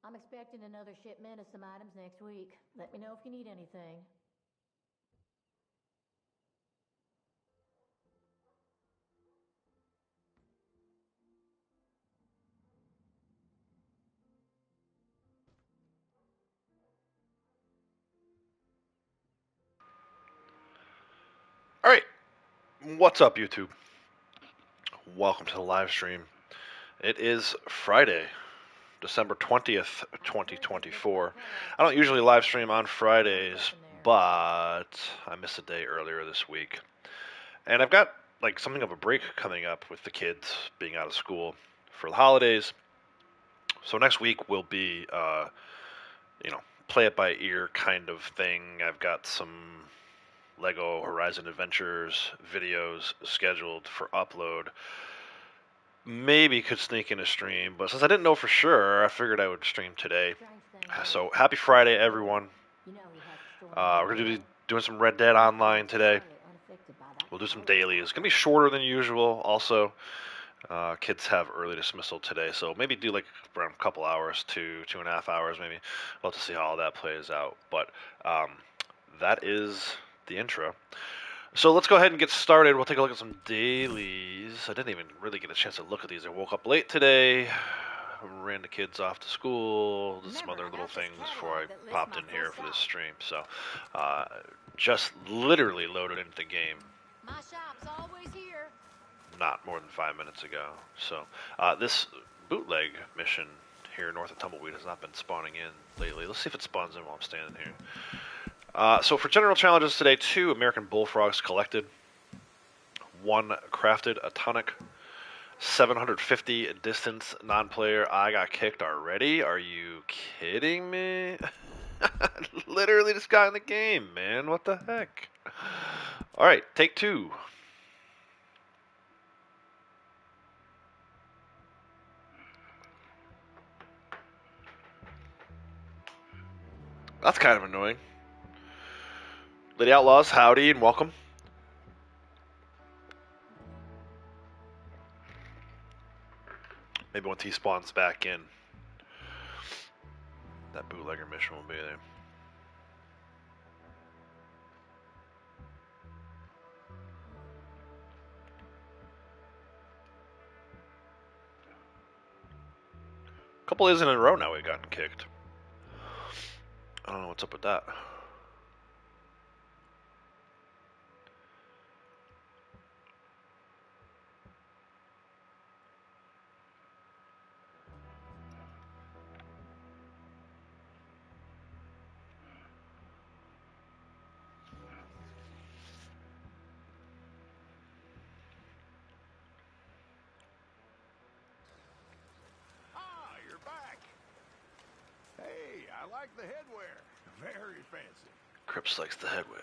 I'm expecting another shipment of some items next week. Let me know if you need anything. All right, what's up, YouTube? Welcome to the live stream. It is Friday, December 20th, 2024. I don't usually live stream on Fridays, but I missed a day earlier this week. And I've got like something of a break coming up with the kids being out of school for the holidays. So next week will be, play it by ear kind of thing. I've got some Lego Horizon Adventures videos scheduled for upload. Maybe could sneak in a stream, but since I didn't know for sure, I figured I would stream today. So happy Friday, everyone. We're going to be doing some Red Dead Online today. We'll do some dailies. It's going to be shorter than usual also. Kids have early dismissal today, so maybe do like around a couple hours to 2.5 hours maybe. We'll have to see how all that plays out. But that is the intro. So let's go ahead and get started. We'll take a look at some dailies. I didn't even really get a chance to look at these. I woke up late today, ran the kids off to school, did some other little things before I popped in here for this stream. So just literally loaded into the game. My shop's always here. Not more than 5 minutes ago. So this bootleg mission here north of Tumbleweed has not been spawning in lately. Let's see if it spawns in while I'm standing here. So for general challenges today, 2 American bullfrogs collected, 1 crafted a tonic, 750 distance non-player. I got kicked already. Are you kidding me? Literally just got in the game, man. What the heck? All right, take 2. That's kind of annoying. Lady Outlaws, howdy and welcome. Maybe once he spawns back in, that bootlegger mission will be there. A couple days in a row now we've gotten kicked. I don't know what's up with that. You're back. Hey, I like the headwear. Very fancy. Crips likes the headwear.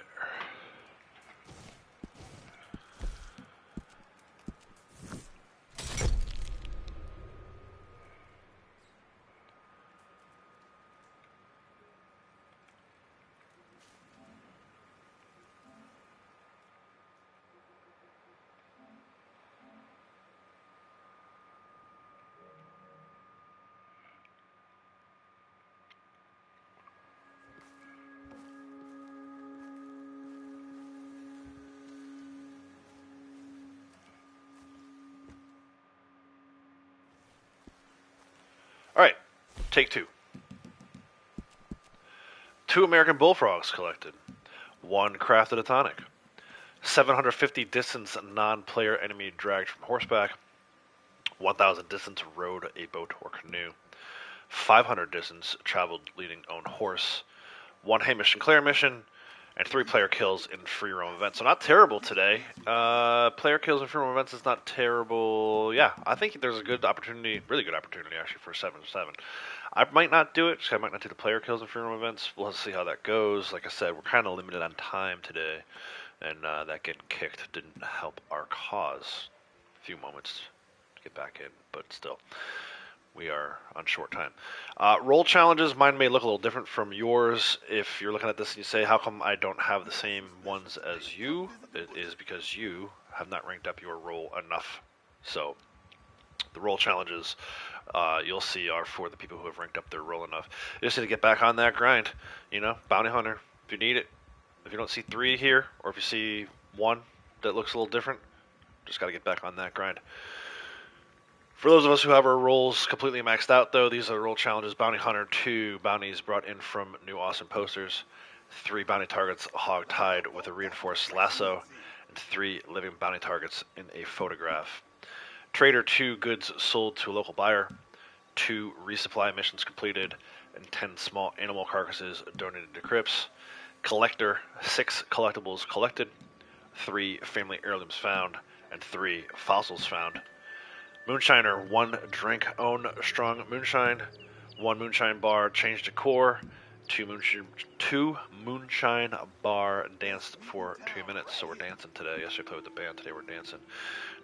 All right, take 2. 2 American bullfrogs collected, 1 crafted a tonic, 750 distance non-player enemy dragged from horseback, 1,000 distance rode a boat or canoe, 500 distance traveled leading own horse, 1 Hamish and Claire mission, and 3 player kills in free roam events. So not terrible today. Player kills in free roam events is not terrible. Yeah, I think there's a good opportunity, really good opportunity actually for 7-7. I might not do it, because I might not do the player kills in free roam events. We'll have to see how that goes. Like I said, we're kind of limited on time today, and that getting kicked didn't help our cause. A few moments to get back in, but still. We are on short time. Role challenges, mine may look a little different from yours. If you're looking at this and you say, how come I don't have the same ones as you? It is because you have not ranked up your role enough. So The role challenges you'll see are for the people who have ranked up their role enough. You just need to get back on that grind. Bounty hunter, if you need it. If you don't see 3 here, or if you see 1 that looks a little different, just got to get back on that grind. For those of us who have our roles completely maxed out, though, these are role challenges. Bounty hunter, 2 bounties brought in from new awesome posters, 3 bounty targets hog-tied with a reinforced lasso, and 3 living bounty targets in a photograph. Trader, 2 goods sold to a local buyer, 2 resupply missions completed, and 10 small animal carcasses donated to crypts. Collector, 6 collectibles collected, 3 family heirlooms found, and 3 fossils found. Moonshiner, 1 drink, own strong moonshine, 1 moonshine bar changed to core, 2 moonshine bar danced for 2 minutes. So we're dancing today. Yesterday I played with the band, today we're dancing.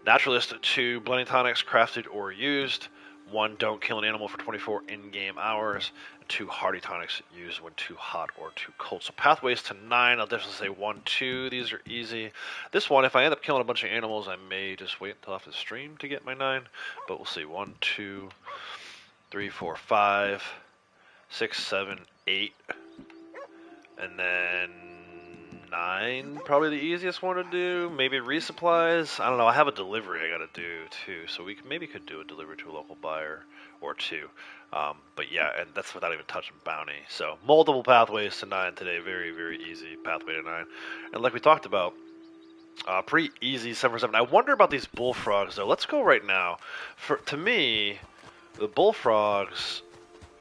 Naturalist, 2 blending tonics crafted or used, 1 don't kill an animal for 24 in-game hours, and 2 hardy tonics used when too hot or too cold. So pathways to 9, I'll definitely say 1, 2. These are easy. This one, if I end up killing a bunch of animals, I may just wait until after the stream to get my 9, but we'll see. 1, 2, 3, 4, 5, 6, 7, 8, and then 9, probably the easiest one to do. Maybe resupplies. I don't know. I have a delivery I gotta do too, so we maybe could do a delivery to a local buyer or 2. But yeah, and that's without even touching bounty. So multiple pathways to 9 today. Very, very easy pathway to 9. And like we talked about, pretty easy 7 for 7. I wonder about these bullfrogs though. Let's go right now. To me, the bullfrogs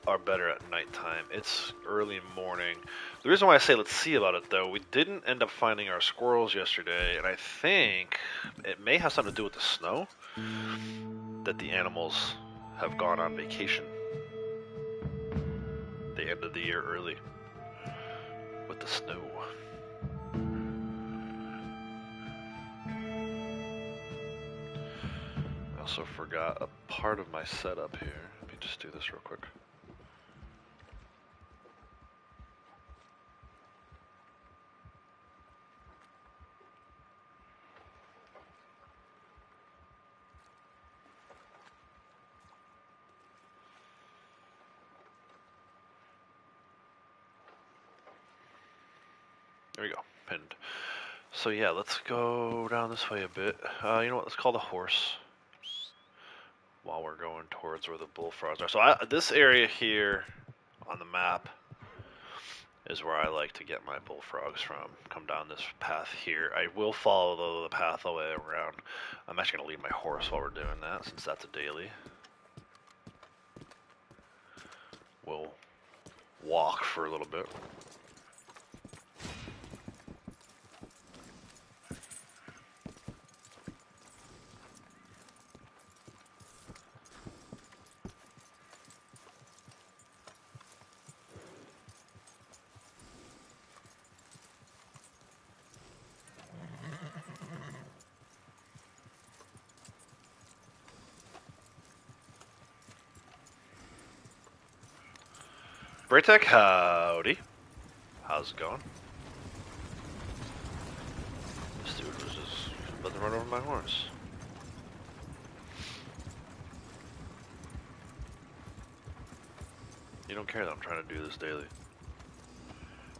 are better at nighttime. It's early morning. The reason why I say let's see about it, though, we didn't end up finding our squirrels yesterday, and I think it may have something to do with the snow, that the animals have gone on vacation. They ended the year early with the snow. I also forgot a part of my setup here. Let me just do this real quick. There we go, pinned. So yeah, let's go down this way a bit. You know what, let's call the horse while we're going towards where the bullfrogs are. So this area here on the map is where I like to get my bullfrogs from. Come down this path here. I will follow the path all the way around. I'm actually going to lead my horse while we're doing that, since that's a daily. We'll walk for a little bit. Braytech, howdy. How's it going? This dude was just about to run over my horse. You don't care that I'm trying to do this daily.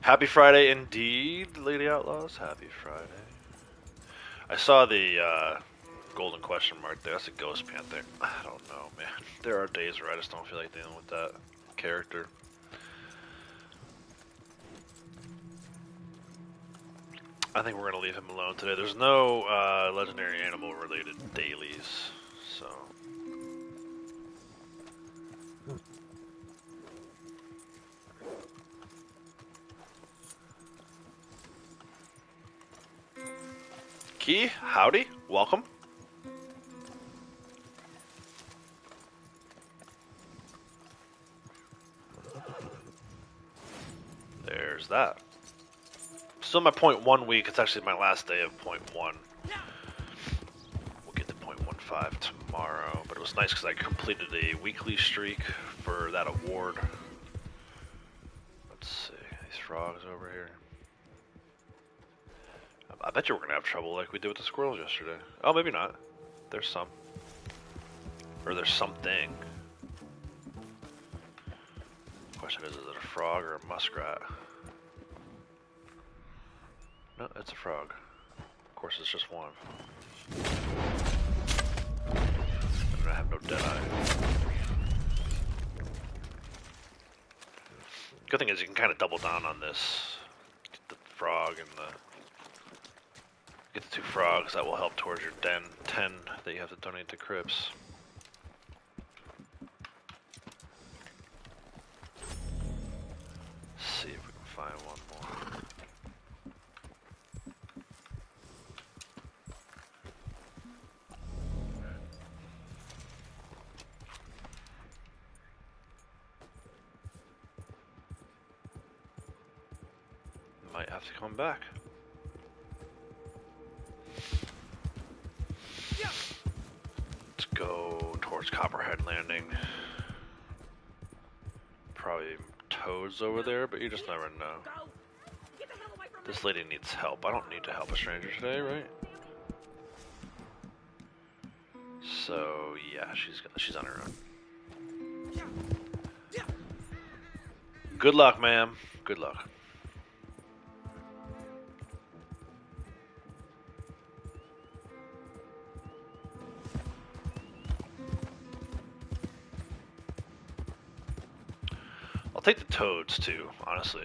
Happy Friday indeed, Lady Outlaws. Happy Friday. I saw the golden question mark there. That's a ghost panther. I don't know, man. There are days where I just don't feel like dealing with that character. I think we're going to leave him alone today. There's no legendary animal related dailies, so. Key, howdy, welcome. There's that. Still my 0.1 week. It's actually my last day of 0.1. We'll get to 0.15 tomorrow. But it was nice because I completed a weekly streak for that award. Let's see. These frogs over here. I bet you we're going to have trouble like we did with the squirrels yesterday. Oh, maybe not. There's some. Or there's something. Question is it a frog or a muskrat? No, it's a frog. Of course, it's just one. And I have no dead eye. Good thing is you can kind of double down on this. Get the frog and get the 2 frogs. That will help towards your 10 that you have to donate to Crips. See if we can find one more. Might have to come back. Let's go towards Copperhead Landing. Probably toads over there, but you just never know. This lady needs help. I don't need to help a stranger today, right? So yeah, she's on her own. Good luck, ma'am. Good luck. I'll take the toads too, honestly.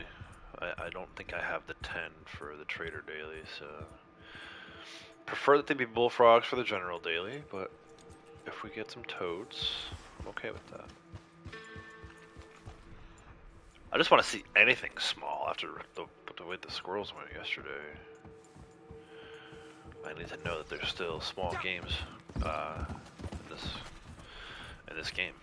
I don't think I have the 10 for the trader daily, so prefer that they be bullfrogs for the general daily, but if we get some toads, I'm okay with that. I just want to see anything small after the way the squirrels went yesterday. I need to know that there's still small games in this game.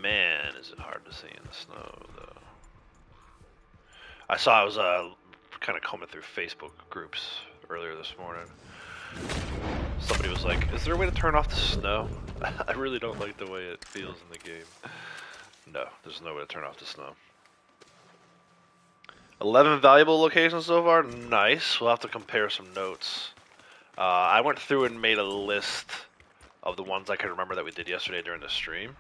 Man, is it hard to see in the snow, though. I was kind of combing through Facebook groups earlier this morning. Somebody was like, is there a way to turn off the snow? I really don't like the way it feels in the game. No, there's no way to turn off the snow. 11 valuable locations so far? Nice. We'll have to compare some notes. I went through and made a list of the ones I could remember that we did yesterday during the stream.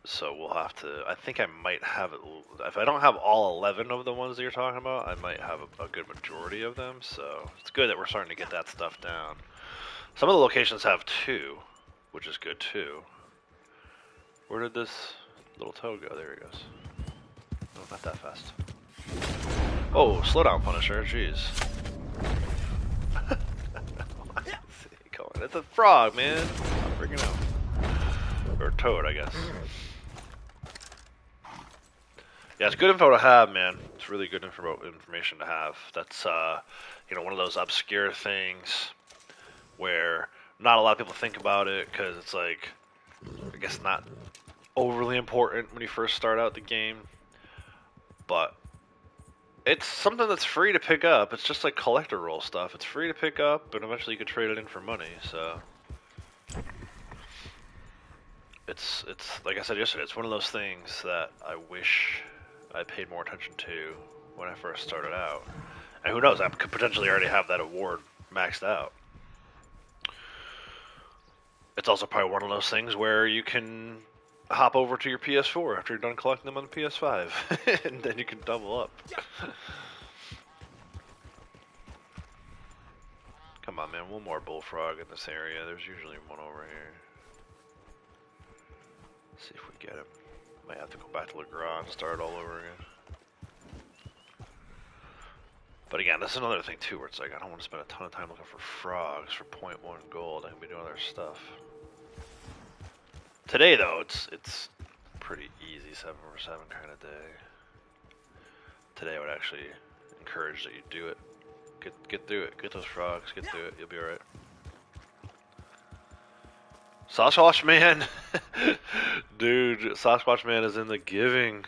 So we'll have to, I think I might have it, if I don't have all 11 of the ones that you're talking about, I might have a good majority of them, so it's good that we're starting to get that stuff down. Some of the locations have 2, which is good too. Where did this little toad go? There he goes. No, not that fast. Oh, slow down, Punisher, jeez. It's a frog, man. I'm freaking out. Or toad, I guess. Yeah, it's good info to have, man. It's really good information to have. That's, one of those obscure things where not a lot of people think about it because it's like, I guess not overly important when you first start out the game. But it's something that's free to pick up. It's just like collector roll stuff. It's free to pick up, and eventually you can trade it in for money, so... It's like I said yesterday, it's one of those things that I wish I paid more attention to when I first started out. And who knows, I could potentially already have that award maxed out. It's also probably one of those things where you can hop over to your PS4 after you're done collecting them on the PS5, and then you can double up. Come on, man, one more bullfrog in this area. There's usually one over here. See if we get him. Might have to go back to LeGrand and start all over again. But again, that's another thing too, where it's like I don't want to spend a ton of time looking for frogs for 0.1 gold. I can be doing other stuff. Today though, it's pretty easy 7/7 kind of day. Today I would actually encourage that you do it. Get through it. Get those frogs. Get through it. You'll be alright. Sasquatch Man, dude, Sasquatch Man is in the giving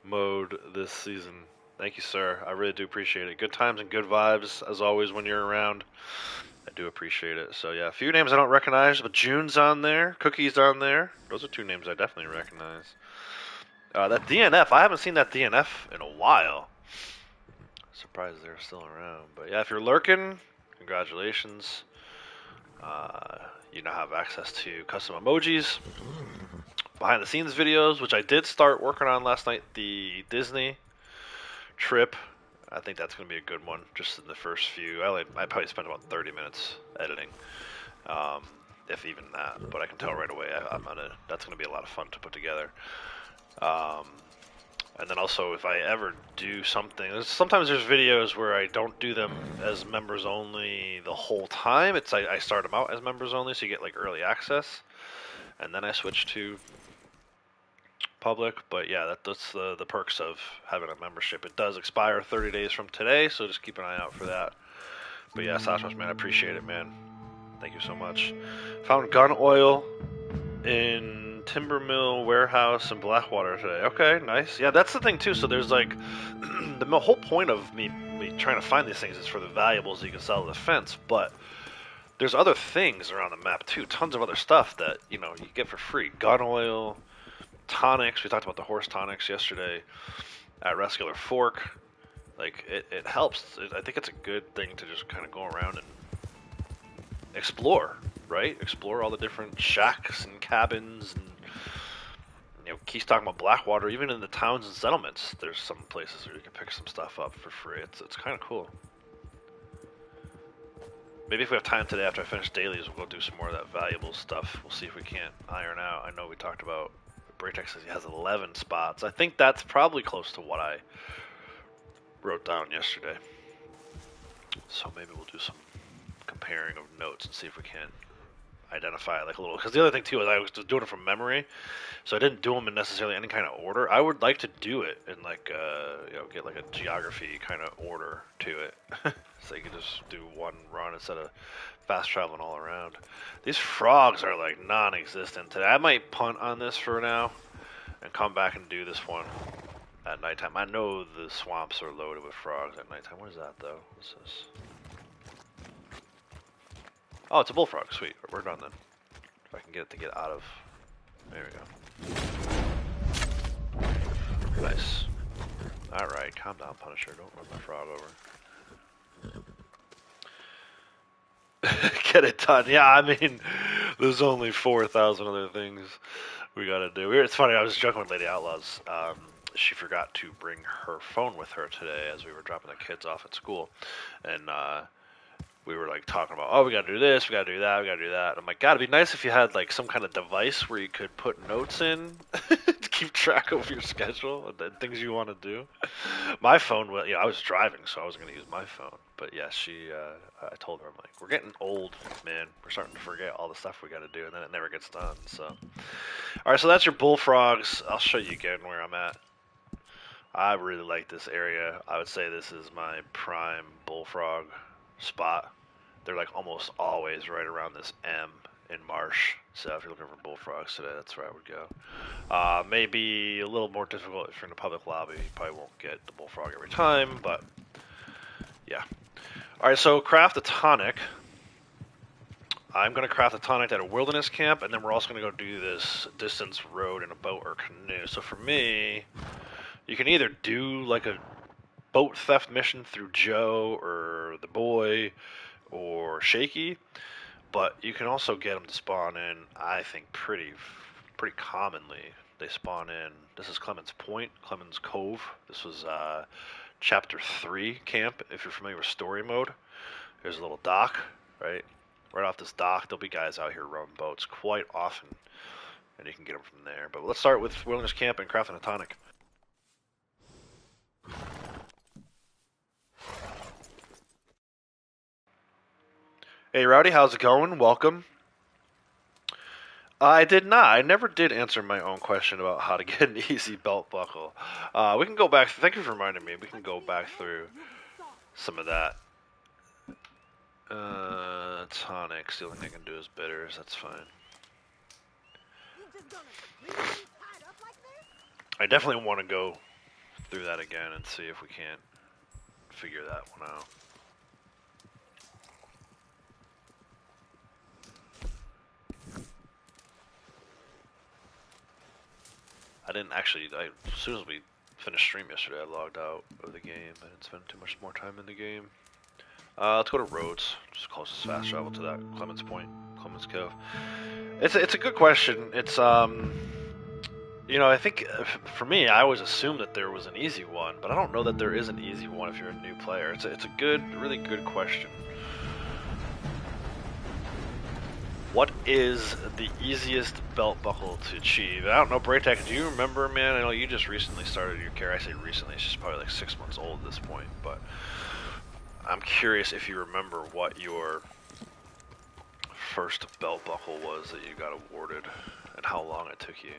mode this season. Thank you, sir. I really do appreciate it. Good times and good vibes, as always, when you're around. I do appreciate it. So, yeah, a few names I don't recognize, but June's on there. Cookie's on there. Those are 2 names I definitely recognize. That DNF, I haven't seen that DNF in a while. Surprised they're still around. But yeah, if you're lurking, congratulations. You now have access to custom emojis, behind the scenes videos, which I did start working on last night. The Disney trip. I think that's going to be a good one. Just in the first few, I probably spent about 30 minutes editing, if even that. But I can tell right away that's going to be a lot of fun to put together. And then also, if I ever do something, sometimes there's videos where I don't do them as members only the whole time. I start them out as members only, so you get like early access, and then I switch to public. But yeah, that's the perks of having a membership. It does expire 30 days from today, so just keep an eye out for that. But yeah, Sasha, man, I appreciate it, man. Thank you so much. Found gun oil in Timber Mill warehouse in Blackwater today. Okay, nice. Yeah, that's the thing too. So there's like the whole point of me trying to find these things is for the valuables that you can sell to the fence, but there's other things around the map too. Tons of other stuff that you get for free. Gun oil, tonics. We talked about the horse tonics yesterday at Rescular Fork. Like it helps. I think it's a good thing to just kind of go around and explore. Right? Explore all the different shacks and cabins, and Keith's talking about Blackwater. Even in the towns and settlements, there's some places where you can pick some stuff up for free. It's kind of cool. Maybe if we have time today after I finish dailies, we'll go do some more of that valuable stuff. We'll see if we can't iron out. I know we talked about Braytech says he has 11 spots. I think that's probably close to what I wrote down yesterday. So maybe we'll do some comparing of notes and see if we can identify like a little, because the other thing too is I was just doing it from memory, so I didn't do them in necessarily any kind of order. I would like to do it in like get like a geography kind of order to it, so you can just do one run instead of fast traveling all around. These frogs are like non-existent today. I might punt on this for now and come back and do this one at nighttime. I know the swamps are loaded with frogs at nighttime. What is that though? What's this? Oh, it's a bullfrog. Sweet. We're done then. If I can get it to get out of... There we go. Nice. Alright, calm down, Punisher. Don't run my frog over. Get it done. Yeah, I mean, there's only 4,000 other things we gotta do. It's funny, I was joking with Lady Outlaws. She forgot to bring her phone with her today as we were dropping the kids off at school. And, we were like talking about, oh, we gotta do this, we gotta do that, we gotta do that. And I'm like, God, it'd be nice if you had like some kind of device where you could put notes in to keep track of your schedule and the things you want to do. My phone, well, I was driving, so I wasn't gonna use my phone. But yeah, I told her, I'm like, we're getting old, man. We're starting to forget all the stuff we gotta do, and then it never gets done. So, all right, so that's your bullfrogs. I'll show you again where I'm at. I really like this area. I would say this is my prime bullfrog spot. They're like almost always right around this M in Marsh. So if you're looking for bullfrogs today, that's where I would go. Maybe a little more difficult if you're in a public lobby. You probably won't get the bullfrog every time, but yeah. Alright, so craft a tonic. I'm going to craft a tonic at a wilderness camp, and then we're also going to go do this distance road in a boat or canoe. So for me, you can either do like a boat theft mission through Joe or the boy or Shaky, but you can also get them to spawn in, I think, pretty commonly. They spawn in, this is Clemens Point, Clemens Cove. This was chapter 3 camp, if you're familiar with story mode. There's a little dock, right off this dock. There'll be guys out here rowing boats quite often, and you can get them from there. But let's start with wilderness camp and crafting a tonic. Hey Rowdy, how's it going? Welcome. I did not. I never did answer my own question about how to get an easy belt buckle. We can go back. Thank you for reminding me. We can go back through some of that. Tonics. The only thing I can do is bitters. That's fine. I definitely want to go through that again and see if we can't figure that one out. I didn't actually, as soon as we finished stream yesterday, I logged out of the game. I didn't spend too much more time in the game. Let's go to Rhodes, just closest fast travel to that Clemens Point, Clemens Cove. It's a good question. It's you know, I think for me, I always assumed that there was an easy one, but I don't know that there is an easy one if you're a new player. It's a good, really good question. What is the easiest belt buckle to achieve? I don't know, Braytech, do you remember, man? I know you just recently started your carry. I say recently, it's just probably like 6 months old at this point, but I'm curious if you remember what your first belt buckle was that you got awarded and how long it took you.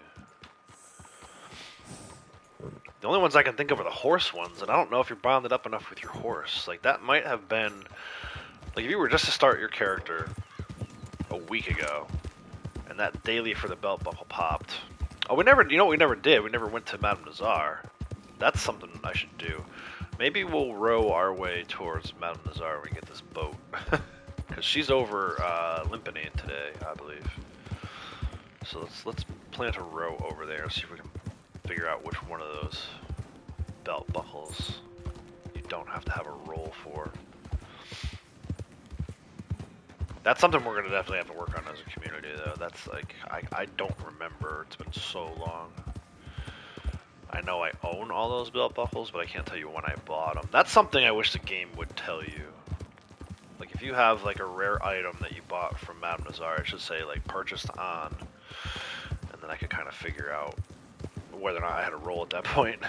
The only ones I can think of are the horse ones, and I don't know if you're bonded up enough with your horse. Like, that might have been, like, if you were just to start your character a week ago, and that daily for the belt buckle popped. Oh, we never, you know what we never did? We never went to Madame Nazar. That's something I should do. Maybe we'll row our way towards Madame Nazar when we get this boat. Because she's over Limpinane today, I believe. So let's plan to row over there and see if we can figure out which one of those belt buckles you don't have to have a roll for. That's something we're going to definitely have to work on as a community, though. That's like, I don't remember. It's been so long. I know I own all those belt buckles, but I can't tell you when I bought them. That's something I wish the game would tell you. Like, if you have, like, a rare item that you bought from Madame Nazar, it should say, like, purchased on. And then I could kind of figure out whether or not I had a roll at that point.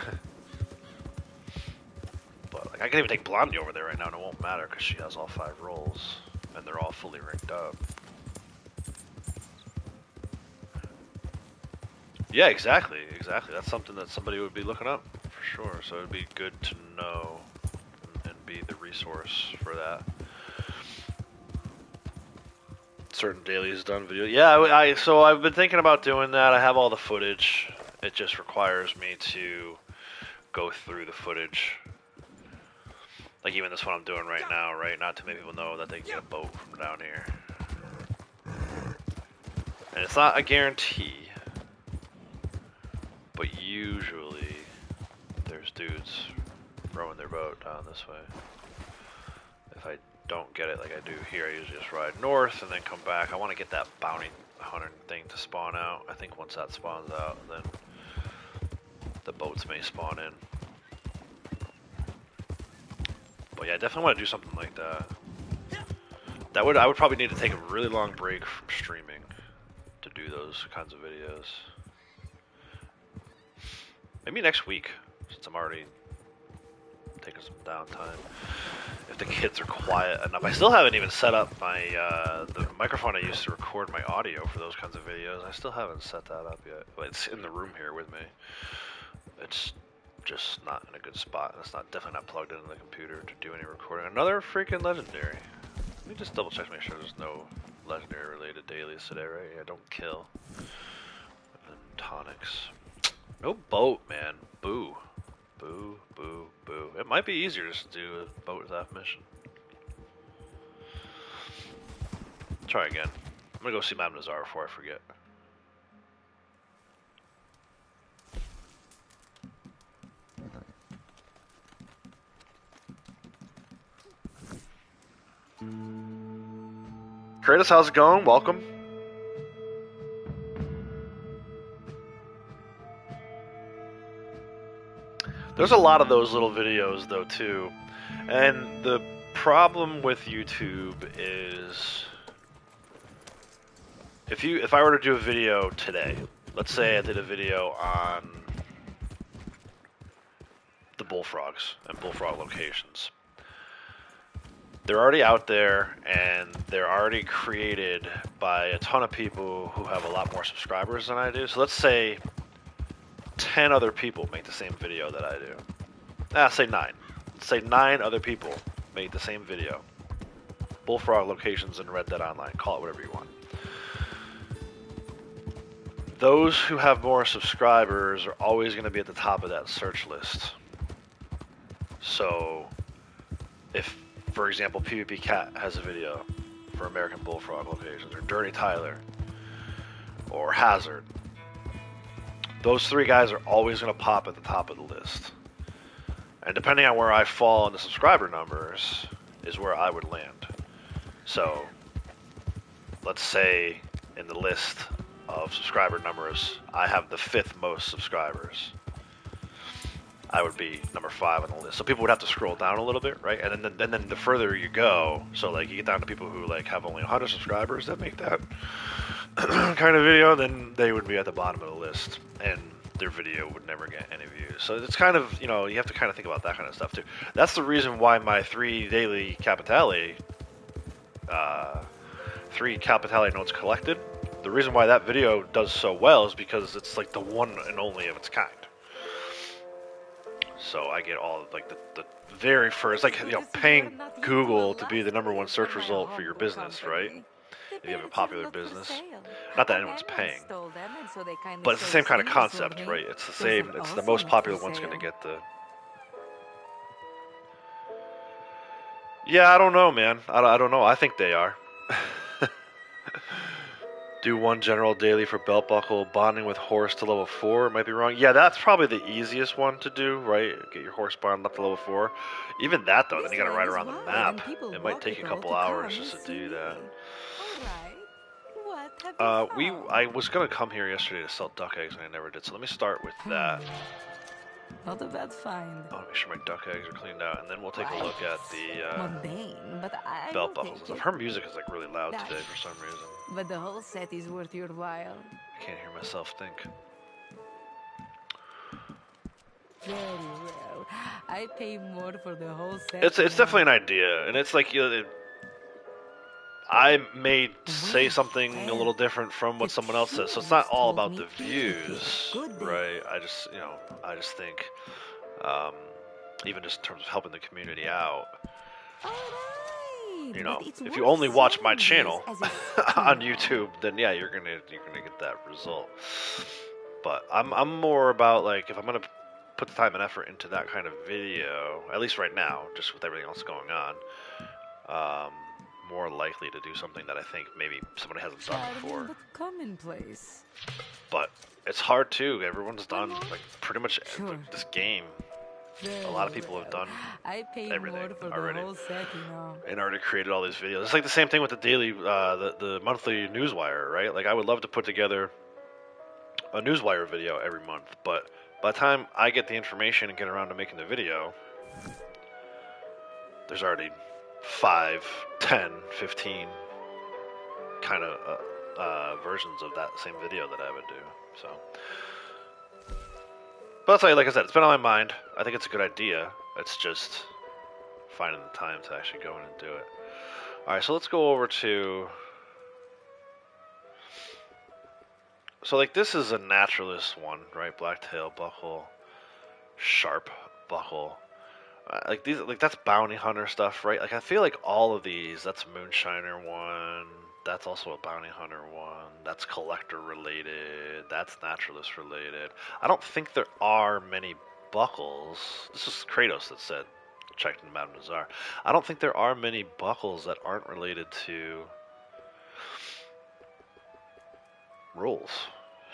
But, like, I can even take Blondie over there right now, and it won't matter, because she has all 5 rolls. And they're all fully ranked up. Yeah, exactly. That's something that somebody would be looking up, for sure. So it'd be good to know and be the resource for that. Certain dailies done video. Yeah, so I've been thinking about doing that. I have all the footage. It just requires me to go through the footage. Like even this one I'm doing right now, right? Not too many people know that they can get a boat from down here. And it's not a guarantee. But usually, there's dudes rowing their boat down this way. If I don't get it like I do here, I usually just ride north and then come back. I want to get that bounty hunter thing to spawn out. I think once that spawns out, then the boats may spawn in. But yeah, I definitely want to do something like that. I would probably need to take a really long break from streaming to do those kinds of videos. Maybe next week, since I'm already taking some downtime. If the kids are quiet enough. I still haven't even set up my the microphone I used to record my audio for those kinds of videos. I still haven't set that up yet. Well, it's in the room here with me. It's just not in a good spot. It's definitely not plugged into the computer to do any recording. Another freaking legendary. Let me just double check to make sure there's no legendary related dailies today, right? Yeah, don't kill. And tonics. No boat, man. Boo. Boo, boo, boo. It might be easier just to do a boat without mission. Try again. I'm gonna go see Madame Nazar before I forget. Kratos, how's it going? Welcome. There's a lot of those little videos though too, and the problem with YouTube is if I were to do a video today, let's say I did a video on the bullfrogs and bullfrog locations. They're already out there and they're already created by a ton of people who have a lot more subscribers than I do. So let's say 10 other people make the same video that I do. Say 9. Say 9 other people made the same video. Bullfrog locations in Red Dead Online. Call it whatever you want. Those who have more subscribers are always going to be at the top of that search list. So, if, for example, PvP Cat has a video for American Bullfrog locations, or Dirty Tyler, or Hazard, those three guys are always going to pop at the top of the list. And depending on where I fall in the subscriber numbers is where I would land. So, let's say in the list of subscriber numbers, I have the 5th most subscribers. I would be number 5 on the list. So people would have to scroll down a little bit, right? And then the further you go, so like you get down to people who like have only 100 subscribers that make that kind of video, then they would be at the bottom of the list, and their video would never get any views. So it's kind of, you know, you have to kind of think about that kind of stuff too. That's the reason why my 3 daily Capitale, 3 Capitale notes collected. The reason why that video does so well is because it's like the one and only of its kind. So I get all of, like the very first, like, you know, paying Google to be the #1 search result for your business, right? If you have a popular business. Not that anyone's paying, but it's the same kind of concept, right? It's the same. It's the most popular one's going to get the. Yeah, I don't know, man. I don't know. I think they are. Do 1 general daily for belt buckle, bonding with horse to level 4. Might be wrong. Yeah, that's probably the easiest one to do, right? Get your horse bonded up to level 4. Even that, though, then you gotta ride around the map. It might take a couple hours just to do that. I was gonna come here yesterday to sell duck eggs and I never did, so let me start with that. Not a bad find. I want to make sure my duck eggs are cleaned out, and then we'll take a look at the Mundane, but I belt will buckles. take it. Her music is like really loud today for some reason. But the whole set is worth your while. I can't hear myself think. Very well. I pay more for the whole set. It's definitely an idea, and it's like, you know, I may say something a little different from what someone else says, so it's not all about the views, right? I just think, even just in terms of helping the community out, you know, if you only watch my channel on YouTube, then yeah, you're gonna get that result. But I'm more about, like, if I'm gonna put the time and effort into that kind of video, at least right now, just with everything else going on, more likely to do something that I think maybe somebody hasn't done before. But commonplace. But it's hard too. Everyone's done like pretty much Sure. this game. A lot of people have done I pay everything more for already. the whole set, you know. and already created all these videos. It's like the same thing with the daily, the monthly newswire, right? Like I would love to put together a newswire video every month, but by the time I get the information and get around to making the video, there's already 5, 10, 15 kind of versions of that same video that I would do. So, but I'll tell you, like I said, it's been on my mind. I think it's a good idea. It's just finding the time to actually go in and do it. All right, so let's go over to. So like this is a naturalist one, right? Blacktail buckle, sharp buckle. Like these, like that's bounty hunter stuff, right? Like I feel like all of these. That's moonshiner one. That's also a bounty hunter one. That's collector related. That's naturalist related. I don't think there are many buckles. This is Kratos that said, checked in Madame Nazar. I don't think there are many buckles that aren't related to rules.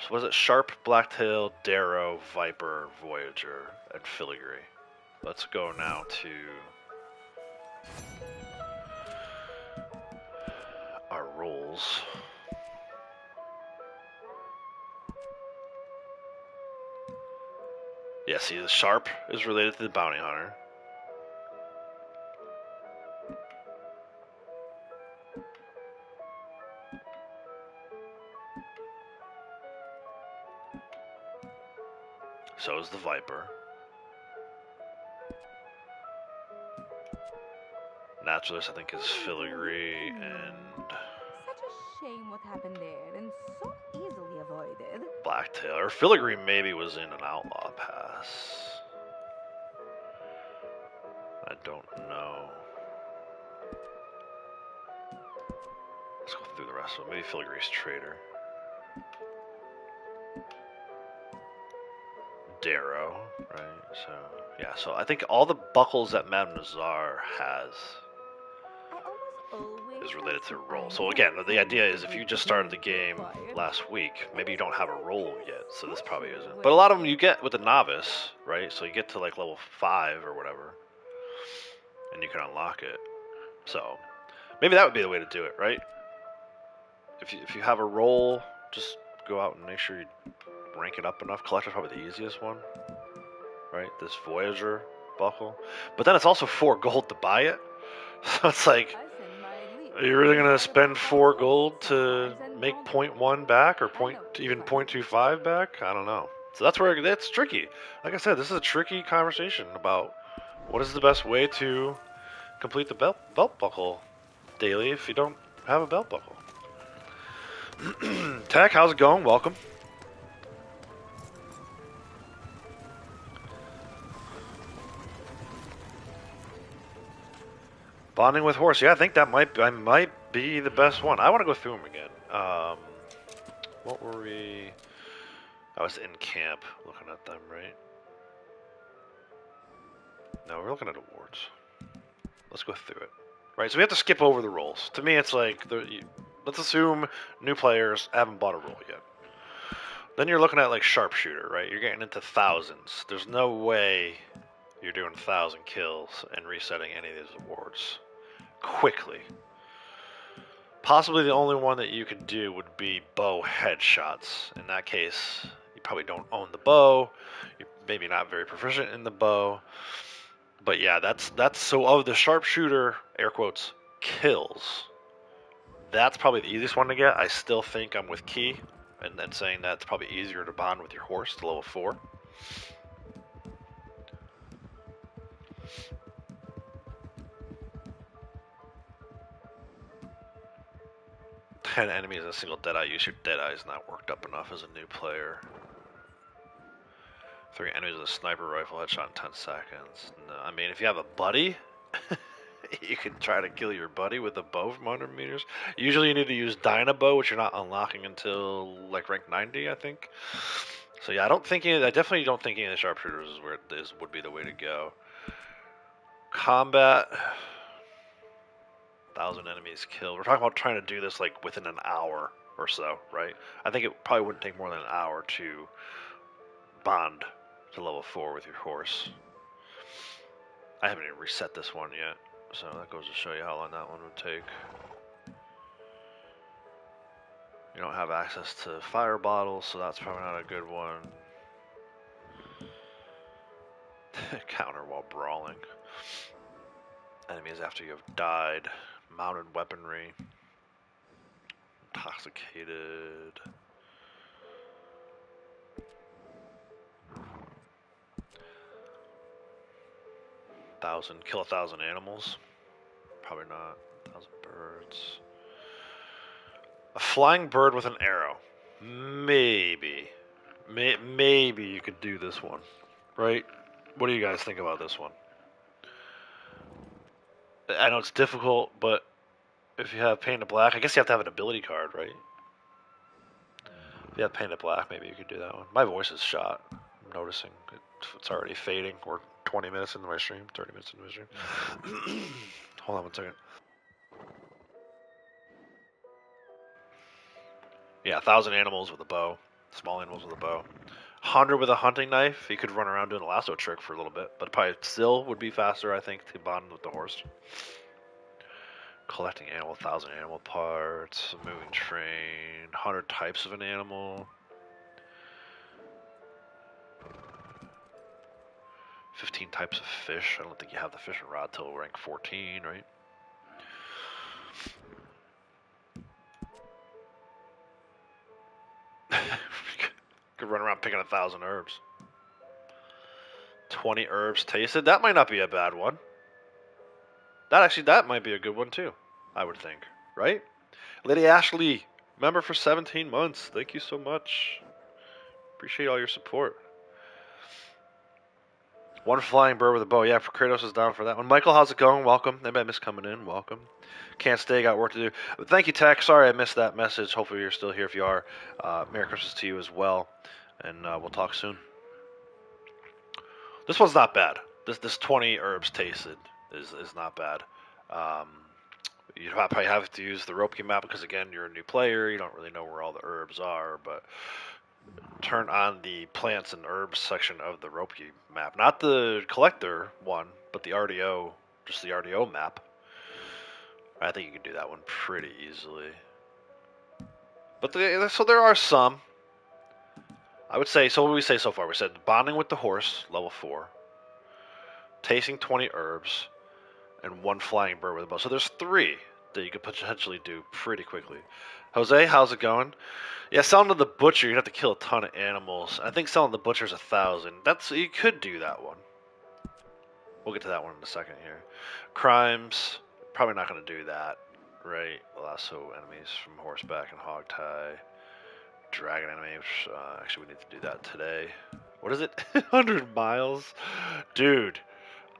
So was it Sharp, Blacktail, Darrow, Viper, Voyager, and Filigree? Let's go now to our rules. Yeah, see, the Sharp is related to the Bounty Hunter. So is the Viper. Naturalist, I think, is Filigree, and Such a shame what happened there, and so easily avoided. Blacktail. Or Filigree maybe was in an Outlaw Pass. I don't know. Let's go through the rest of them. Maybe Filigree's Trader. Darrow, right? So, yeah, so I think all the buckles that Madame Nazar has. I almost always is related to roll. So again, the idea is if you just started the game last week, maybe you don't have a roll yet, so this probably isn't. But a lot of them you get with the novice, right? So you get to like level 5 or whatever, and you can unlock it. So maybe that would be the way to do it, right? If you have a roll, just go out and make sure you rank it up enough. Collector's probably the easiest one, right? This Voyager buckle. But then it's also 4 gold to buy it. So it's like, are you really gonna spend 4 gold to make 0.1 back or even 0.25 back? I don't know. So that's where it's tricky. Like I said, this is a tricky conversation about what is the best way to complete the belt buckle daily if you don't have a belt buckle. Tech, how's it going? Welcome. Bonding with horse. Yeah, I think that might be the best one. I want to go through them again. What were we? I was in camp looking at them, right? No, we're looking at awards. Let's go through it. Right, so we have to skip over the rolls. To me, it's like, let's assume new players haven't bought a roll yet. Then you're looking at like sharpshooter, right? You're getting into thousands. There's no way you're doing 1,000 kills and resetting any of these awards quickly. Possibly the only one that you could do would be bow headshots. In that case, you probably don't own the bow. You're maybe not very proficient in the bow. But yeah, that's so of the sharpshooter, air quotes, kills. That's probably the easiest one to get. I still think I'm with Key, and then saying that's probably easier to bond with your horse to level 4. Ten enemies in a single Deadeye. Use your Deadeye is not worked up enough as a new player. 3 enemies with a sniper rifle headshot in 10 seconds. No, I mean, if you have a buddy, you can try to kill your buddy with a bow from 100 meters. Usually you need to use Dynabow, which you're not unlocking until like rank 90, I think. So yeah, I definitely don't think any of the sharpshooters is where this would be the way to go. Combat, 1,000 enemies killed. We're talking about trying to do this like within an hour or so, right? I think it probably wouldn't take more than an hour to bond to level 4 with your horse. I haven't even reset this one yet, so that goes to show you how long that one would take. You don't have access to fire bottles, so that's probably not a good one. Counter while brawling. Enemies after you have died. Mounted weaponry. Intoxicated. Kill 1,000 animals. Probably not. 1,000 birds. A flying bird with an arrow. Maybe. Maybe you could do this one. Right? What do you guys think about this one? I know it's difficult, but if you have Painted Black, I guess you have to have an ability card, right? If you have Painted Black, maybe you could do that one. My voice is shot. I'm noticing it's already fading. We're 20 minutes into my stream, 30 minutes into my stream. Hold on one second. Yeah, 1,000 animals with a bow. Small animals with a bow. 100 with a hunting knife. You could run around doing a lasso trick for a little bit, but probably still would be faster, I think, to bond with the horse. Collecting 1,000 animal parts. A moving train. 100 types of an animal. 15 types of fish. I don't think you have the fishing rod till rank 14, right? Could run around picking 1,000 herbs. 20 herbs tasted. That might not be a bad one. That might be a good one too, I would think, right? Lady Ashley, member for 17 months. Thank you so much. Appreciate all your support. One flying bird with a bow. Yeah, Kratos is down for that one. Michael, how's it going? Welcome. Anybody I missed coming in? Welcome. Can't stay. Got work to do. But thank you, Tech. Sorry I missed that message. Hopefully you're still here. If you are, Merry Christmas to you as well. And we'll talk soon. This one's not bad. This 20 herbs tasted is not bad. You probably have to use the rope key map because again, you're a new player. You don't really know where all the herbs are, but turn on the plants and herbs section of the rope key map, not the collector one, but the RDO, just the RDO map. I think you can do that one pretty easily. But so there are some. I would say, so what did we say so far? We said bonding with the horse, level 4. Tasting 20 herbs. And 1 flying bird with a bow. So there's 3 that you could potentially do pretty quickly. Jose, how's it going? Yeah, selling to the butcher, you'd have to kill a ton of animals. I think selling to the butcher's 1,000. You could do that one. We'll get to that one in a second here. Crimes, probably not going to do that, right? Lasso enemies from horseback and hogtie. Dragon enemy, which actually we need to do that today. What is it? 100 miles, dude.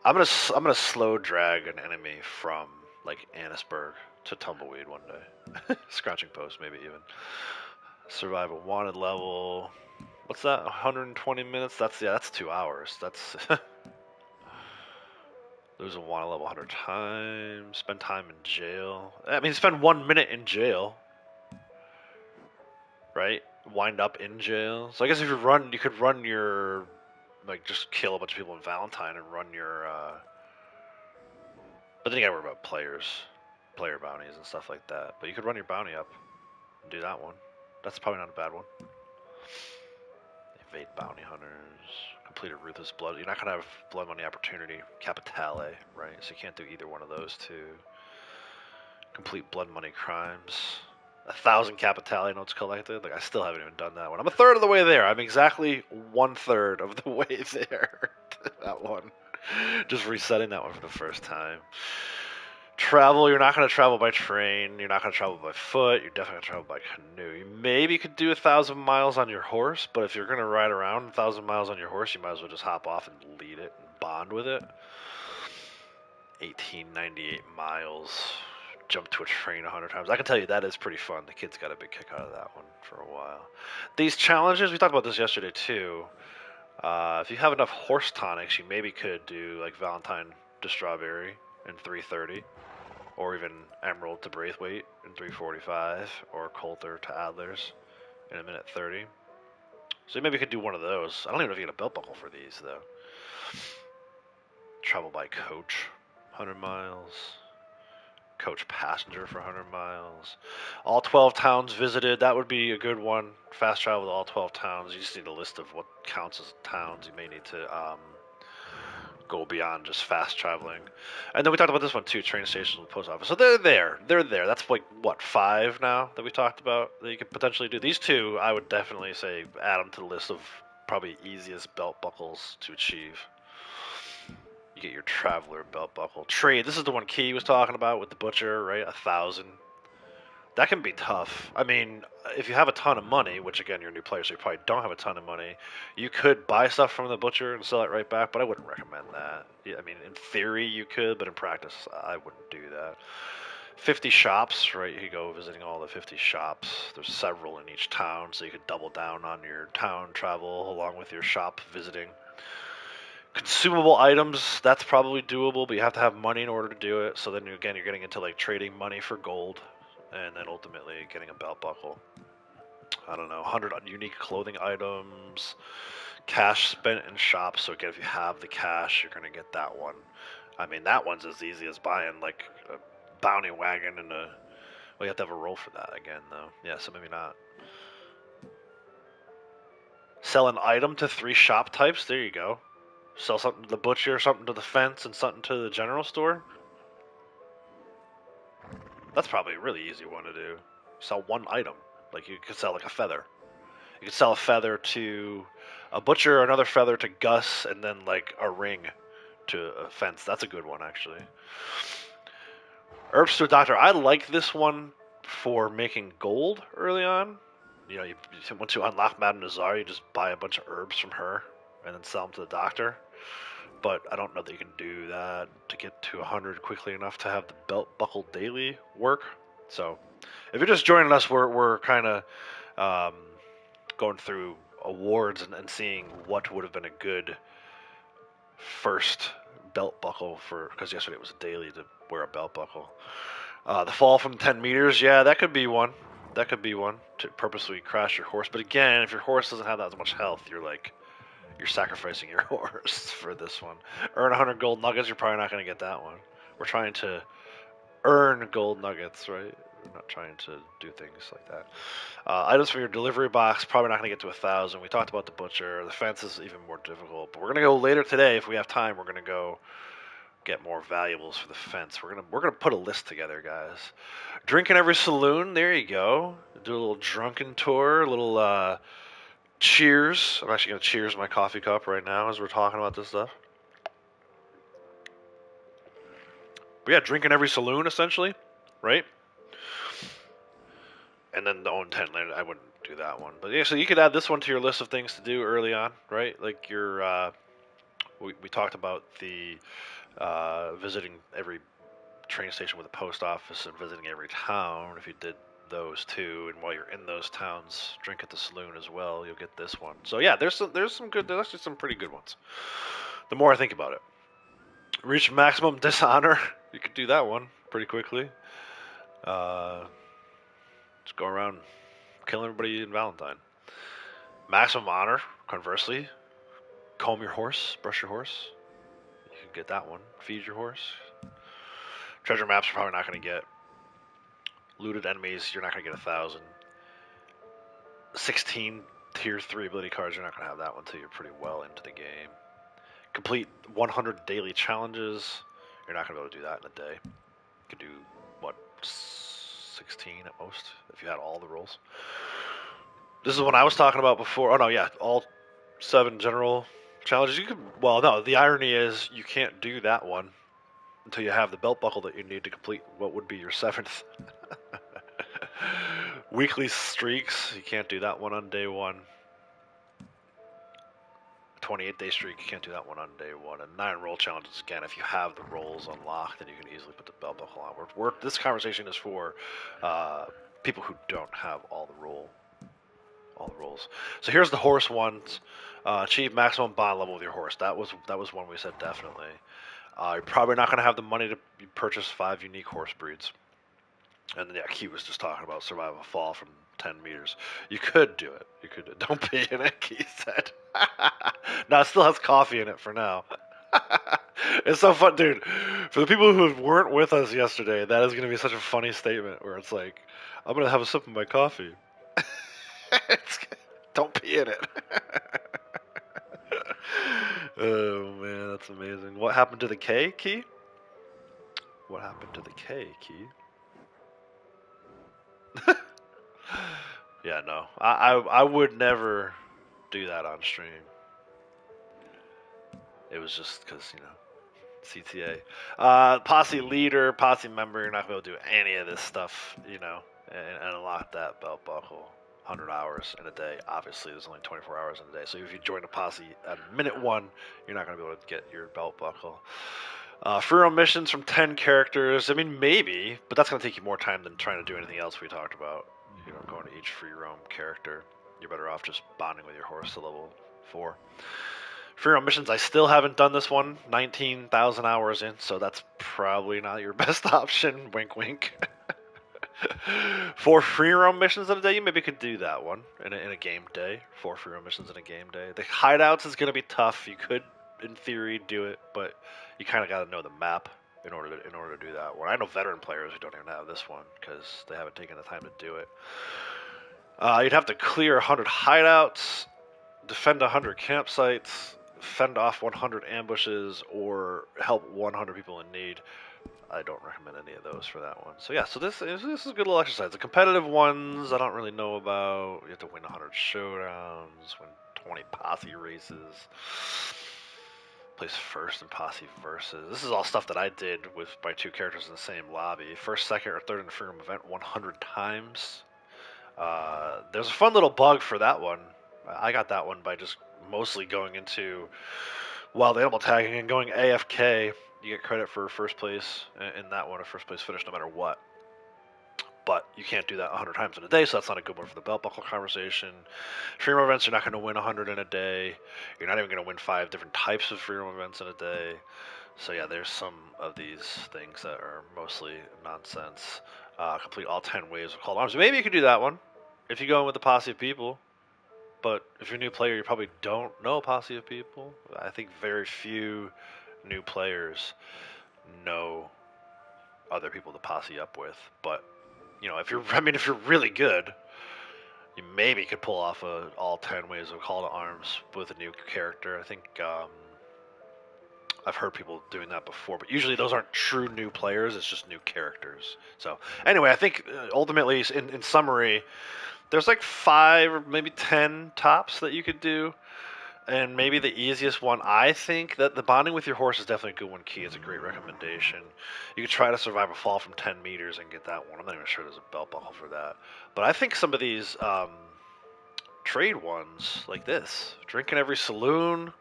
I'm gonna slow drag an enemy from like Annisburg to Tumbleweed one day. Scratching post, maybe even. Survival wanted level. What's that? 120 minutes. That's 2 hours. That's lose a wanted level 100 times. Spend time in jail. I mean, spend 1 minute in jail. Right? Wind up in jail. So I guess if you could run your, like, just kill a bunch of people in Valentine and run your, but then you gotta worry about player bounties and stuff like that. But you could run your bounty up and do that one. That's probably not a bad one. Evade bounty hunters. Complete a ruthless blood. You're not gonna have blood money opportunity. Capitale, right? So you can't do either one of those two. Complete blood money crimes. 1,000 Capitale notes collected. Like, I still haven't even done that one. I'm a third of the way there. I'm exactly 1/3 of the way there. That one. Just resetting that one for the first time. Travel, you're not going to travel by train. You're not going to travel by foot. You're definitely going to travel by canoe. You maybe could do 1,000 miles on your horse, but if you're going to ride around 1,000 miles on your horse, you might as well just hop off and lead it and bond with it. 1898 miles. Jump to a train 100 times. I can tell you that is pretty fun. The kids got a big kick out of that one for a while. These challenges, we talked about this yesterday too. If you have enough horse tonics, you maybe could do like Valentine to Strawberry in 3:30, or even Emerald to Braithwaite in 3:45, or Coulter to Adlers in 1:30. So maybe you could do one of those. I don't even know if you get a belt buckle for these though. Travel by coach, 100 miles. Coach passenger for 100 miles. All 12 towns visited. That would be a good one. Fast travel to all 12 towns. You just need a list of what counts as towns. You may need to go beyond just fast traveling. And then we talked about this one too, train stations and post office. So they're there. They're there. That's like, what, 5 now that we talked about that you could potentially do. These 2, I would definitely say add them to the list of probably easiest belt buckles to achieve. You get your traveler belt buckle. Trade, this is the one Key was talking about with the butcher, right? 1,000. That can be tough. I mean, if you have a ton of money, which again, you're a new player, so you probably don't have a ton of money, you could buy stuff from the butcher and sell it right back, but I wouldn't recommend that. Yeah, I mean, in theory you could, but in practice, I wouldn't do that. 50 shops, right? You could go visiting all the 50 shops. There's several in each town, so you could double down on your town travel along with your shop visiting. Consumable items, that's probably doable, but you have to have money in order to do it. So then again, you're getting into like trading money for gold, and then ultimately getting a belt buckle. I don't know, 100 unique clothing items, cash spent in shops. So again, if you have the cash, you're gonna get that one. I mean, that one's as easy as buying like a bounty wagon and a. Well, you have to have a roll for that again, though. Yeah, so maybe not. Sell an item to 3 shop types. There you go. Sell something to the butcher, something to the fence, and something to the general store. That's probably a really easy one to do. Sell one item. Like you could sell like a feather. You could sell a feather to a butcher, another feather to Gus, and then like a ring to a fence. That's a good one, actually. Herbs to a doctor. I like this one for making gold early on. You know, once you unlock Madame Nazar, you just buy a bunch of herbs from her and then sell them to the doctor. But I don't know that you can do that to get to 100 quickly enough to have the belt buckle daily work. So if you're just joining us, we're kind of going through awards and seeing what would have been a good first belt buckle for, because yesterday it was daily to wear a belt buckle. The fall from 10 meters, yeah, that could be one. That could be one to purposely crash your horse. But again, if your horse doesn't have that much health, you're sacrificing your horse for this one. Earn 100 gold nuggets. You're probably not going to get that one. We're trying to earn gold nuggets, right? We're not trying to do things like that. Items from your delivery box, probably not going to get to 1,000. We talked about the butcher. The fence is even more difficult. But we're going to go later today if we have time. We're going to go get more valuables for the fence. We're gonna put a list together, guys. Drink in every saloon. There you go. Do a little drunken tour. A little cheers. I'm actually gonna cheers my coffee cup right now as we're talking about this stuff. But yeah, drink in every saloon essentially, right? And then the own tent land. I wouldn't do that one, but yeah. So you could add this one to your list of things to do early on, right? Like we talked about the visiting every train station with a post office and visiting every town. If you did those two, and while you're in those towns, drink at the saloon as well, you'll get this one. So yeah, there's actually some pretty good ones. The more I think about it, reach maximum dishonor. You could do that one pretty quickly. Just go around killing everybody in Valentine. Maximum honor, conversely, comb your horse, brush your horse. You can get that one. Feed your horse. Treasure maps you're probably not going to get. Looted enemies, you're not going to get 1,000. 16 tier 3 ability cards, you're not going to have that one until you're pretty well into the game. Complete 100 daily challenges, you're not going to be able to do that in a day. You could do, what, 16 at most, if you had all the rolls. This is what I was talking about before. Oh no, yeah, all 7 general challenges. You could, well, no, the irony is you can't do that one until you have the belt buckle that you need to complete what would be your 7th. Weekly streaks, you can't do that one on day 1. 28-day streak, you can't do that one on day 1. And 9 roll challenges, again, if you have the rolls unlocked, then you can easily put the belt buckle on. This conversation is for people who don't have all the rolls. So here's the horse ones. Achieve maximum bond level with your horse. That was one we said definitely. You're probably not going to have the money to purchase 5 unique horse breeds. And then, yeah, Key was just talking about survive a fall from 10 meters. You could do it. You could. Don't pee in it, Key said. No, it still has coffee in it for now. It's so fun, dude. For the people who weren't with us yesterday, that is going to be such a funny statement where it's like, I'm going to have a sip of my coffee. Don't pee in it. Oh, man, that's amazing. What happened to the K, Key? What happened to the K, Key? Yeah, no. I would never do that on stream. It was just because, CTA. Posse leader, posse member, you're not going to be able to do any of this stuff, and unlock that belt buckle. 100 hours in a day. Obviously, there's only 24 hours in a day. So if you join a posse at minute 1, you're not going to be able to get your belt buckle. Free roam missions from 10 characters. I mean, maybe, but that's going to take you more time than trying to do anything else we talked about. Going to each free roam character. You're better off just bonding with your horse to level 4. Free roam missions, I still haven't done this one. 19,000 hours in, so that's probably not your best option. Wink, wink. 4 free roam missions in a day, you maybe could do that one in a game day. 4 free roam missions in a game day. The hideouts is going to be tough. You could, in theory, do it, but you kind of got to know the map in order to do that one. I know veteran players who don't even have this one because they haven't taken the time to do it. You'd have to clear 100 hideouts, defend 100 campsites, fend off 100 ambushes, or help 100 people in need. I don't recommend any of those for that one. So yeah, so this is a good little exercise. The competitive ones I don't really know about. You have to win 100 showdowns, win 20 posse races, place first in posse versus. This is all stuff that I did with my 2 characters in the same lobby. First, second, or third in the free roam event 100 times. There's a fun little bug for that one. I got that one by just mostly going into wild animal tagging and going AFK. You get credit for first place in that one, a first place finish no matter what. but you can't do that 100 times in a day, so that's not a good one for the belt buckle conversation. Freedom events, you're not going to win 100 in a day. You're not even going to win 5 different types of freedom events in a day. So yeah, there's some of these things that are mostly nonsense. Complete all 10 waves of called arms. Maybe you could do that one if you go in with a posse of people. But if you're a new player, you probably don't know a posse of people. I think very few new players know other people to posse up with. But you know, if you're really good, you maybe could pull off all 10 waves of call to arms with a new character. I think I've heard people doing that before, but usually those aren't true new players. It's just new characters. So anyway, I think ultimately, in summary, there's like 5 or maybe 10 tops that you could do. And maybe the easiest one, I think, that the bonding with your horse is definitely a good one, Key. It's a great recommendation. You could try to survive a fall from 10 meters and get that one. I'm not even sure there's a belt buckle for that. But I think some of these trade ones, like this, drink in every saloon,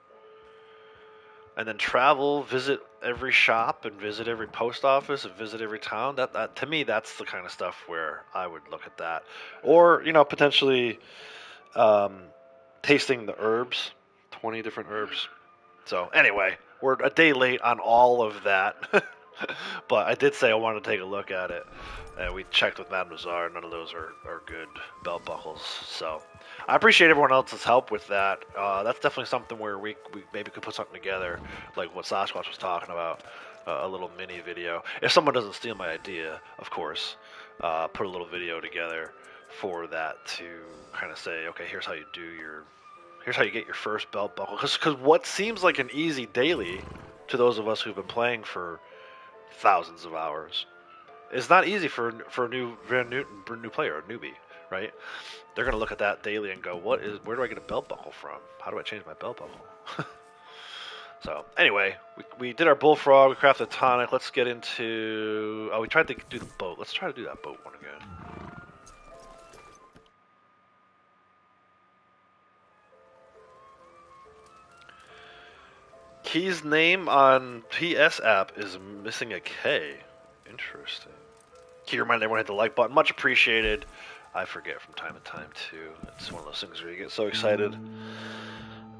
and then travel, visit every shop, and visit every post office, and visit every town. That to me, that's the kind of stuff where I would look at that. Or, you know, potentially tasting the herbs. 20 different herbs. So anyway, we're a day late on all of that. But I did say I wanted to take a look at it. And we checked with Mademoiselle. None of those are good belt buckles. So I appreciate everyone else's help with that. That's definitely something where we maybe could put something together, like what Sasquatch was talking about, a little mini video. If someone doesn't steal my idea, of course, put a little video together for that to kind of say, okay, here's how you get your first belt buckle. Because what seems like an easy daily to those of us who've been playing for thousands of hours is not easy for a new player, a newbie, right? They're gonna look at that daily and go, where do I get a belt buckle from? How do I change my belt buckle? So anyway, we did our bullfrog, we crafted a tonic. Let's get into. Oh, we tried to do the boat. Let's try to do that boat one again. Key's name on PS app is missing a K. Interesting. Key, remind everyone to hit the like button. Much appreciated. I forget from time to time too. It's one of those things where you get so excited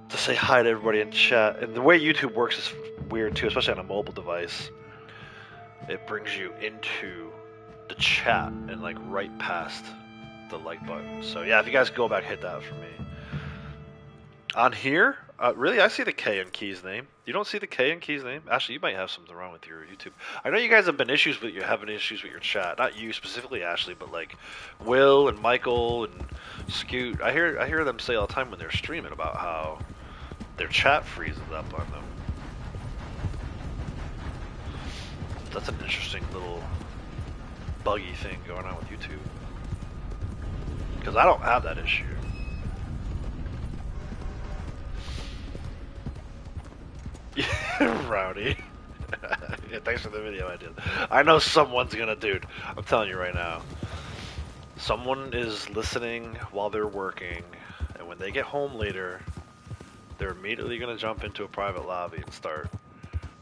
to say hi to everybody in chat. And the way YouTube works is weird too, especially on a mobile device. It brings you into the chat and like right past the like button. So yeah, if you guys go back, hit that for me. On here, really, I see the K in Key's name. You don't see the K in Key's name? Actually, you might have something wrong with your YouTube. I know you guys have been having issues with your chat. Not you specifically, Ashley, but like Will and Michael and Scoot. I hear them say all the time when they're streaming about how their chat freezes up on them. That's an interesting little buggy thing going on with YouTube. Because I don't have that issue. Rowdy. Yeah, thanks for the video I did. I know someone's gonna, dude. I'm telling you right now. Someone is listening while they're working, and when they get home later, they're immediately gonna jump into a private lobby and start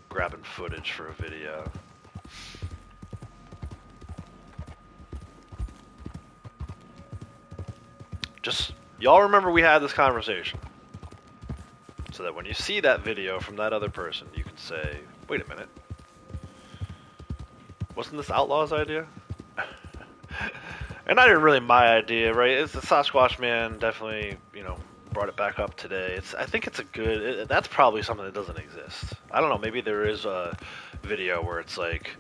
grabbing footage for a video. Just, y'all remember we had this conversation. So that when you see that video from that other person, you can say, wait a minute. Wasn't this Outlaw's idea? And not even really my idea, right? It's the Sasquatch man definitely, brought it back up today. I think it's that's probably something that doesn't exist. I don't know, maybe there is a video where it's like,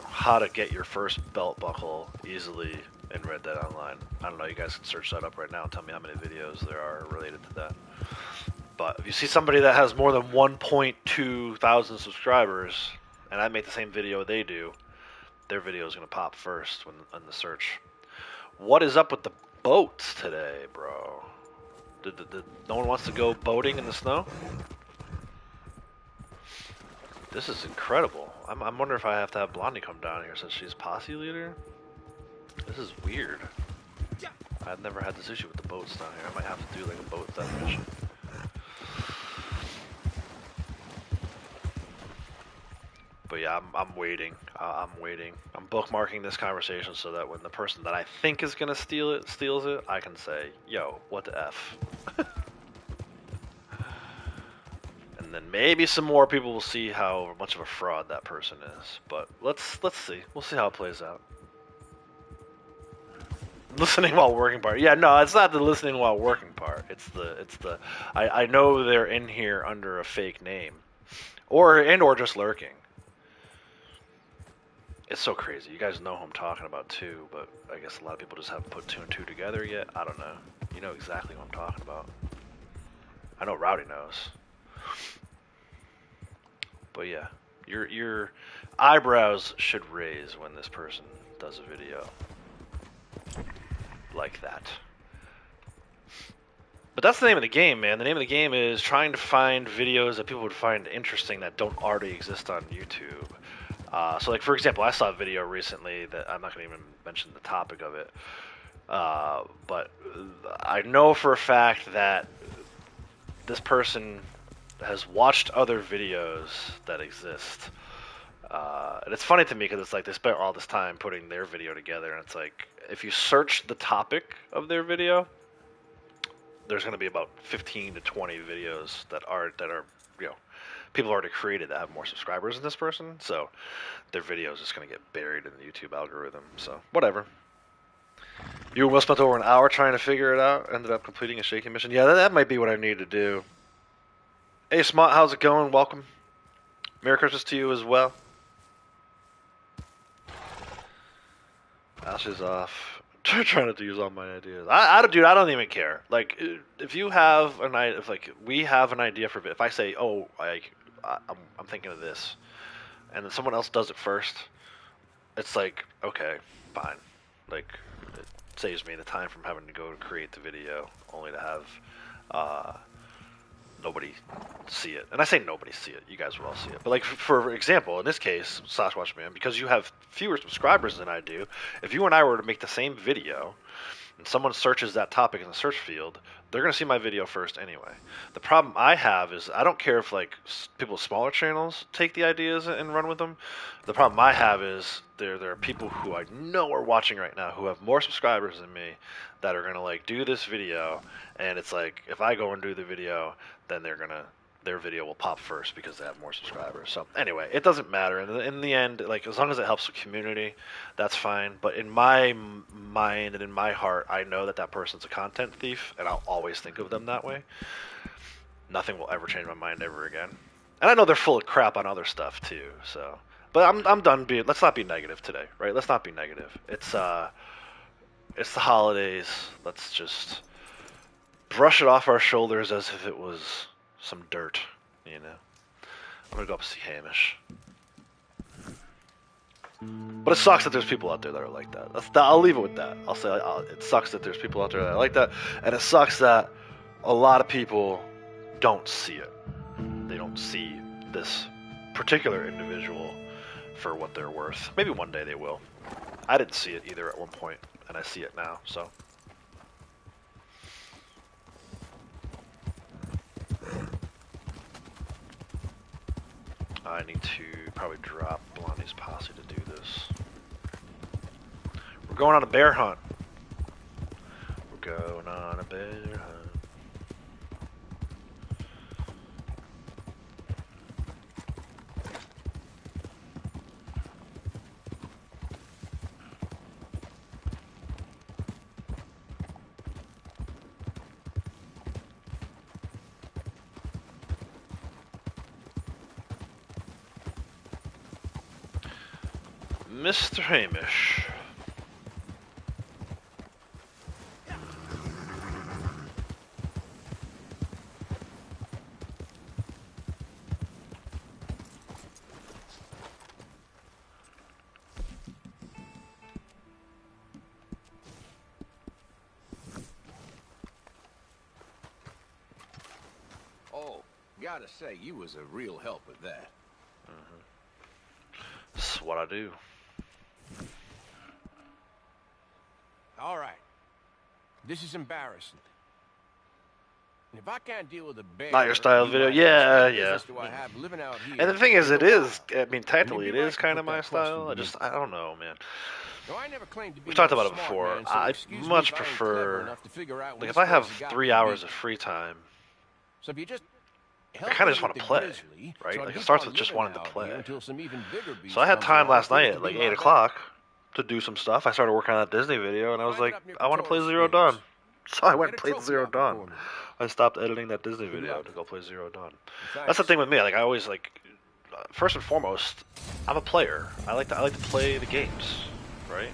how to get your first belt buckle easily in Red Dead Online. I don't know, you guys can search that up right now and tell me how many videos there are related to that. But if you see somebody that has more than 1.2 thousand subscribers, and I make the same video they do, their video is going to pop first in the search. What is up with the boats today, bro? No one wants to go boating in the snow? This is incredible. I'm wondering if I have to have Blondie come down here since she's posse leader. This is weird. I've never had this issue with the boats down here. I might have to do like a boat definition. But yeah, I'm waiting. I'm waiting. I'm bookmarking this conversation so that when the person that I think is gonna steals it, I can say, "Yo, what the f?" And then maybe some more people will see how much of a fraud that person is. But let's see. We'll see how it plays out. Listening while working part. Yeah, no, it's not the listening while working part. It's the I know they're in here under a fake name, or just lurking. It's so crazy. You guys know who I'm talking about too, but I guess a lot of people just haven't put two and two together yet. I don't know. You know exactly what I'm talking about. I know Rowdy knows. But yeah, your eyebrows should raise when this person does a video like that. But that's the name of the game, man. The name of the game is trying to find videos that people would find interesting that don't already exist on YouTube. So, like, for example, I saw a video recently that I'm not going to even mention the topic of it. But I know for a fact that this person has watched other videos that exist. And it's funny to me because it's like they spent all this time putting their video together, and it's like if you search the topic of their video, there's going to be about 15 to 20 videos that are people already created that have more subscribers than this person, so their video is just going to get buried in the YouTube algorithm. So whatever. You and Will spent over an hour trying to figure it out. Ended up completing a shaking mission. Yeah, that might be what I need to do. Hey, Smot, how's it going? Welcome. Merry Christmas to you as well. Ashes off. Trying not to use all my ideas. Dude, I don't even care. Like, if you have an idea, if like we have an idea for it, if I say, oh, I'm thinking of this, and then someone else does it first, it's like, okay, fine. Like, it saves me the time from having to go create the video, only to have nobody see it. And I say nobody see it, you guys will all see it. But like, for example, in this case, Sasquatch Man, because you have fewer subscribers than I do, if you and I were to make the same video, and someone searches that topic in the search field, they're going to see my video first anyway. The problem I have is I don't care if like people with smaller channels take the ideas and run with them. The problem I have is there are people who I know are watching right now who have more subscribers than me that are going to like do this video, and it's like if I go and do the video, then their video will pop first because they have more subscribers. So anyway, it doesn't matter. In the end, like as long as it helps the community, that's fine. But in my mind and in my heart, I know that person's a content thief, and I'll always think of them that way. Nothing will ever change my mind ever again. And I know they're full of crap on other stuff too. So, but I'm done being. Let's not be negative today, right? Let's not be negative. It's the holidays. Let's just brush it off our shoulders as if it was some dirt, you know. I'm gonna go up and see Hamish. But it sucks that there's people out there that are like that. I'll leave it with that. I'll say it sucks that there's people out there that are like that, and it sucks that a lot of people don't see it. They don't see this particular individual for what they're worth. Maybe one day they will. I didn't see it either at one point, and I see it now, so. I need to probably drop Blondie's posse to do this. We're going on a bear hunt. We're going on a bear hunt. Mr. Hamish. Oh, gotta say, you was a real help with that. This is what I do. All right. This is embarrassing. If I can't deal with a bear, Not your style you video. might Yeah, ask, what yeah. business do I have living out here And the thing is, in it the is. wild? I mean, technically, And it you'd be is right to kind put of my that question style. to me. I don't know, man. No, I never claimed to be We talked no about it smart before. man, so I excuse me much if I ain't clever prefer, enough to figure out like, which if I have boys you got 3 to hours beat. of free time, So if you just I help kind me of just with want the to play, grizzly, right? so I Like, it keep starts on with just living wanting to out play. here until some even bigger beast So I had comes time along last and proves night to at be like my 8 back. o'clock to do some stuff. I started working on that Disney video, and I was Find it like, up near I want to play Kotora Zero Springs. Dawn. So I Get went a and played trophy Zero off it Dawn. for me. I stopped editing that Disney Good video luck. to go play Zero Dawn. Thanks. That's the thing with me. Like, I always like, first and foremost, I'm a player. I like to play the games, right?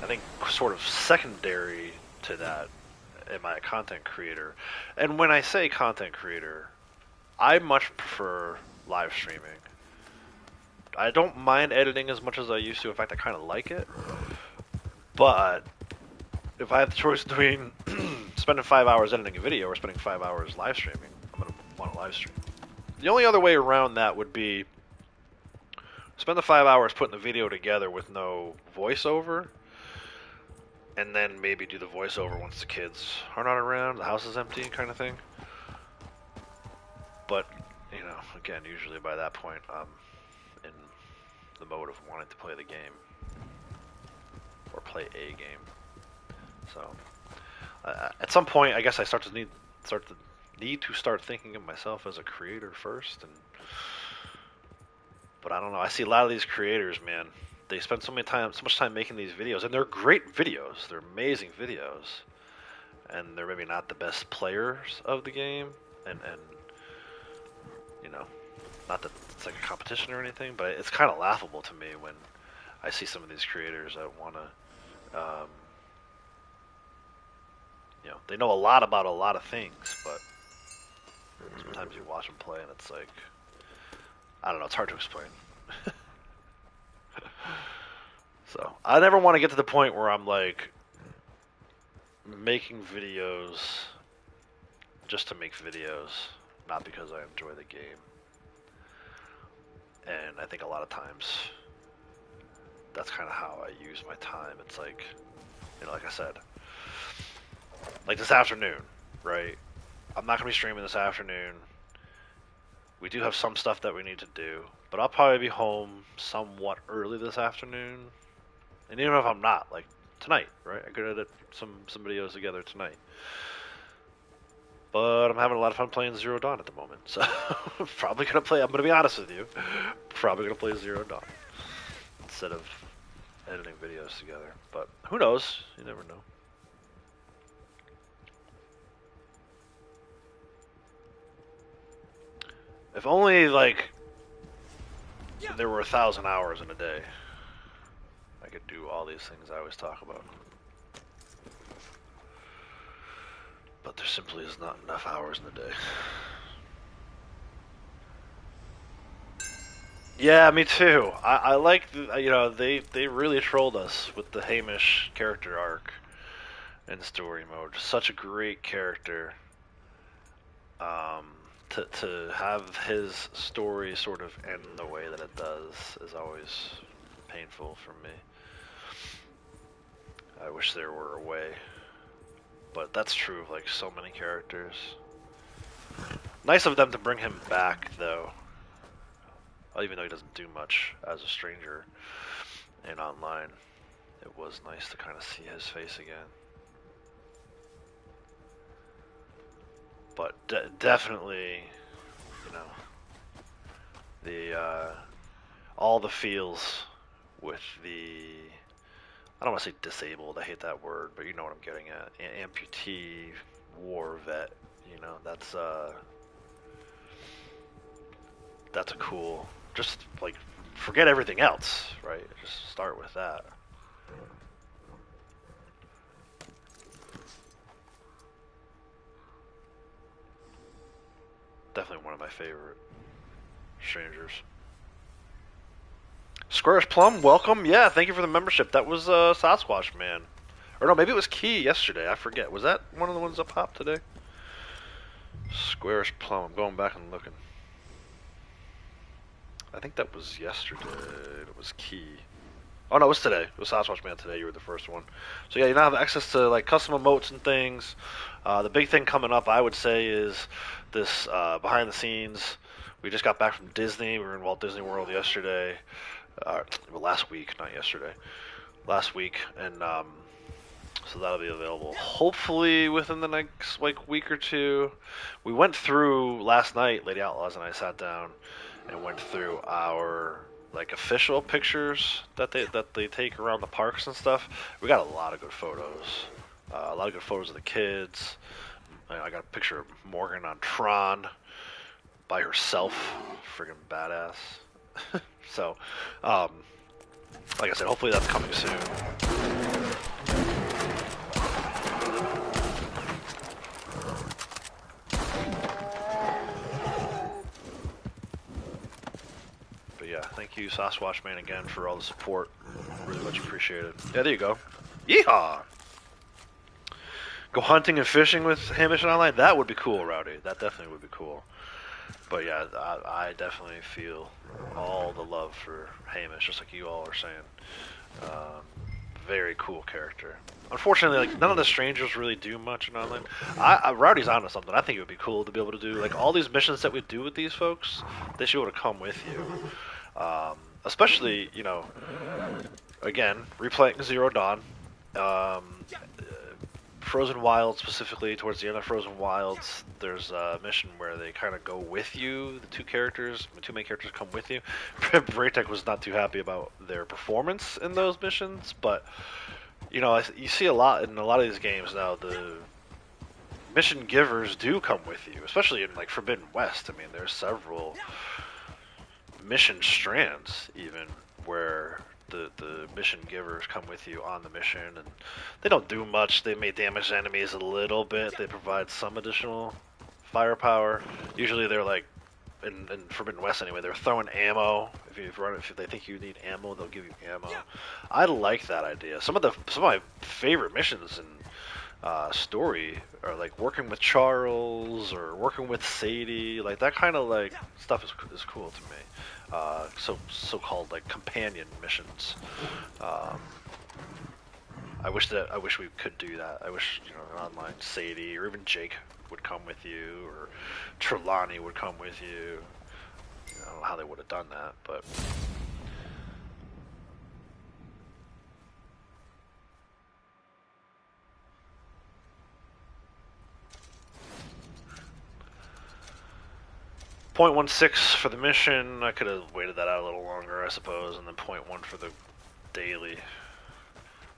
I think sort of secondary to that, am I a content creator? And when I say content creator, I much prefer live streaming. I don't mind editing as much as I used to. In fact, I kind of like it. But if I have the choice between spending 5 hours editing a video or spending 5 hours live streaming, I'm going to want to live stream. The only other way around that would be spend the 5 hours putting the video together with no voiceover, and then maybe do the voiceover once the kids are not around, the house is empty, kind of thing. But, you know, again, usually by that point, I'm in the mode of wanting to play the game. Or play a game. So, at some point, I guess I start to need to start thinking of myself as a creator first. But I don't know. I see a lot of these creators, man. They spend so much time making these videos, and they're great videos. They're amazing videos, and they're maybe not the best players of the game, and you know, not that it's like a competition or anything, but it's kind of laughable to me when I see some of these creators that want to, you know, they know a lot about a lot of things, but sometimes you watch them play and it's like, I don't know, it's hard to explain. So, I never want to get to the point where I'm like making videos just to make videos, not because I enjoy the game. And I think a lot of times that's kind of how I use my time. It's like, you know, like I said, like this afternoon, right? I'm not going to be streaming this afternoon. We do have some stuff that we need to do, but I'll probably be home somewhat early this afternoon. And even if I'm not, like tonight, right? I could edit some videos together tonight. But I'm having a lot of fun playing Zero Dawn at the moment, so probably gonna play. I'm gonna be honest with you, probably gonna play Zero Dawn instead of editing videos together. But who knows? You never know. If only like there were 1,000 hours in a day, I could do all these things I always talk about. But there simply is not enough hours in the day. Yeah, me too. I like, you know, they really trolled us with the Hamish character arc in story mode. Such a great character. To have his story sort of end the way that it does is always painful for me. I wish there were a way. But that's true of like so many characters. Nice of them to bring him back though. Even though he doesn't do much as a stranger and online. It was nice to kind of see his face again. But definitely, you know, the all the feels with the, I don't want to say disabled, I hate that word, but you know what I'm getting at. Amputee, war vet, you know, that's a cool, just like, forget everything else, right? Just start with that. Definitely one of my favorite strangers. Squarish Plum, welcome. Yeah, thank you for the membership. That was Sasquatch Man. Or no, maybe it was Key yesterday. I forget. Was that one of the ones that popped today? Squarish Plum. I'm going back and looking. I think that was yesterday. It was Key. Oh no, it was today. It was Sasquatch Man today. You were the first one. So yeah, you now have access to like custom emotes and things. The big thing coming up, I would say, is this behind the scenes. We just got back from Disney. We were in Walt Disney World yesterday. Well, last week, not yesterday. Last week, and so that'll be available hopefully within the next like week or two. We went through last night. Lady Outlaws and I sat down and went through our like official pictures that they take around the parks and stuff. We got a lot of good photos. A lot of good photos of the kids. I got a picture of Morgan on Tron by herself, friggin' badass. So, like I said, hopefully that's coming soon. But yeah, thank you, Sasquatch Man, again for all the support. Really much appreciated. Yeah, there you go. Yeehaw! Go hunting and fishing with Hamish and Online? That would be cool, Rowdy. That definitely would be cool. But yeah, I definitely feel all the love for Hamish, just like you all are saying. Very cool character. Unfortunately, like none of the strangers really do much in online. Rowdy's onto something. I think it would be cool to be able to do like all these missions that we do with these folks. They should be able to come with you. Especially, you know, again, replaying Zero Dawn. Frozen Wilds, specifically towards the end of Frozen Wilds, there's a mission where they kind of go with you. The two main characters come with you. Braytech was not too happy about their performance in those missions, but you know, you see a lot in a lot of these games now. The mission givers do come with you, especially in like Forbidden West. I mean, there's several mission strands even where the mission givers come with you on the mission, and they don't do much. They may damage enemies a little bit. They provide some additional firepower. Usually they're like, in Forbidden West anyway, they're throwing ammo. If they think you need ammo, they'll give you ammo. I like that idea. Some of my favorite missions in story are like working with Charles or working with Sadie. Like that kind of like stuff is cool to me. So-called like companion missions. I wish we could do that. I wish, you know, an online Sadie or even Jake would come with you, or Trelawney would come with you. I don't know how they would have done that, but. .16 for the mission. I could have waited that out a little longer, I suppose, and then .1 for the daily.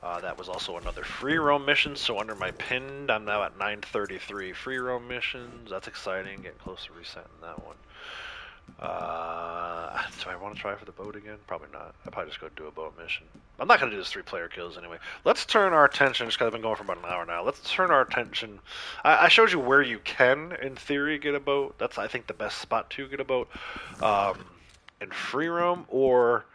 That was also another free roam mission, so under my pinned, I'm now at 933 free roam missions. That's exciting, getting close to resetting that one. Do I want to try for the boat again? Probably not. I'll probably just go do a boat mission. I'm not going to do this 3-player kills anyway. Let's turn our attention, just because I've been going for about an hour now, let's turn our attention. I showed you where you can, in theory, get a boat. That's, I think, the best spot to get a boat. In free roam, or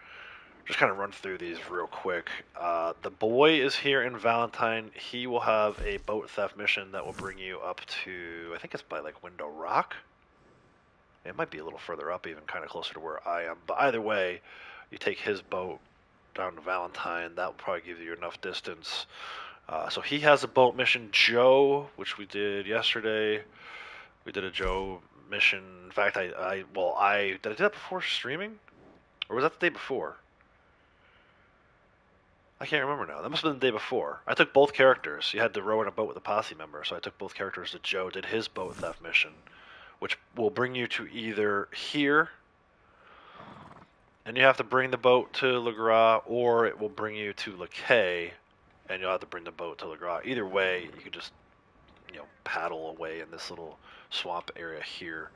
just kind of run through these real quick. The boy is here in Valentine. He will have a boat theft mission that will bring you up to, I think it's by like Window Rock. It might be a little further up, even kind of closer to where I am. But either way, you take his boat down to Valentine. That will probably give you enough distance. So he has a boat mission. Joe, which we did yesterday. We did a Joe mission. In fact, did I do that before streaming? Or was that the day before? I can't remember now. That must have been the day before. I took both characters. You had to row in a boat with a posse member, so I took both characters to Joe, did his boat theft mission, which will bring you to either here, and you have to bring the boat to Le Gras, or it will bring you to Le Quay, and you'll have to bring the boat to Le Gras. Either way, you can just, you know, paddle away in this little swamp area here.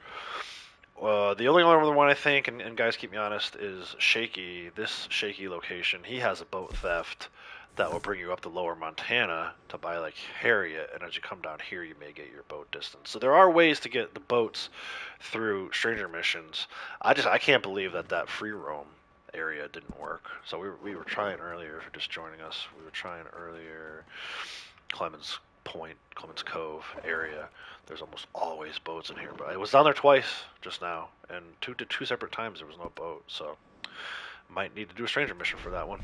The only other one I think, and guys keep me honest, is Shaky. This Shaky location, he has a boat theft that will bring you up to Lower Montana to buy like Harriet, and as you come down here, you may get your boat distance. So there are ways to get the boats through stranger missions. I can't believe that free roam area didn't work. So we were trying earlier. If you're just joining us, we were trying earlier. Clemens Point, Clemens Cove area. There's almost always boats in here, but I was down there twice just now, and two separate times there was no boat, so might need to do a stranger mission for that one.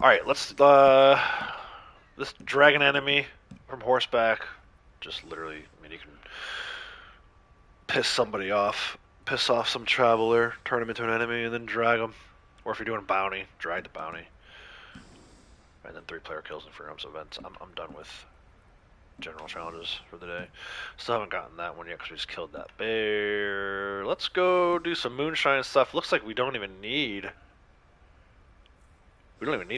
Alright, let's, this dragon enemy from horseback, just literally, I mean, you can piss somebody off, piss off some traveler, turn him into an enemy, and then drag him. Or if you're doing bounty, drag the bounty. And then 3-player kills and free roams events. I'm done with general challenges for the day. Still haven't gotten that one yet because we just killed that bear. Let's go do some moonshine stuff. Looks like we don't even need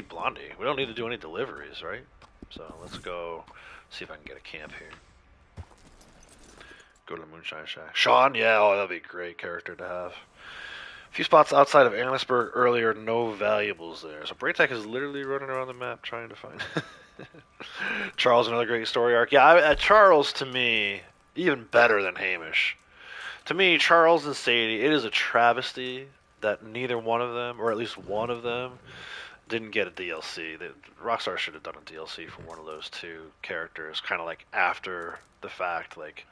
Blondie. We don't need to do any deliveries, right? So let's go see if I can get a camp here. Go to the Moonshine Shack. Sean, yeah, oh, that'd be a great character to have. A few spots outside of Annisburg earlier, no valuables there. So Braytech is literally running around the map trying to find. Charles, another great story arc. Yeah, Charles to me, even better than Hamish. To me, Charles and Sadie, it is a travesty that neither one of them, or at least one of them, didn't get a DLC. Rockstar should have done a DLC for one of those two characters, kind of like after the fact. Like,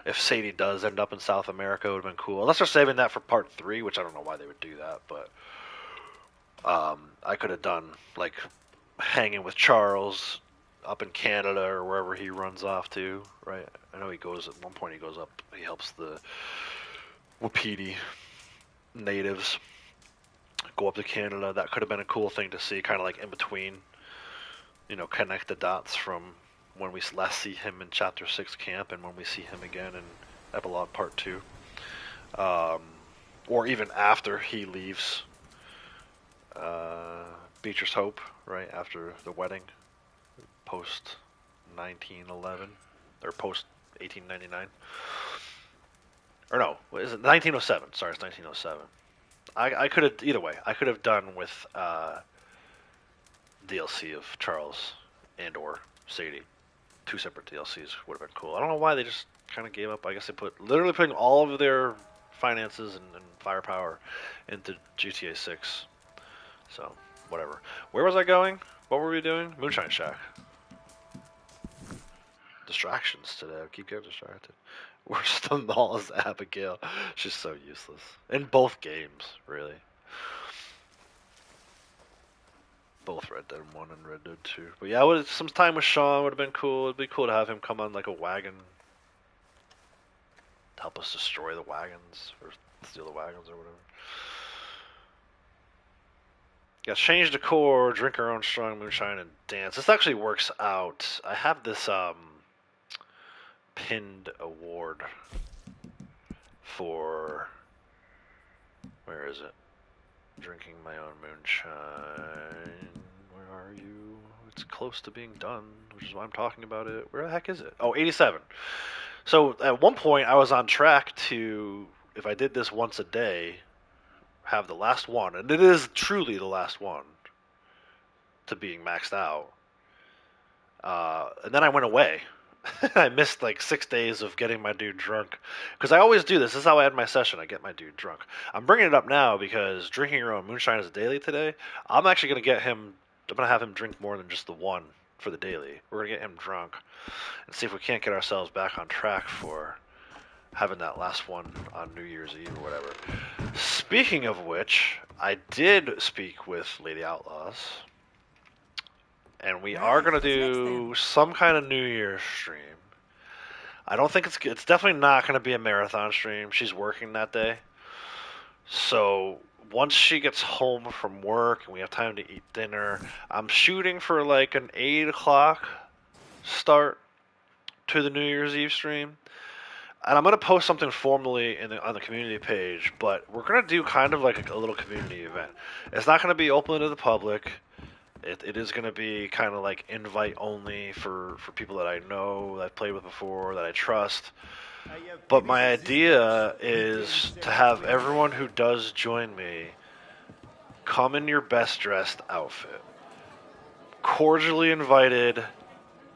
if Sadie does end up in South America, it would have been cool. Unless they're saving that for part 3, which I don't know why they would do that, but I could have done, like, hanging with Charles up in Canada or wherever he runs off to, right? I know he goes, at one point he goes up, he helps the Wapiti natives go up to Canada. That could have been a cool thing to see, kind of like in between, you know, connect the dots from when we last see him in Chapter 6 camp and when we see him again in Epilogue Part 2. Or even after he leaves Beecher's Hope, right, after the wedding, post 1911, or post 1899. Or no, what is it? 1907. Sorry, it's 1907. I could have, either way, I could have done with DLC of Charles and or Sadie. 2 separate DLCs would have been cool. I don't know why they just kind of gave up. I guess they literally putting all of their finances and firepower into GTA 6. So, whatever. Where was I going? What were we doing? Moonshine Shack. Distractions today. I keep getting distracted. Worst of all is Abigail. She's so useless. In both games, really. Both Red Dead 1 and Red Dead 2. But yeah, some time with Sean would have been cool. It'd be cool to have him come on like a wagon to help us destroy the wagons, or steal the wagons, or whatever. Yeah, change decor, drink our own strong moonshine, and dance. This actually works out. I have this pinned award for, where is it? Drinking my own moonshine. Where are you? It's close to being done, which is why I'm talking about it. Where the heck is it? Oh, 87. So at one point I was on track to, if I did this once a day, have the last one, and it is truly the last one to being maxed out. And then I went away. I missed like 6 days of getting my dude drunk. Because I always do this. This is how I end my session. I get my dude drunk. I'm bringing it up now because drinking your own moonshine is a daily today. I'm actually going to get him, I'm going to have him drink more than just the one for the daily. We're going to get him drunk and see if we can't get ourselves back on track for having that last one on New Year's Eve or whatever. Speaking of which, I did speak with Lady Outlaws. And we are going to do some kind of New Year's stream. I don't think it's definitely not going to be a marathon stream. She's working that day. So once she gets home from work and we have time to eat dinner, I'm shooting for like an 8 o'clock start to the New Year's Eve stream. And I'm going to post something formally on the community page, but we're going to do kind of like a little community event. It's not going to be open to the public. It is going to be kind of like invite only for people that I know, that I've played with before, that I trust. But my idea is to have everyone who does join me come in your best dressed outfit. Cordially invited,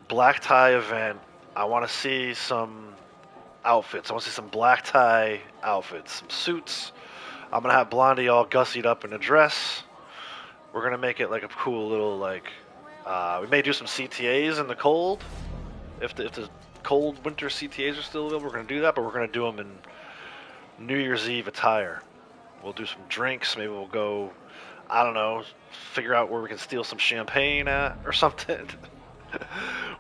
black tie event. I want to see some outfits. I want to see some black tie outfits, some suits. I'm going to have Blondie all gussied up in a dress. We're going to make it like a cool little, like, we may do some CTAs in the cold. If the cold winter CTAs are still available, we're going to do that, but we're going to do them in New Year's Eve attire. We'll do some drinks. Maybe we'll go I don't know, figure out where we can steal some champagne at or something.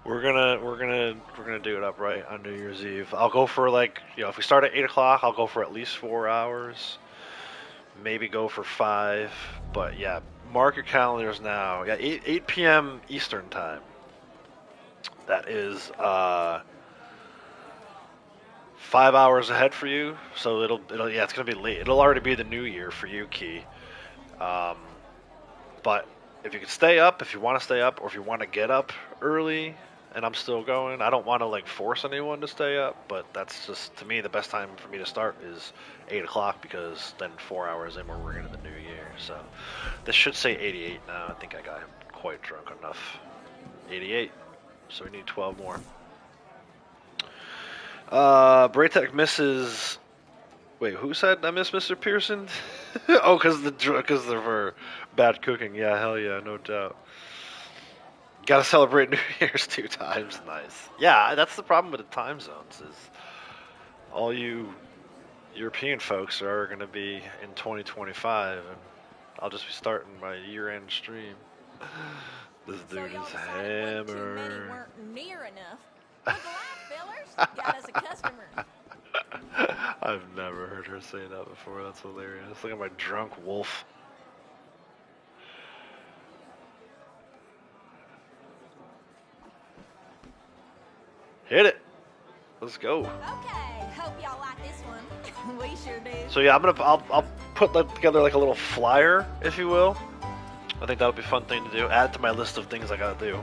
We're gonna do it upright on New Year's Eve. I'll go for like, if we start at 8 o'clock, I'll go for at least 4 hours. Maybe go for 5. But yeah, mark your calendars now. Yeah, 8 p.m. Eastern time. That is 5 hours ahead for you. So it'll yeah, it's gonna be late. It'll already be the new year for you, Key. Um, but if you can stay up, if you want to stay up, or if you want to get up early, and I'm still going, I don't want to like force anyone to stay up, but that's just to me the best time for me to start is 8 o'clock because then 4 hours in we're working in the new year. So this should say 88 now. I think I got quite drunk enough. 88. So we need 12 more. Braytech misses. Wait, who said I miss Mr. Pearson? Oh, because of her bad cooking. Yeah, hell yeah, no doubt. Gotta celebrate New Year's 2 times. Nice. Yeah, that's the problem with the time zones is all you European folks are going to be in 2025, and I'll just be starting my year-end stream. This dude is hammered. Too many weren't near enough. Look alive, fellers. Got us a customer. I've never heard her say that before. That's hilarious. Look at my drunk wolf. Hit it. Let's go. Okay, hope y'all like this one. We sure do. So yeah, I'll put together like a little flyer, if you will. I think that'll be a fun thing to do. Add it to my list of things I gotta do.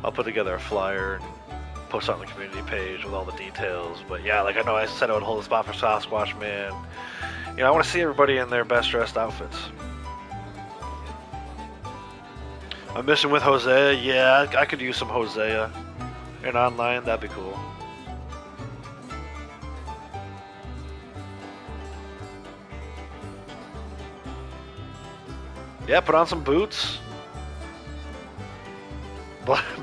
I'll put together a flyer and post it on the community page with all the details. But yeah, like I know I said I would hold a spot for Sasquatch Man. I want to see everybody in their best dressed outfits. A mission with Hosea. Yeah, I could use some Hosea. And online, that'd be cool. Yeah, put on some boots.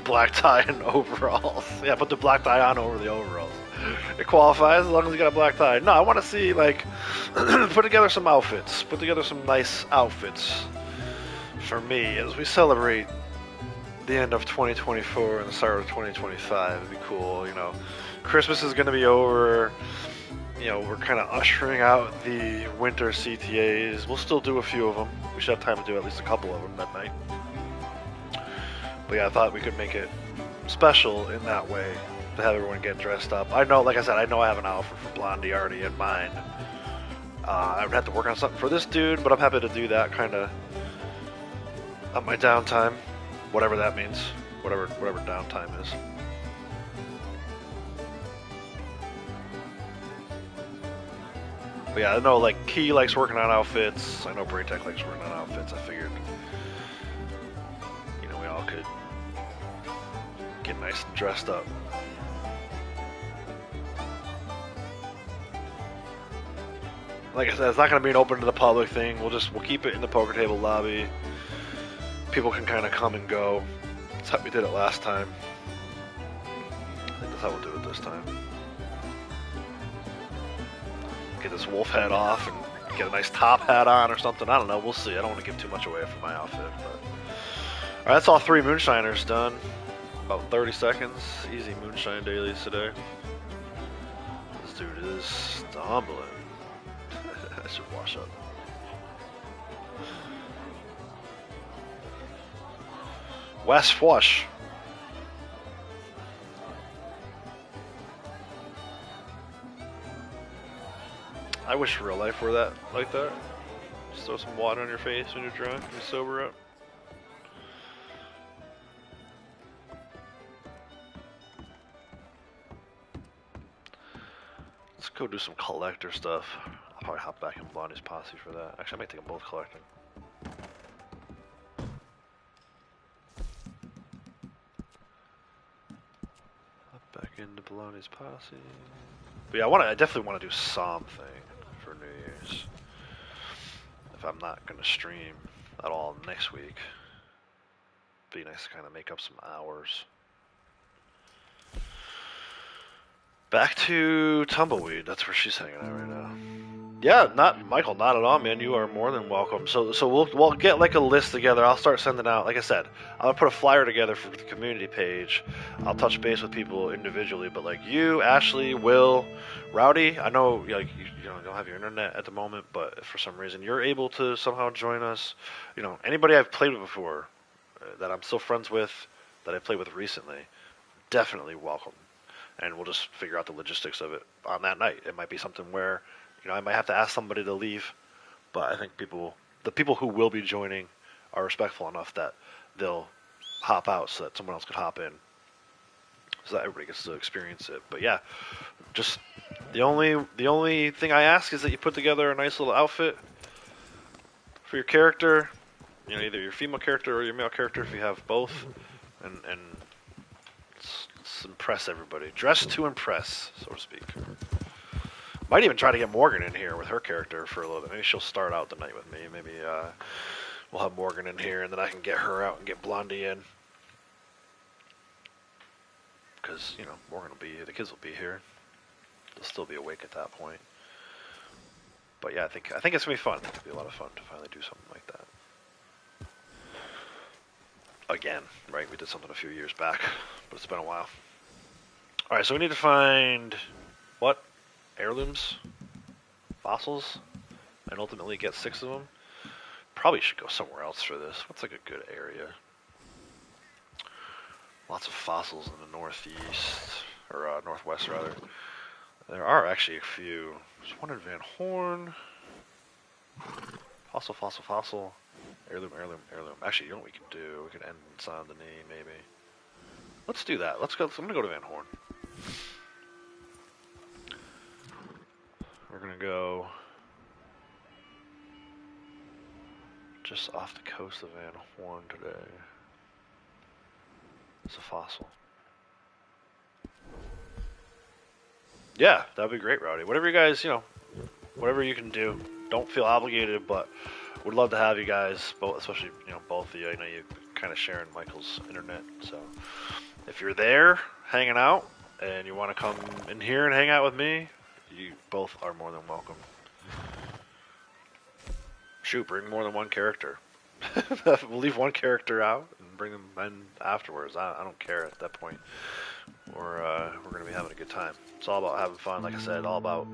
Black tie and overalls. Yeah, put the black tie on over the overalls. It qualifies as long as you got a black tie. No, I want to see, like, put together some outfits. Put together some nice outfits for me as we celebrate the end of 2024 and the start of 2025. It'd be cool, Christmas is going to be over. We're kind of ushering out the winter CTAs. We'll still do a few of them. We should have time to do at least a couple of them that night. But yeah, I thought we could make it special in that way to have everyone get dressed up. I know, like I said, I know I have an outfit for Blondie already in mind. I would have to work on something for this dude, but I'm happy to do that kind of on my downtime. Whatever that means, whatever downtime is. But yeah, I know like Key likes working on outfits. I know Braytech likes working on outfits. I figured, we all could get nice and dressed up. Like I said, it's not going to be an open to the public thing. We'll keep it in the poker table lobby. People can kind of come and go. That's how we did it last time. I think that's how we'll do it this time. Get this wolf head off and get a nice top hat on or something. I don't know. We'll see. I don't want to give too much away from my outfit. But all right, that's all 3 moonshiners done. About 30 seconds. Easy moonshine dailies today. This dude is stumbling. I should wash up. West Flush. I wish real life were like that. Just throw some water on your face when you're drunk and you sober up. Let's go do some collector stuff. I'll probably hop back in Blondie's posse for that. Actually, I might take them both collecting. Back into Baloney's posse. But yeah, I definitely want to do something for New Year's. If I'm not going to stream at all next week. Be nice to kind of make up some hours. Back to Tumbleweed. That's where she's hanging out right now. Yeah, not Michael, not at all, man. You are more than welcome. So we'll get like a list together. I'll start sending out. Like I said, I'll put a flyer together for the community page. I'll touch base with people individually, but like you, Ashley, Will, Rowdy. I know like you don't have your internet at the moment, but if for some reason you're able to somehow join us, anybody I've played with before, that I'm still friends with, that I played with recently, definitely welcome. And we'll just figure out the logistics of it on that night. It might be something where I might have to ask somebody to leave, but I think the people who will be joining are respectful enough that they'll hop out so that someone else could hop in, so that everybody gets to experience it. But yeah, just the only thing I ask is that you put together a nice little outfit for your character, either your female character or your male character if you have both, and let's impress everybody. Dress to impress, so to speak. Might even try to get Morgan in here with her character for a little bit. Maybe she'll start out the night with me. Maybe we'll have Morgan in here, and then I can get her out and get Blondie in. Because, Morgan the kids will be here. They'll still be awake at that point. But yeah, I think it's going to be fun. It'll be a lot of fun to finally do something like that. Again, right? We did something a few years back, but it's been a while. Alright, so we need to find... what? Heirlooms, fossils, and ultimately get 6 of them. Probably should go somewhere else for this. What's like a good area? Lots of fossils in the northeast, or northwest rather. There are actually a few. There's one in Van Horn. Fossil. Heirloom. Actually, you know what we can do? We can end in Saint Denis, maybe. Let's do that. Let's go. I'm gonna go to Van Horn. We're going to go just off the coast of Van Horn today. It's a fossil. Yeah, that'd be great, Rowdy. Whatever you guys, whatever you can do. Don't feel obligated, but would love to have you guys, both, especially, both of you. I know you're kind of sharing Michael's internet, so if you're there hanging out and you want to come in here and hang out with me, you both are more than welcome. Shoot, bring more than one character. We'll leave one character out and bring them in afterwards. I don't care at that point. We're going to be having a good time. It's all about having fun, like I said, all about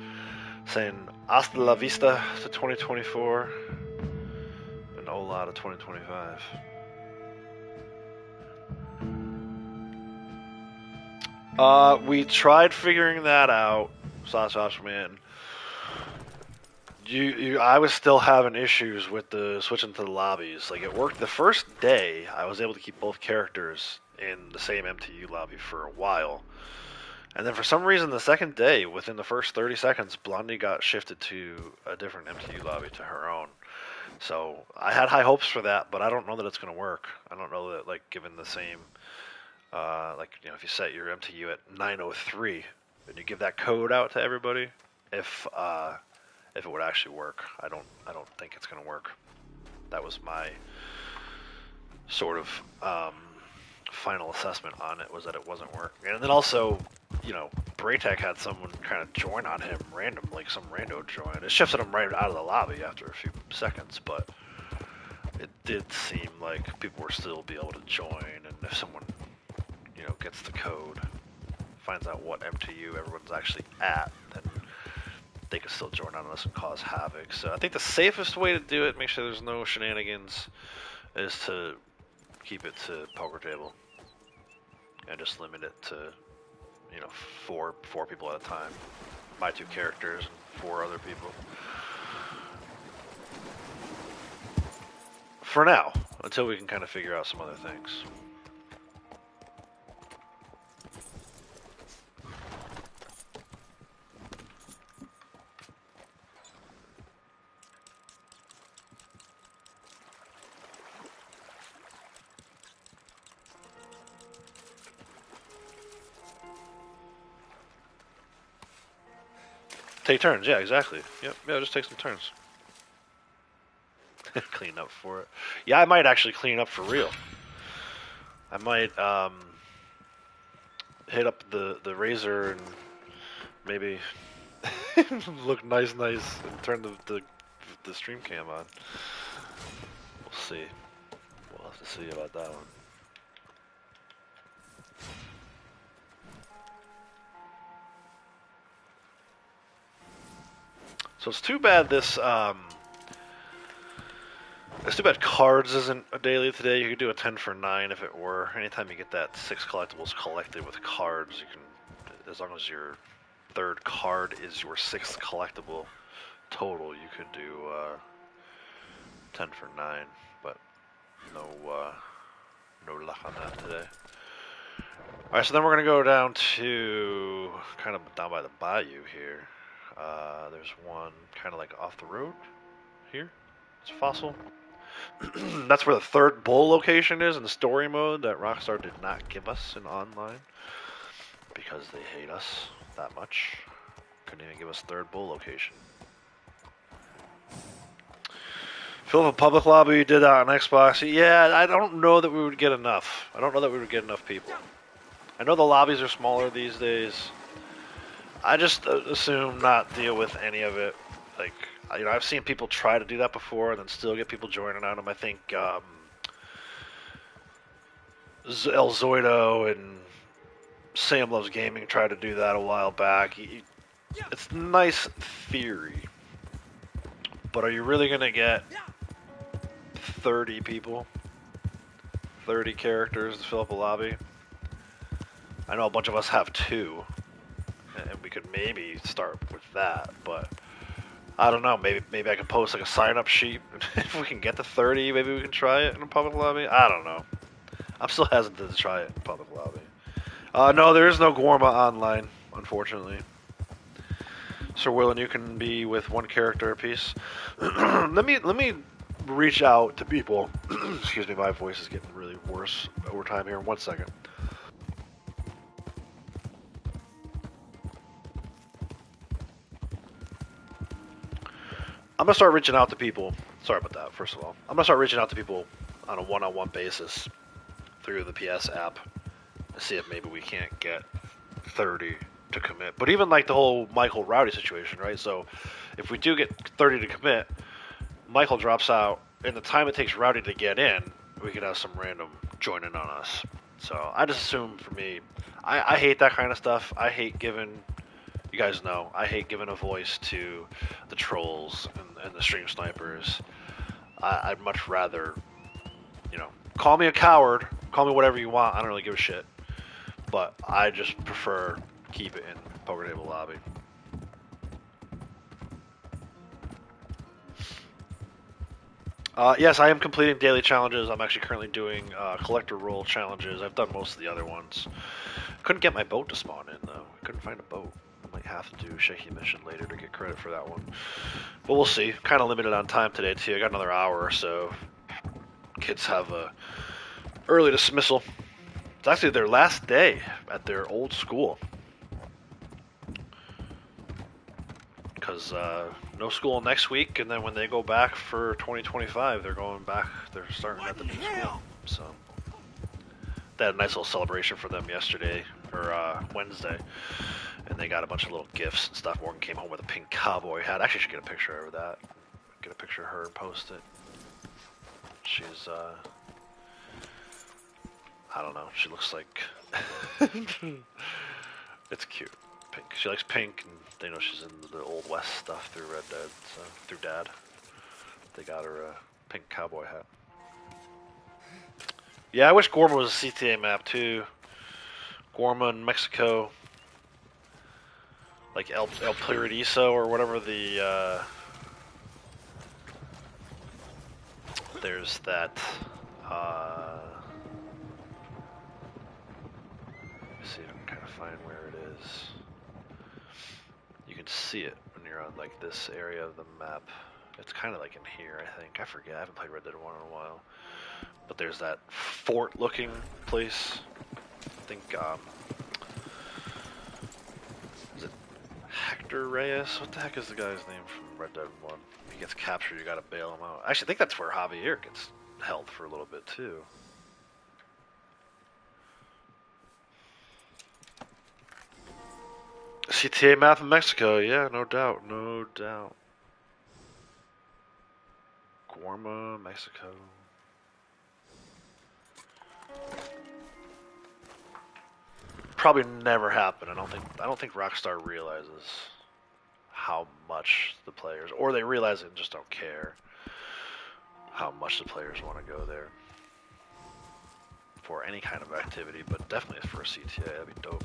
saying hasta la vista to 2024 and hola to 2025. We tried figuring that out, Sausage Man. I was still having issues with the switching to the lobbies. Like, it worked the first day. I was able to keep both characters in the same MTU lobby for a while, and then for some reason the second day, within the first 30 seconds, Blondie got shifted to a different MTU lobby, to her own. So I had high hopes for that, but I don't know that it's going to work. I don't know that, like, given the same, if you set your MTU at 903 and you give that code out to everybody, if it would actually work. I don't think it's going to work. That was my sort of final assessment on it, was that it wasn't working. And then also, Braytech had someone kind of join on him random, like some rando join. It shifted him right out of the lobby after a few seconds, but it did seem like people were still be able to join, and if someone, gets the code, finds out what MTU everyone's actually at, then they can still join on us and cause havoc. So I think the safest way to do it, make sure there's no shenanigans, is to keep it to poker table and just limit it to, four people at a time. My 2 characters and 4 other people. For now, until we can kind of figure out some other things. Take turns, yeah, exactly. Yep, yeah, just take some turns. Clean up for it. Yeah, I might actually clean up for real. I might hit up the Razor and maybe Look nice, and turn the stream cam on. We'll see. We'll have to see about that one. So it's too bad this it's too bad cards isn't a daily today. You could do a 10 for 9 if it were. Anytime you get that 6 collectibles collected with cards, you can, as long as your third card is your 6th collectible total, you could do 10 for 9. But no luck on that today. Alright, so then we're going to go down to, kind of down by the bayou here. There's one kind of like off the road here. It's a fossil. That's where the third bull location is in the story mode that Rockstar did not give us in online. Because they hate us that much. Couldn't even give us third bull location. Fill up a public lobby, you did that on Xbox. Yeah, I don't know that we would get enough. I don't know that we would get enough people. I know the lobbies are smaller these days. I just assume not deal with any of it. Like, you know, I've seen people try to do that before and then still get people joining on them. I think El Zoido and Sam Loves Gaming tried to do that a while back. It's nice theory, but are you really going to get 30 people? 30 characters to fill up a lobby? I know a bunch of us have 2, and we could maybe start with that, but I don't know. Maybe I can post like a sign-up sheet. If we can get to 30, maybe we can try it in a public lobby. I don't know. I'm still hesitant to try it in a public lobby. No, there is no Gorma online, unfortunately. Sir Willen, you can be with 1 character apiece. Let me reach out to people. Excuse me, my voice is getting really worse over time here. 1 second. I'm gonna start reaching out to people. Sorry about that. First of all, I'm gonna start reaching out to people on a one-on-one basis through the PS app to see if maybe we can't get 30 to commit. But even like the whole Michael Rowdy situation, right? So if we do get 30 to commit, Michael drops out, and the time it takes Rowdy to get in, we could have some random joining on us. So I just assume for me, I hate that kind of stuff. I hate giving. You guys know, I hate giving a voice to the trolls and the stream snipers. I'd much rather, you know, call me a coward, call me whatever you want, I don't really give a shit. But I just prefer keep it in Poker Table Lobby. Yes, I am completing daily challenges. I'm actually currently doing collector roll challenges. I've done most of the other ones. Couldn't get my boat to spawn in, though. I couldn't find a boat. Might have to do Shaky Mission later to get credit for that one. But we'll see. Kind of limited on time today, too. I got another hour or so. Kids have a early dismissal. It's actually their last day at their old school. Because no school next week, and then when they go back for 2025, they're going back. They're starting at the new school. So they had a nice little celebration for them yesterday, or Wednesday. And they got a bunch of little gifts and stuff. Morgan came home with a pink cowboy hat. Actually, should get a picture of that. Get a picture of her and post it. She's, I don't know. She looks like... It's cute. Pink. She likes pink, and they know she's in the Old West stuff through Red Dead. So, through Dad. They got her a pink cowboy hat. Yeah, I wish Gorma was a CTA map, too. Gorma in Mexico. Like El Paradiso or whatever the, there's that, let me see if I can kind of find where it is. You can see it when you're on like this area of the map. It's kind of like in here, I think. I forget, I haven't played Red Dead 1 in a while. But there's that fort looking place. I think, Hector Reyes? What the heck is the guy's name from Red Dead 1? He gets captured, you gotta bail him out. Actually, I think that's where Javier gets held for a little bit, too. CTA math in Mexico, yeah, no doubt, no doubt. Guarma, Mexico. Probably never happen. I don't think Rockstar realizes how much the players, or they realize it and just don't care how much the players want to go there for any kind of activity, but definitely for a CTA, that'd be dope.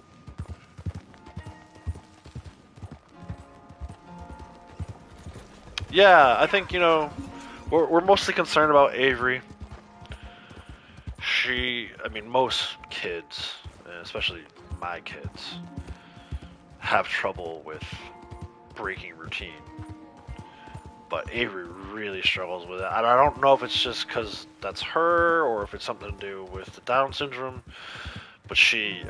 Yeah, I think, you know, we're mostly concerned about Avery. I mean, most kids, especially my kids, have trouble with breaking routine. But Avery really struggles with it. I don't know if it's just because that's her or if it's something to do with the Down syndrome. But she,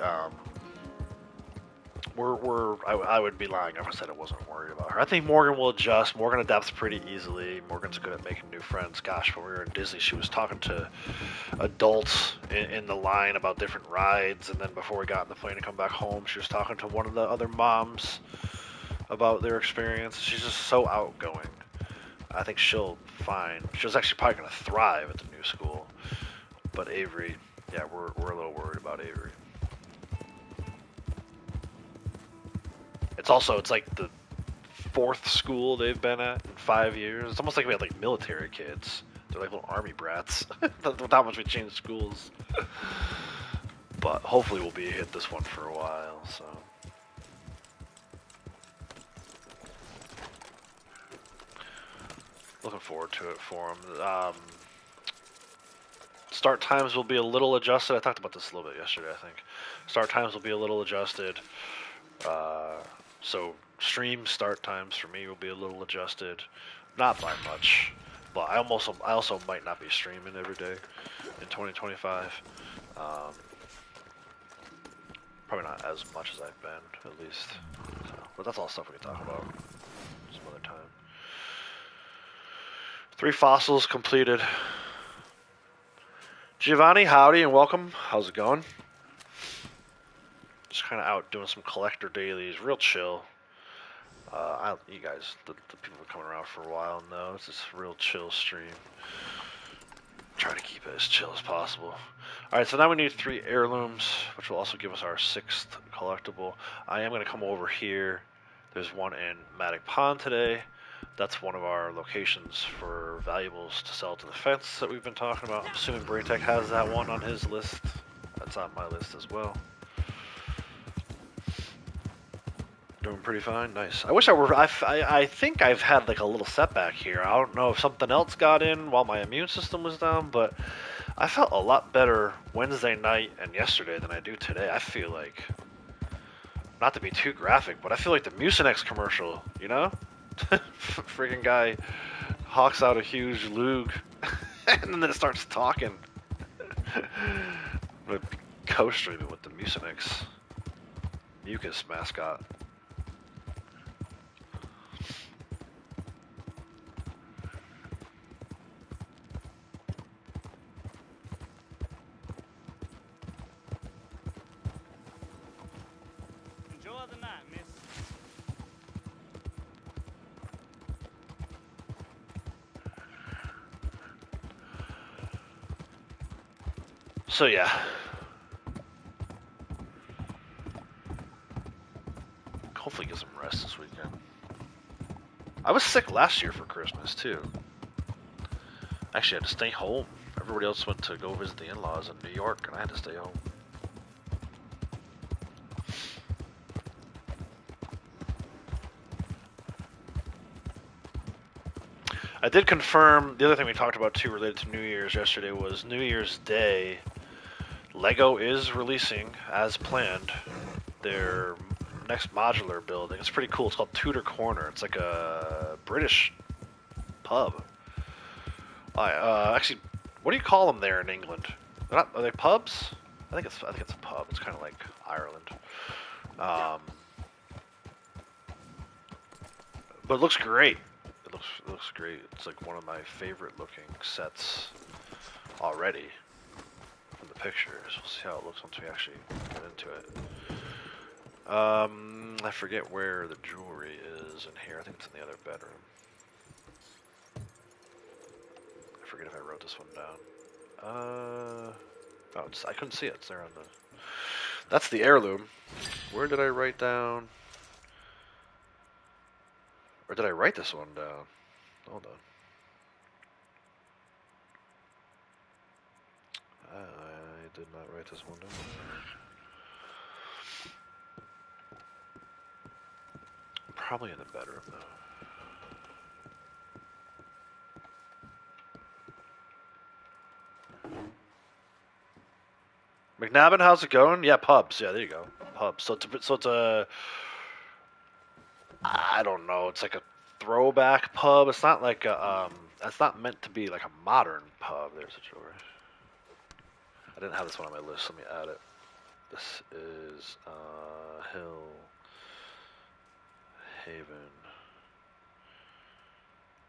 I would be lying if I said I wasn't worried about her. I think Morgan will adjust. Morgan adapts pretty easily. Morgan's good at making new friends. Gosh, when we were in Disney, she was talking to adults in the line about different rides. And then before we got in the plane to come back home, she was talking to one of the other moms about their experience. She's just so outgoing. I think she'll find. She's actually probably going to thrive at the new school. But Avery, yeah, we're a little worried about Avery. It's like the 4th school they've been at in 5 years. It's almost like we had like military kids. They're like little army brats. With how much we changed schools. But hopefully we'll be hit this one for a while. So. Looking forward to it for them. Start times will be a little adjusted. I talked about this a little bit yesterday, I think. Start times will be a little adjusted. So stream start times for me will be a little adjusted. Not by much. But I also might not be streaming every day in 2025. Probably not as much as I've been, at least. So, but that's all stuff we can talk about some other time. 3 fossils completed. Giovanni, howdy and welcome. How's it going? Just kind of out doing some collector dailies, real chill. You guys, the people who are coming around for a while know it's just a real chill stream. Try to keep it as chill as possible. Alright, so now we need 3 heirlooms, which will also give us our 6th collectible. I am going to come over here. There's one in Matic Pond today. That's one of our locations for valuables to sell to the fence that we've been talking about. I'm assuming Braytech has that one on his list. That's on my list as well. Doing pretty fine. Nice. I wish I were. I think I've had like a little setback here. I don't know if something else got in while my immune system was down, but I felt a lot better Wednesday night and yesterday than I do today. I feel like, not to be too graphic, but I feel like the Mucinex commercial, you know? Friggin' guy hawks out a huge lug and then it starts talking. I'm co-streaming with the Mucinex mucus mascot. Enjoy the night, miss. So yeah. Hopefully get some rest this weekend. I was sick last year for Christmas too. Actually, I had to stay home. Everybody else went to go visit the in-laws in New York, and I had to stay home. I did confirm, the other thing we talked about too related to New Year's yesterday was New Year's Day. LEGO is releasing, as planned, their next modular building. It's pretty cool. It's called Tudor Corner. It's like a British pub. Actually, what do you call them there in England? Are they pubs? I think it's a pub. It's kind of like Ireland. But it looks great. It looks great. It's like one of my favorite looking sets already from the pictures. We'll see how it looks once we actually get into it. I forget where the jewelry is in here. I think it's in the other bedroom. I forget if I wrote this one down. Oh, I couldn't see it. It's there on the... That's the heirloom. Where did I write down? Or did I write this one down? Hold on. I did not write this one down. Probably in the bedroom, though. McNabbin, how's it going? Yeah, pubs. Yeah, there you go. Pubs. So it's a... I don't know. It's like a throwback pub. It's not like a... It's not meant to be like a modern pub. There's a jewelry. I didn't have this one on my list. Let me add it. This is Hill Haven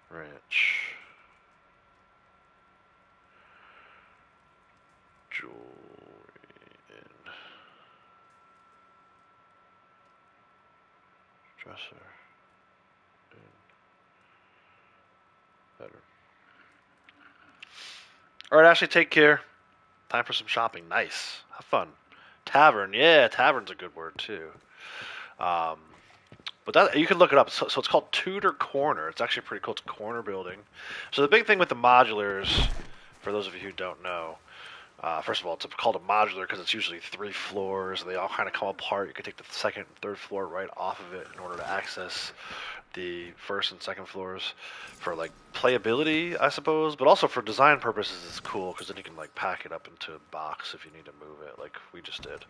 Ranch Jewelry Inn. Dresser Inn. Better. Alright, Ashley, take care. Time for some shopping. Nice. Have fun. Tavern. Yeah, tavern's a good word, too. But that, you can look it up. So it's called Tudor Corner. It's actually pretty cool. It's a corner building. So the big thing with the modulars, for those of you who don't know, first of all, it's called a modular because it's usually 3 floors. They all kind of come apart. You can take the second and third floor right off of it in order to access the first and second floors for like playability, I suppose, but also for design purposes it's cool because then you can like pack it up into a box if you need to move it like we just did.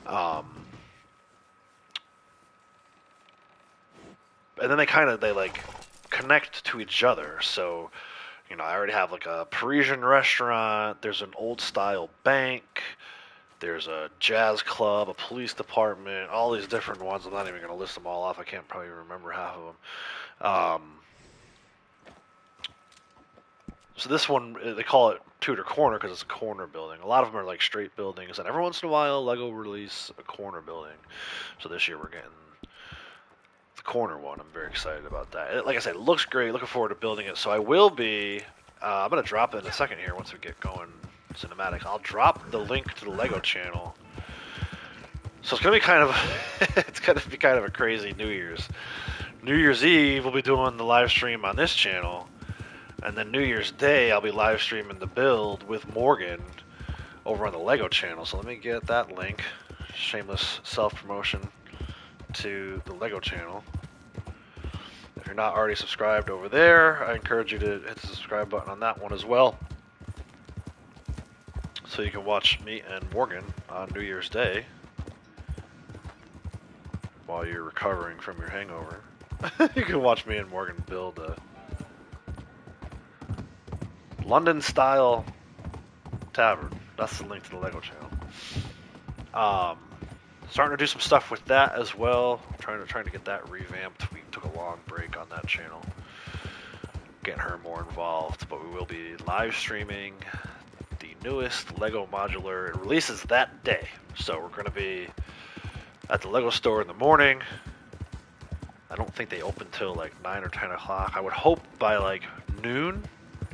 And then they like connect to each other. So, you know, I already have like a Parisian restaurant, there's an old style bank, there's a jazz club, a police department, all these different ones. I'm not even going to list them all off. I can't probably remember half of them. So this one, they call it Tudor Corner because it's a corner building. A lot of them are like straight buildings, and every once in a while, LEGO release a corner building. So this year we're getting the corner one. I'm very excited about that. Like I said, it looks great. Looking forward to building it. So I will be... I'm going to drop it in a second here once we get going cinematics. I'll drop the link to the LEGO channel. So it's going to be kind of a crazy New Year's. New Year's Eve, we'll be doing the live stream on this channel. And then New Year's Day, I'll be live streaming the build with Morgan over on the LEGO channel. So let me get that link. Shameless self-promotion to the LEGO channel. If you're not already subscribed over there, I encourage you to hit the subscribe button on that one as well. So you can watch me and Morgan on New Year's Day while you're recovering from your hangover. You can watch me and Morgan build a London-style tavern. That's the link to the LEGO channel. Starting to do some stuff with that as well. Trying to get that revamped. We took a long break on that channel, getting her more involved. But we will be live streaming the newest LEGO modular. It releases that day, so we're going to be at the LEGO store in the morning. I don't think they open till like 9 or 10 o'clock. I would hope by like noon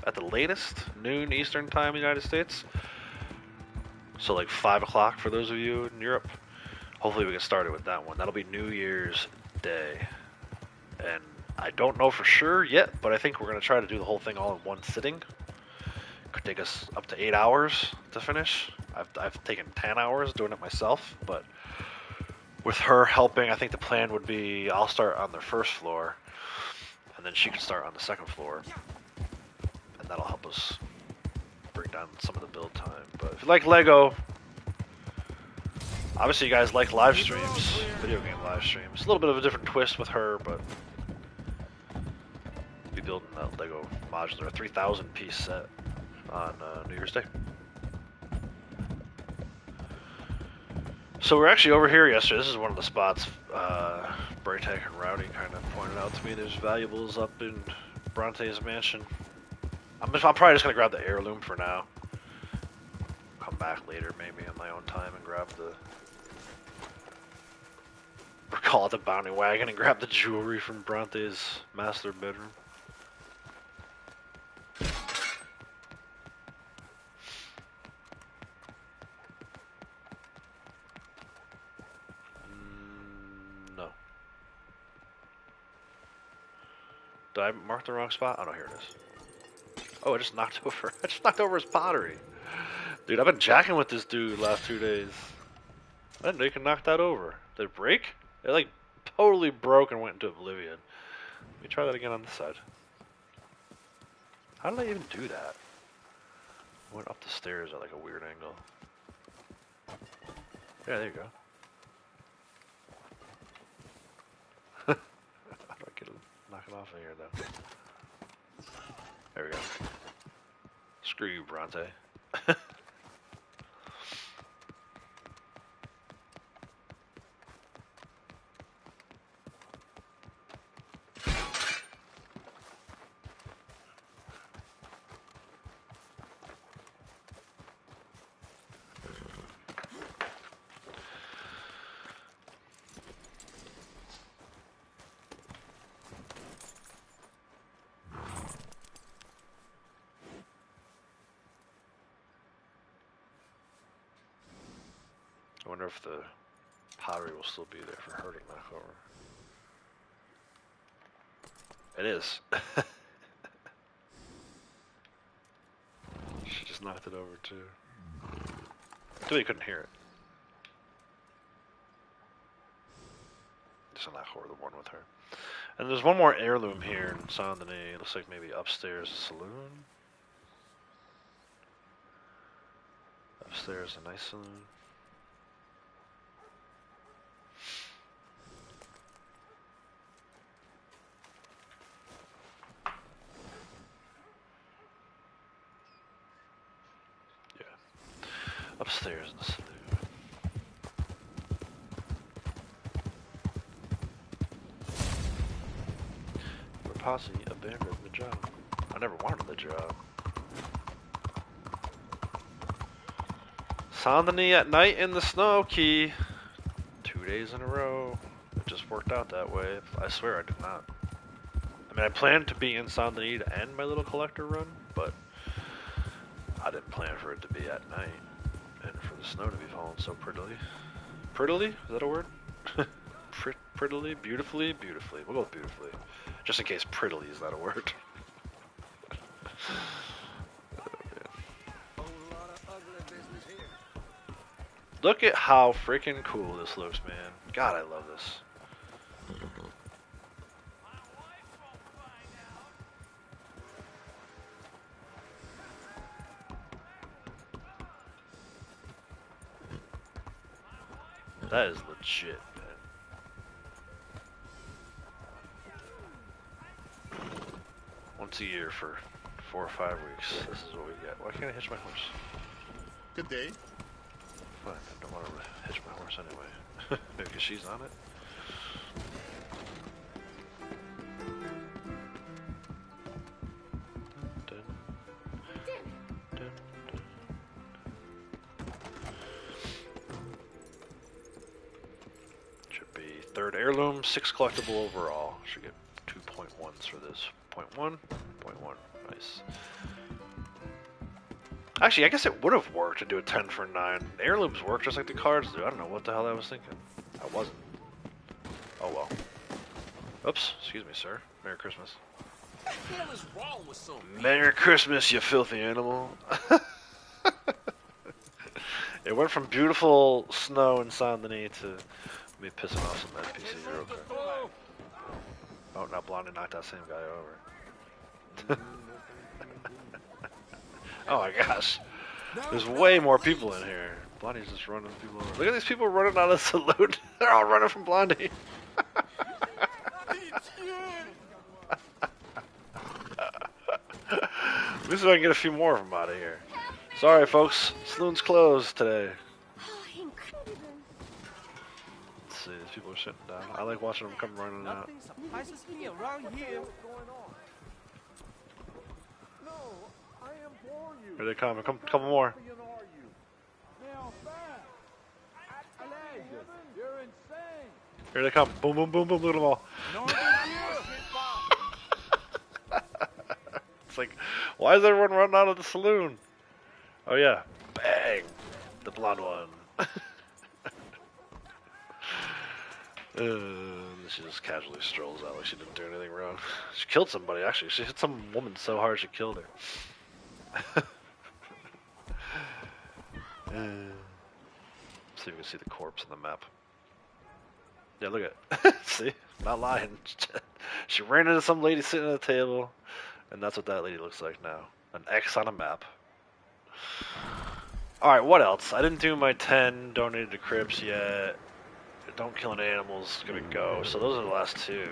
at the latest, noon Eastern time in the United States. So like 5 o'clock for those of you in Europe. Hopefully we get started with that one. That'll be New Year's Day. And I don't know for sure yet, but I think we're going to try to do the whole thing all in one sitting. Could take us up to 8 hours to finish. I've taken 10 hours doing it myself, but with her helping, I think the plan would be I'll start on the first floor, and then she can start on the second floor. And that'll help us bring down some of the build time. But if you like LEGO, obviously you guys like live streams, video game live streams. A little bit of a different twist with her, but we'll be building that LEGO modular 3,000 piece set on New Year's Day. So we're actually over here yesterday. This is one of the spots Braytech and Rowdy kind of pointed out to me. There's valuables up in Bronte's mansion. I'm probably just going to grab the heirloom for now. Come back later maybe on my own time and grab call it the bounty wagon and grab the jewelry from Bronte's master bedroom. No. Did I mark the wrong spot? Oh no, here it is. Oh, I just knocked over. I just knocked over his pottery. Dude, I've been jacking with this dude last 2 days. I didn't know you could knock that over. Did it break? It like totally broke and went into oblivion. Let me try that again on this side. How did I even do that? I went up the stairs at like a weird angle. Yeah, there you go. How do I get it, knock it off of here though? There we go. Screw you, Bronte. I wonder if the pottery will still be there for her to knock over. It is. She just knocked it over too. Too bad you couldn't hear it. Just knock over the one with her. And there's one more heirloom here in Saint Denis. It looks like maybe upstairs a saloon. Upstairs a nice saloon. Upstairs in the saloon. Your posse abandoned the job. I never wanted the job. Saint Denis at night in the snow, Key. 2 days in a row. It just worked out that way. I swear I did not. I mean, I planned to be in Saint Denis to end my little collector run, but I didn't plan for it to be at night. And for the snow to be falling so prettily. Prettily? Is that a word? Prettily? Beautifully? Beautifully. We'll go with beautifully. Just in case prettily is not a word. Look at how freaking cool this looks, man. God, I love this. That is legit, man. Once a year for 4 or 5 weeks. This is what we get. Why can't I hitch my horse? Good day. Fine, I don't want to hitch my horse anyway. Maybe because she's on it. Should be third heirloom, 6 collectible overall. Should get 2.1s for this. 0.1, 0.1. Nice. Actually, I guess it would have worked to do a 10 for 9. Heirlooms work just like the cards do. I don't know what the hell I was thinking. I wasn't. Oh well. Oops. Excuse me, sir. Merry Christmas. What the hell is wrong with some people? Merry Christmas, you filthy animal. It went from beautiful snow in Saint Denis to me pissing off some NPCs real quick. Oh, now Blondie knocked that same guy over. Oh my gosh. There's way more people in here. Blondie's just running people over. Look at these people running out of the saloon. They're all running from Blondie. At least if I can get a few more of them out of here. Sorry, folks. Saloon's closed today. Let's see. These people are sitting down. I like watching them come running out. Nothing surprises me around here. Here they come. A couple more. You're insane. Here they come. Boom, boom, boom, boom. Look at them all. It's like, why is everyone running out of the saloon? Oh yeah, bang, the blonde one. She just casually strolls out like she didn't do anything wrong. She killed somebody, actually. She hit some woman so hard she killed her. See if you can see the corpse on the map. Yeah, look at it. See? Not lying. She ran into some lady sitting at a table, and that's what that lady looks like now. An X on a map. Alright, what else? I didn't do my 10 donated to Crips yet. Don't kill any animals gonna go. So those are the last two.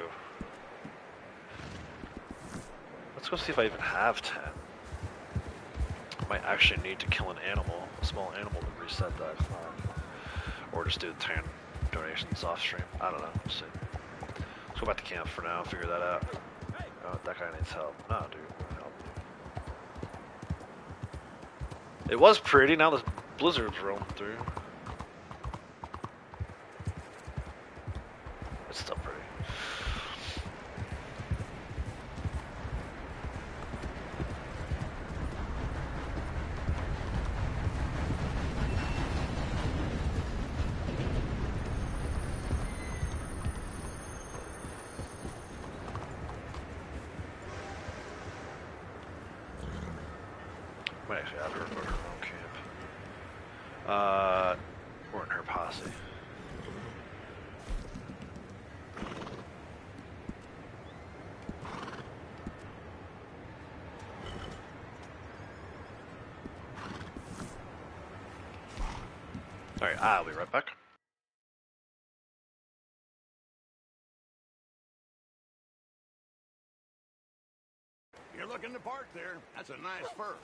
Let's go see if I even have 10. I might actually need to kill an animal, a small animal to reset that. Or just do the 10 donations off stream. I don't know. We'll see. Let's go back to camp for now and figure that out. Oh, that guy needs help. No, dude. Help. It was pretty. Now the blizzard's rolling through. It's still pretty. Might actually have her go to her own camp. We're in her posse. Alright, I'll be right back. You're looking to park there. That's a nice fur.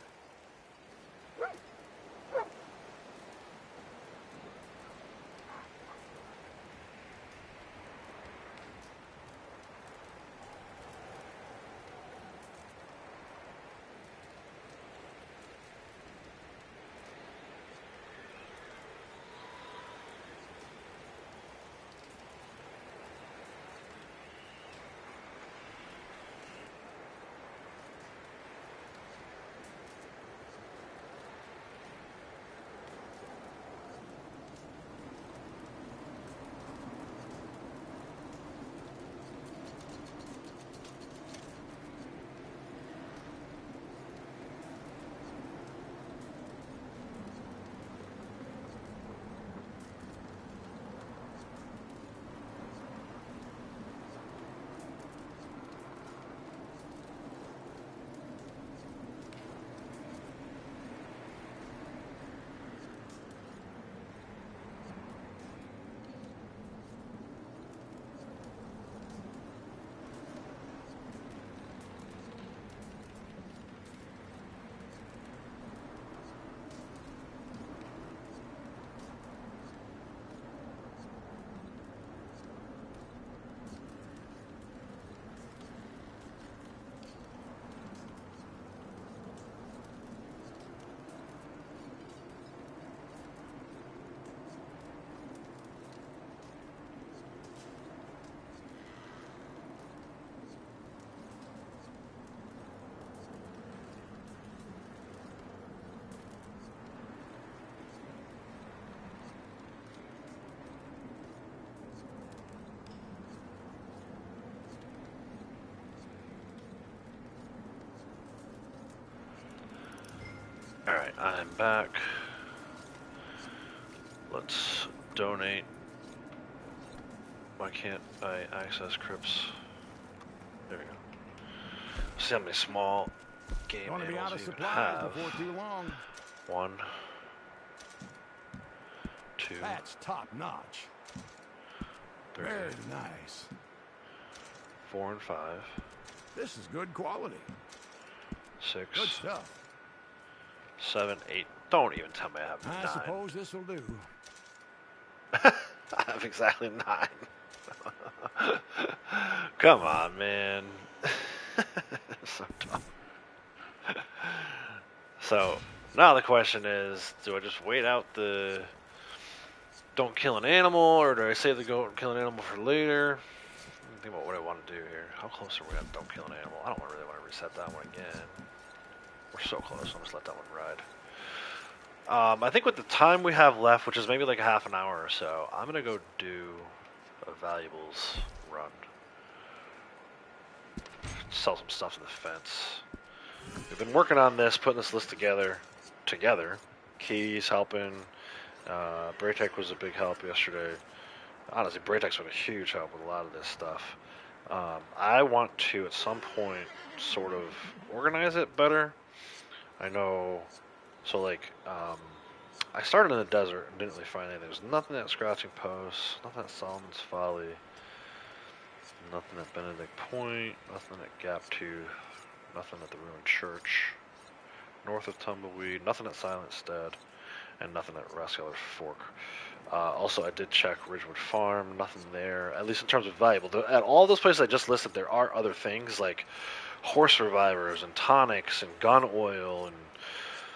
Alright, I'm back. Let's donate. Why can't I access Crips? There we go. See how many small game Gonna be out animals of you even supplies have. before too long. 1, 2, That's top notch. 3, Very nice. 4 and 5, This is good quality. 6, Good stuff. 7, 8. Don't even tell me I have 9. I suppose this will do. I have exactly 9. Come on, man. So dumb. So now the question is, do I just wait out the don't kill an animal, or do I save the goat and kill an animal for later? Think about what I want to do here. How close are we on don't kill an animal? I don't really want to reset that one again. We're so close. I'll just let that one ride. I think with the time we have left, which is maybe like a half an hour or so, I'm going to go do a valuables run. Sell some stuff to the fence. We've been working on this, putting this list together. Keys helping. Braytech was a big help yesterday. Honestly, Braytech's been a huge help with a lot of this stuff. I want to, at some point, sort of organize it better. I know, so like, I started in the desert and didn't really find anything. There's nothing at Scratching Post, nothing at Solomon's Folly, nothing at Benedict Point, nothing at Gaptooth, nothing at the Ruined Church, north of Tumbleweed, nothing at Silent Stead, and nothing at Rascaller Fork. Also, I did check Ridgewood Farm, nothing there, at least in terms of valuable. At all those places I just listed, there are other things like horse revivers and tonics and gun oil and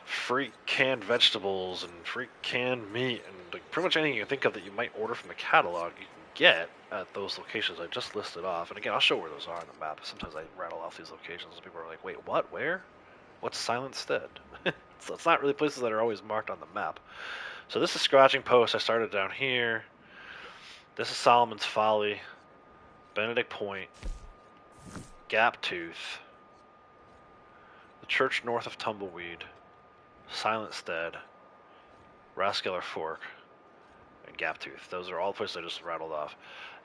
free canned vegetables and free canned meat and like pretty much anything you can think of that you might order from the catalog you can get at those locations I just listed off. And again, I'll show where those are on the map. Sometimes I rattle off these locations and people are like, wait, what? Where? What's Silent Stead? So it's not really places that are always marked on the map. So this is Scratching Post. I started down here. This is Solomon's Folly, Benedict Point, Gaptooth, the church north of Tumbleweed, Silent Stead, Rascaller Fork, and Gaptooth. Those are all the places I just rattled off.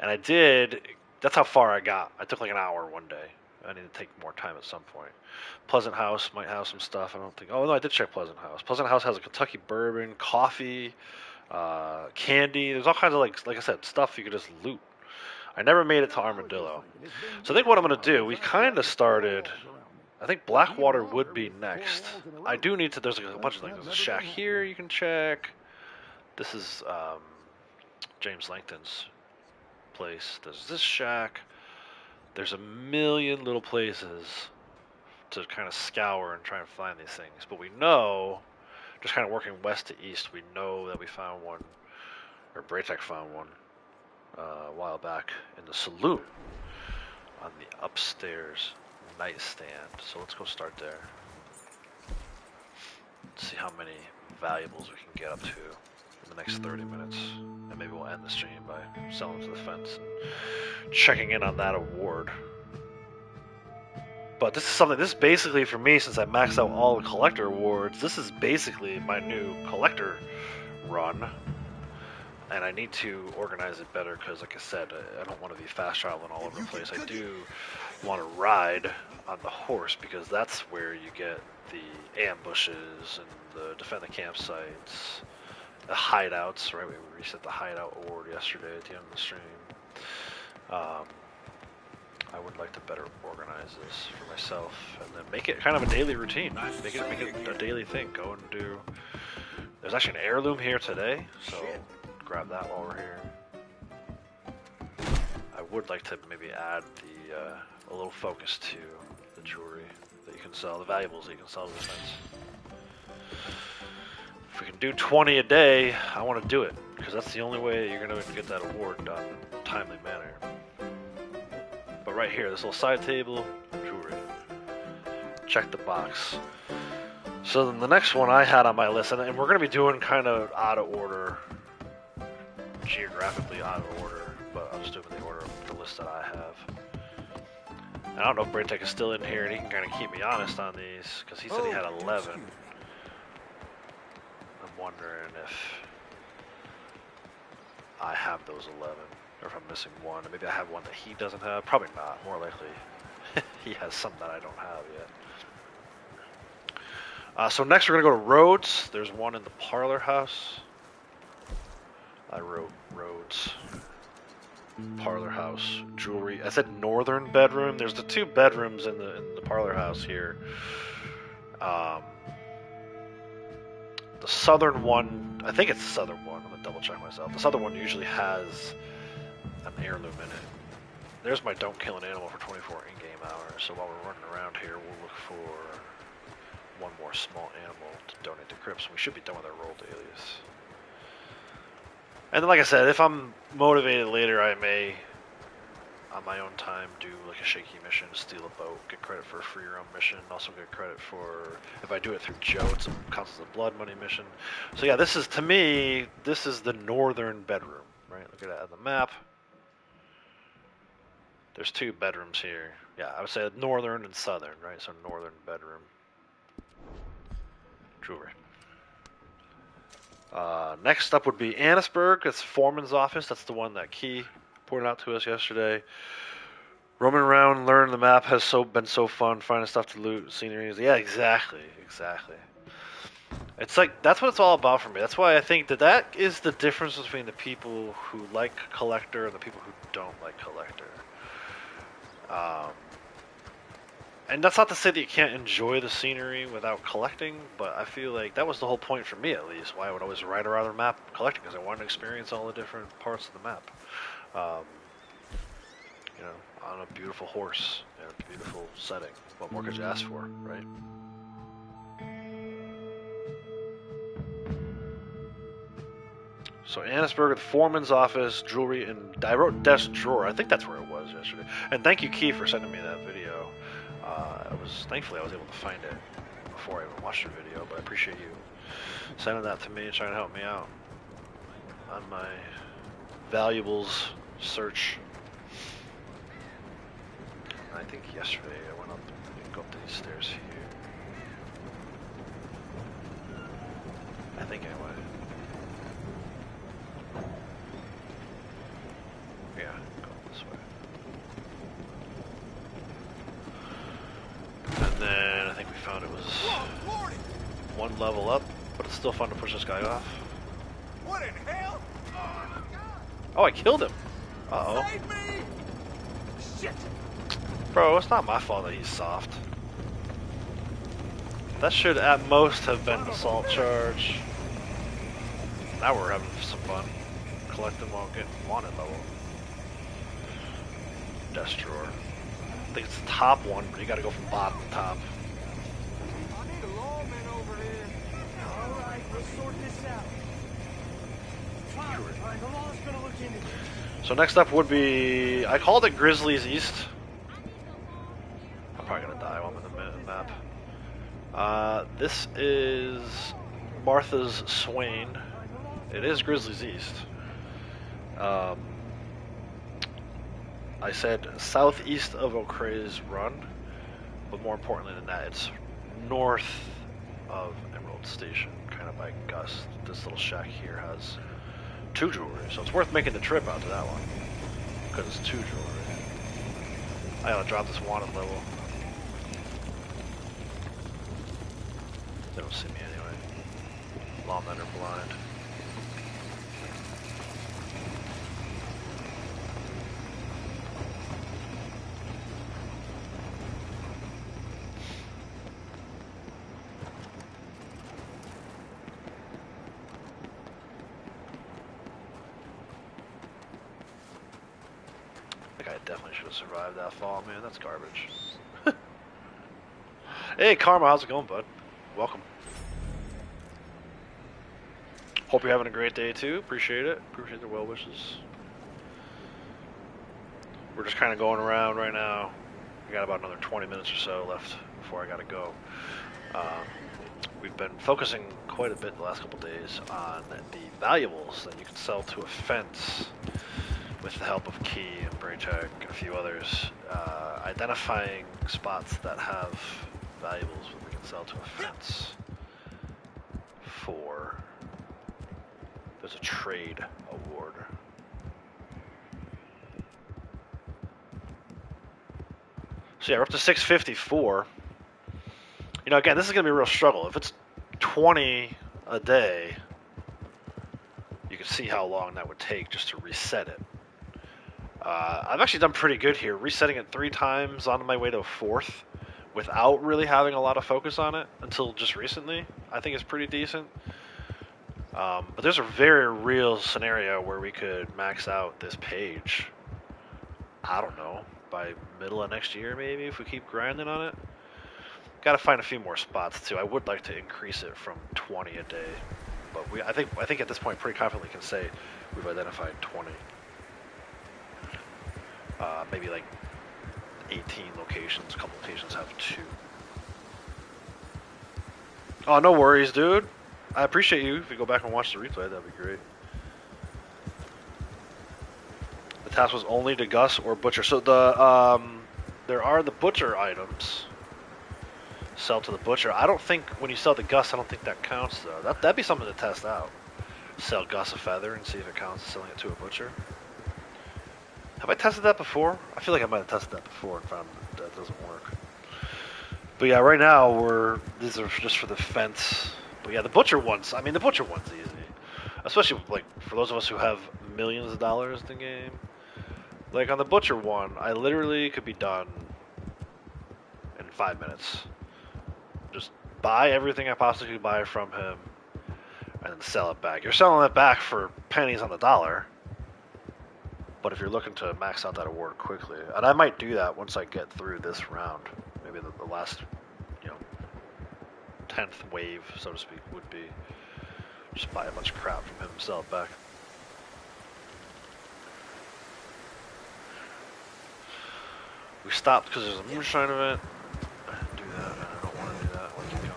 And I did, that's how far I got. I took like an hour one day. I need to take more time at some point. Pleasant House might have some stuff. I don't think. Oh no, I did check Pleasant House. Pleasant House has a Kentucky bourbon, coffee, candy. There's all kinds of like I said, stuff you could just loot. I never made it to Armadillo. So I think what I'm gonna do, we kind of started. I think Blackwater would be next. I do need to. There's like a bunch of things. There's a shack here you can check. This is James Langton's place. There's this shack. There's a million little places to kind of scour and try and find these things. But we know, just kind of working west to east, we know that we found one, or Braytech found one, a while back in the saloon on the upstairs nightstand. So let's go start there. Let's see how many valuables we can get up to in the next 30 minutes. And maybe we'll end the stream by selling to the fence and checking in on that award. But this is basically for me, since I maxed out all the collector awards, this is basically my new collector run. And I need to organize it better because, like I said, I don't want to be fast traveling all over the place. I do want to ride on the horse because that's where you get the ambushes and the defend the campsites, the hideouts, right? We reset the hideout award yesterday at the end of the stream. I would like to better organize this for myself and then make it kind of a daily routine. Make it a daily thing. Go and do. There's actually an heirloom here today, so grab that while we're here. I would like to maybe add a little focus to the jewelry that you can sell, the valuables that you can sell to the fence. If we can do 20 a day, I want to do it because that's the only way you're going to get that award done in a timely manner. But right here, this little side table, jewelry. Check the box. So then the next one I had on my list, and we're going to be doing kind of out of order, geographically out of order, but I'll just do it in the order of the list that I have. And I don't know if Braytech is still in here, and he can kind of keep me honest on these, because he said he had 11. I'm wondering if I have those 11. Or if I'm missing one, and maybe I have one that he doesn't have. Probably not. More likely, he has some that I don't have yet. So next we're gonna go to Rhodes. There's one in the parlor house. I wrote Rhodes. Parlor house, jewelry. I said northern bedroom. There's the two bedrooms in the parlor house here. The southern one, I think it's the southern one. I'm gonna double check myself. The southern one usually has an heirloom in it. There's my don't kill an animal for 24 in-game hours. So while we're running around here, we'll look for one more small animal to donate to Crips. We should be done with our roll dailies. And then, like I said, if I'm motivated later, I may, on my own time, do like a shaky mission, steal a boat, get credit for a free roam mission, and also get credit for, if I do it through Joe, it counts as a blood money mission. So yeah, this is, to me, this is the northern bedroom, right? Look at that on the map. There's 2 bedrooms here. Yeah, I would say northern and southern, right? So northern bedroom. Jewelry. Next up would be Annisburg. That's Foreman's office. That's the one that Key pointed out to us yesterday. Roaming around, learning the map has been so fun. Finding stuff to loot, sceneries. Yeah, exactly. It's like, that's what it's all about for me. That's why I think that is the difference between the people who like Collector and the people who don't like Collector. And that's not to say that you can't enjoy the scenery without collecting, but I feel like that was the whole point for me, at least, why I would always ride around the map collecting, because I wanted to experience all the different parts of the map. You know, on a beautiful horse in a beautiful setting. What more could you ask for, right? So Annisburg at the foreman's office, jewelry, and I wrote desk drawer. I think that's where it was yesterday. And thank you, Key, for sending me that video. Thankfully I was able to find it before I even watched the video, but I appreciate you sending that to me and trying to help me out on my valuables search. I think yesterday I went up and go up these stairs here. I think anyway. Yeah, go this way. And then I think we found it was one level up, but it's still fun to push this guy off. What in hell? Oh, I killed him. Uh-oh. Save me! Shit! Bro, it's not my fault that he's soft. That should at most have been an assault charge. Now we're having some fun. Collect them while getting wanted level. Desk drawer. I think it's the top one, but you gotta go from bottom to top. I need a lawman over here. Alright, we'll sort this out. Alright, the law's gonna look into this. So next up would be, I called it Grizzlies East. I'm probably gonna die while I'm in the map. This is Martha's Swain. It is Grizzlies East. I said southeast of O'Creagh's Run, but more importantly than that, it's north of Emerald Station, kind of by Gus. This little shack here has 2 jewelry, so it's worth making the trip out to that one, because it's 2 jewelry. I gotta drop this wanted level. They don't see me anyway. Lawmen are blind. I definitely should have survived that fall, man. That's garbage. Hey, Karma, how's it going, bud? Welcome. Hope you're having a great day, too. Appreciate it. Appreciate the well wishes. We're just kind of going around right now. We got about another 20 minutes or so left before I got to go. We've been focusing quite a bit the last couple days on the valuables that you can sell to a fence with the help of Key and Braytech and a few others, identifying spots that have valuables that we can sell to a fence for, there's a trade award. So yeah, we're up to 654. You know, again, this is going to be a real struggle. If it's 20 a day, you can see how long that would take just to reset it. I've actually done pretty good here, resetting it 3 times on my way to a 4th without really having a lot of focus on it until just recently. I think it's pretty decent. But there's a very real scenario where we could max out this page, I don't know, by middle of next year maybe, if we keep grinding on it. Got to find a few more spots too. I would like to increase it from 20 a day but I think at this point pretty confidently can say we've identified 20. Maybe like 18 locations. A couple locations have 2. Oh, no worries, dude. I appreciate you. If you go back and watch the replay, that'd be great. The task was only to Gus or Butcher. So the there are the Butcher items. Sell to the Butcher. I don't think when you sell to Gus, I don't think that counts though. That'd be something to test out. Sell Gus a feather and see if it counts as selling it to a Butcher. Have I tested that before? I feel like I might have tested that before and found that doesn't work. But yeah, right now these are just for the fence. But yeah, the Butcher ones. I mean, the Butcher one's easy, especially like for those of us who have millions of dollars in the game. Like on the Butcher one, I literally could be done in 5 minutes. Just buy everything I possibly could buy from him, and then sell it back. You're selling it back for pennies on the dollar. But if you're looking to max out that award quickly, and I might do that once I get through this round, maybe the last, 10th wave, so to speak, would be just buy a bunch of crap from him and sell it back. We stopped because there's a moonshine event. I didn't do that, and I don't want to do that. I want to keep going.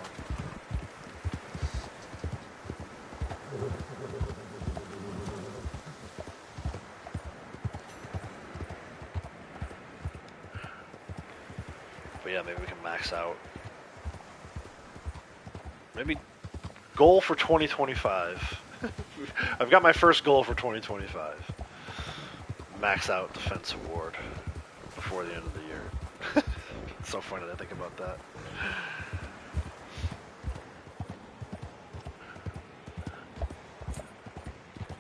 But yeah, maybe we can max out. Maybe goal for 2025. I've got my first goal for 2025. Max out Defense Award before the end of the year. It's so funny to think about that.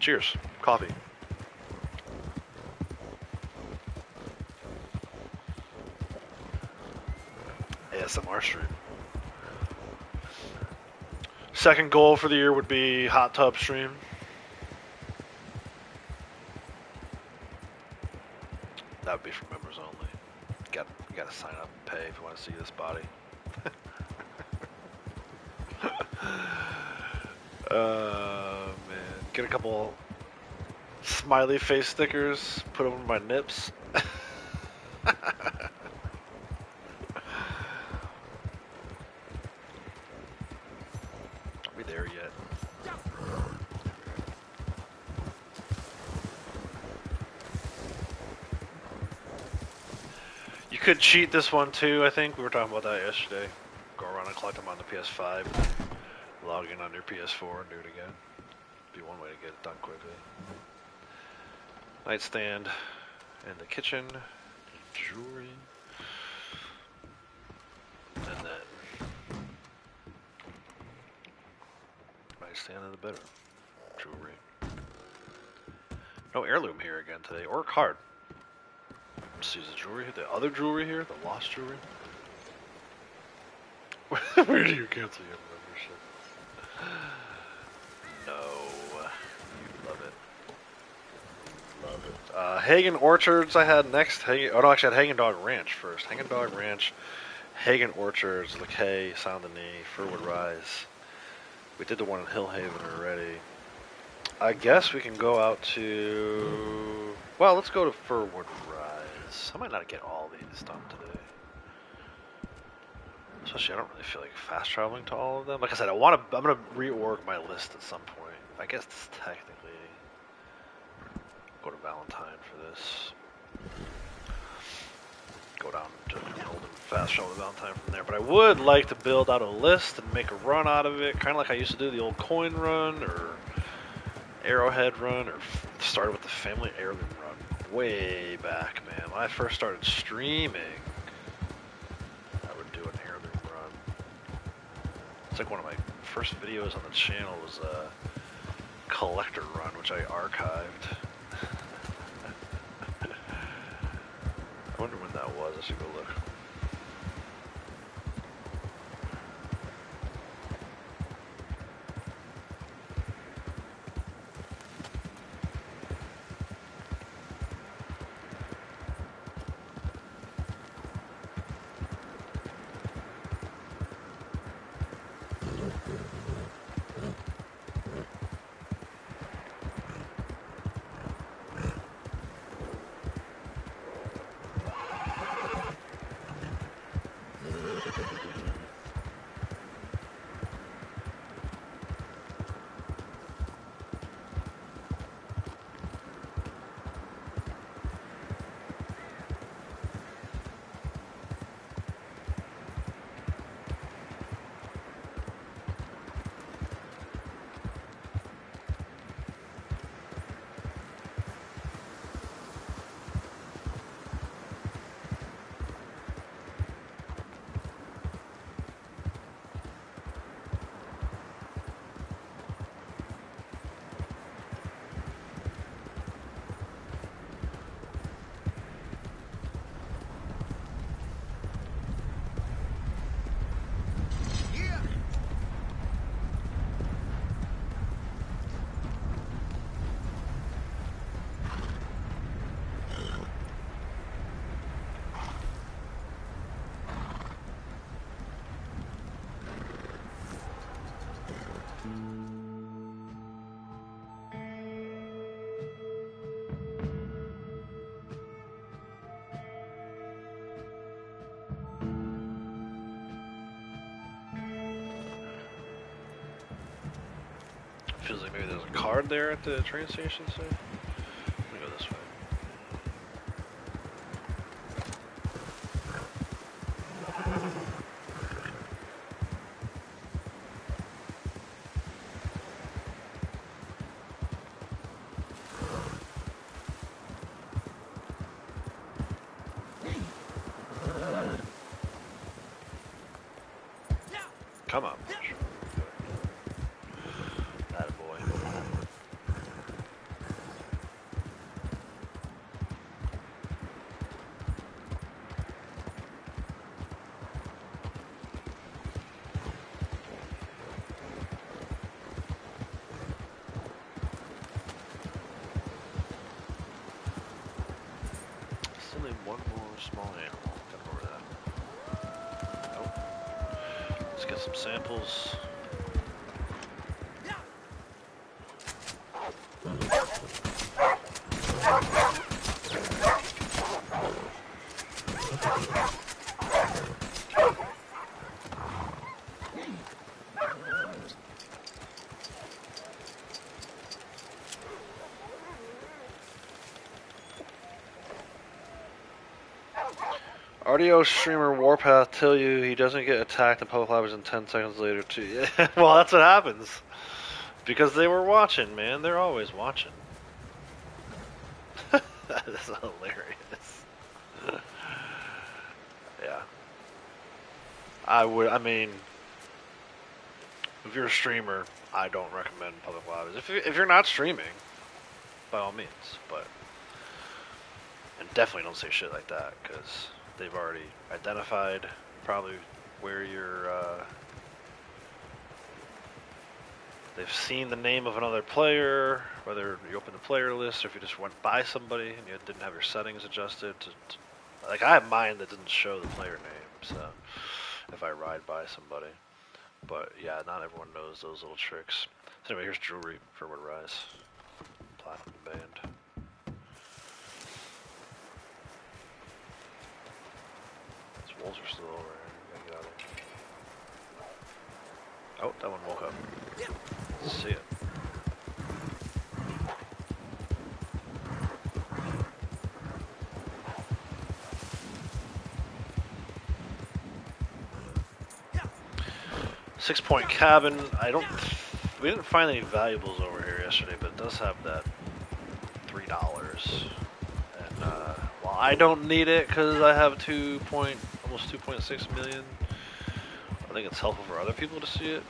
Cheers. Coffee. ASMR stream. Second goal for the year would be hot tub stream. That would be for members only. You gotta sign up and pay if you want to see this body. Man. Get a couple smiley face stickers, put them on my nips. You could cheat this one too, I think. We were talking about that yesterday. Go around and collect them on the PS5, log in on your PS4 and do it again. Be one way to get it done quickly. Nightstand in the kitchen, jewelry, and then nightstand in the bedroom, jewelry. No heirloom here again today, or a card. Let's use the jewelry, the other jewelry here, the lost jewelry. Where do you cancel your membership? No. You love it. Love it. Hagen Orchards I had next. Oh no, actually I had Hagen Dog Ranch first. Hagen Dog Ranch, Hagen Orchards, LeKay, Sound the Knee, Furwood Rise. We did the one in Hillhaven already. I guess we can go out to... Well, let's go to Furwood Rise. I might not get all these done today. Especially, I don't really feel like fast traveling to all of them. Like I said, I'm gonna reorg my list at some point. I guess technically go to Valentine for this. Go down to Golden fast travel to Valentine from there. But I would like to build out a list and make a run out of it, kind of like I used to do the old coin run or Arrowhead run, or started with the family heirloom run way back, man. When I first started streaming, I would do an heirloom run. It's like one of my first videos on the channel was a collector run, which I archived. I wonder when that was. I should go look. Feels like maybe there's a card there at the train station, so I'm gonna go this way. Come on. Attaboy. Still need one more small animal. Gotta remember that. Nope. Let's get some samples. RDO streamer Warpath tell you he doesn't get attacked in public lobbies and 10 seconds later too. Yeah, well, that's what happens. Because they were watching, man. They're always watching. That is hilarious. Yeah. I mean, if you're a streamer, I don't recommend public lobbies. If you're not streaming, by all means, but, and definitely don't say shit like that, because they've already identified probably where you're, they've seen the name of another player, whether you open the player list or if you just went by somebody and you didn't have your settings adjusted like I have mine that didn't show the player name, so if I ride by somebody. But yeah, not everyone knows those little tricks. So anyway, here's jewelry for Wood Rise. Platinum band. These wolves are still over here. We gotta get out of here. Oh, that one woke up. See it. Six-point cabin. We didn't find any valuables over here yesterday, but it does have that $3. And while I don't need it because I have almost 2.6 million, I think it's helpful for other people to see it.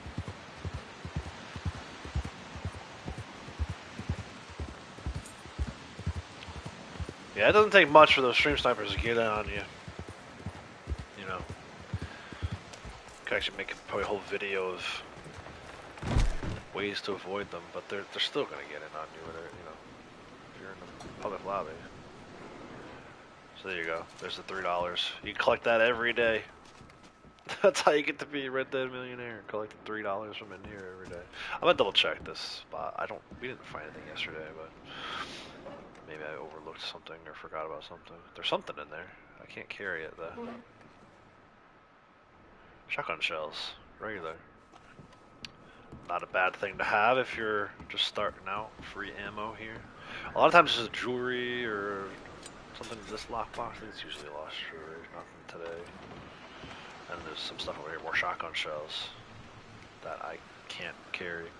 Yeah, it doesn't take much for those stream snipers to get in on you. You know, you could actually make probably a whole video of ways to avoid them, but they're still gonna get in on you, whether if you're in the public lobby. So there you go. There's the $3. You collect that every day. That's how you get to be a Red Dead Millionaire. Collecting $3 from in here every day. I'm gonna double check this spot. We didn't find anything yesterday, but maybe I overlooked something or forgot about something. There's something in there. I can't carry it though. Shotgun shells, regular. Not a bad thing to have if you're just starting out. Free ammo here. A lot of times it's just jewelry or something in this lockbox. I think it's usually lost jewelry. Nothing today. And there's some stuff over here, more shotgun shells that I can't carry.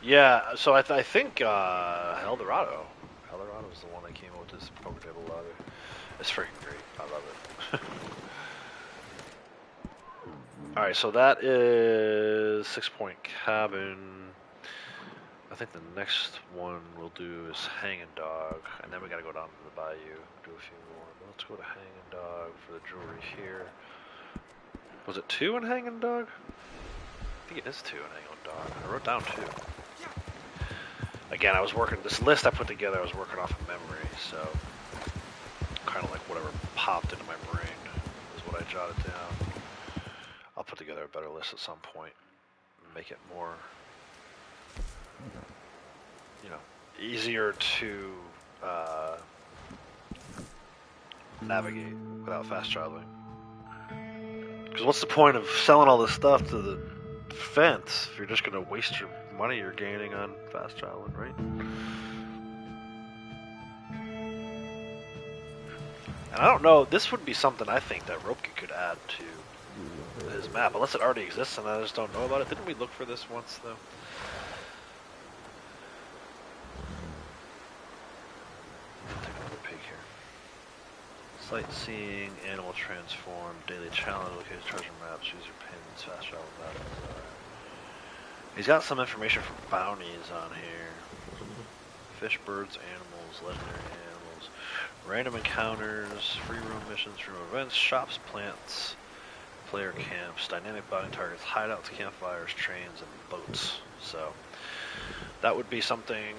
Yeah, so I think Eldorado is the one that came up with this poker table lobby. It's freaking great. I love it. Alright, so that is 6-point cabin. I think the next one we'll do is Hanging Dog, and then we gotta go down to the bayou, do a few more. But let's go to Hanging Dog for the jewelry here. Was it 2 in Hanging Dog? I think it is 2 in Hanging Dog. I wrote down 2. Again, I was working, this list I put together, I was working off of memory, so kind of like whatever popped into my brain is what I jotted down. I'll put together a better list at some point, make it more, easier to navigate without fast traveling. Because what's the point of selling all this stuff to the fence if you're just gonna waste your money you're gaining on fast traveling, right? And I don't know, this would be something I think that Ropke could add to his map, unless it already exists and I just don't know about it. Didn't we look for this once, though? Take another peek here. Sightseeing, animal transform, daily challenge, location treasure maps, user pins, fast travel maps. He's got some information for bounties on here. Fish, birds, animals, legendary animals, random encounters, free roam missions, free roam events, shops, plants, player camps, dynamic bounty targets, hideouts, campfires, trains, and boats. So that would be something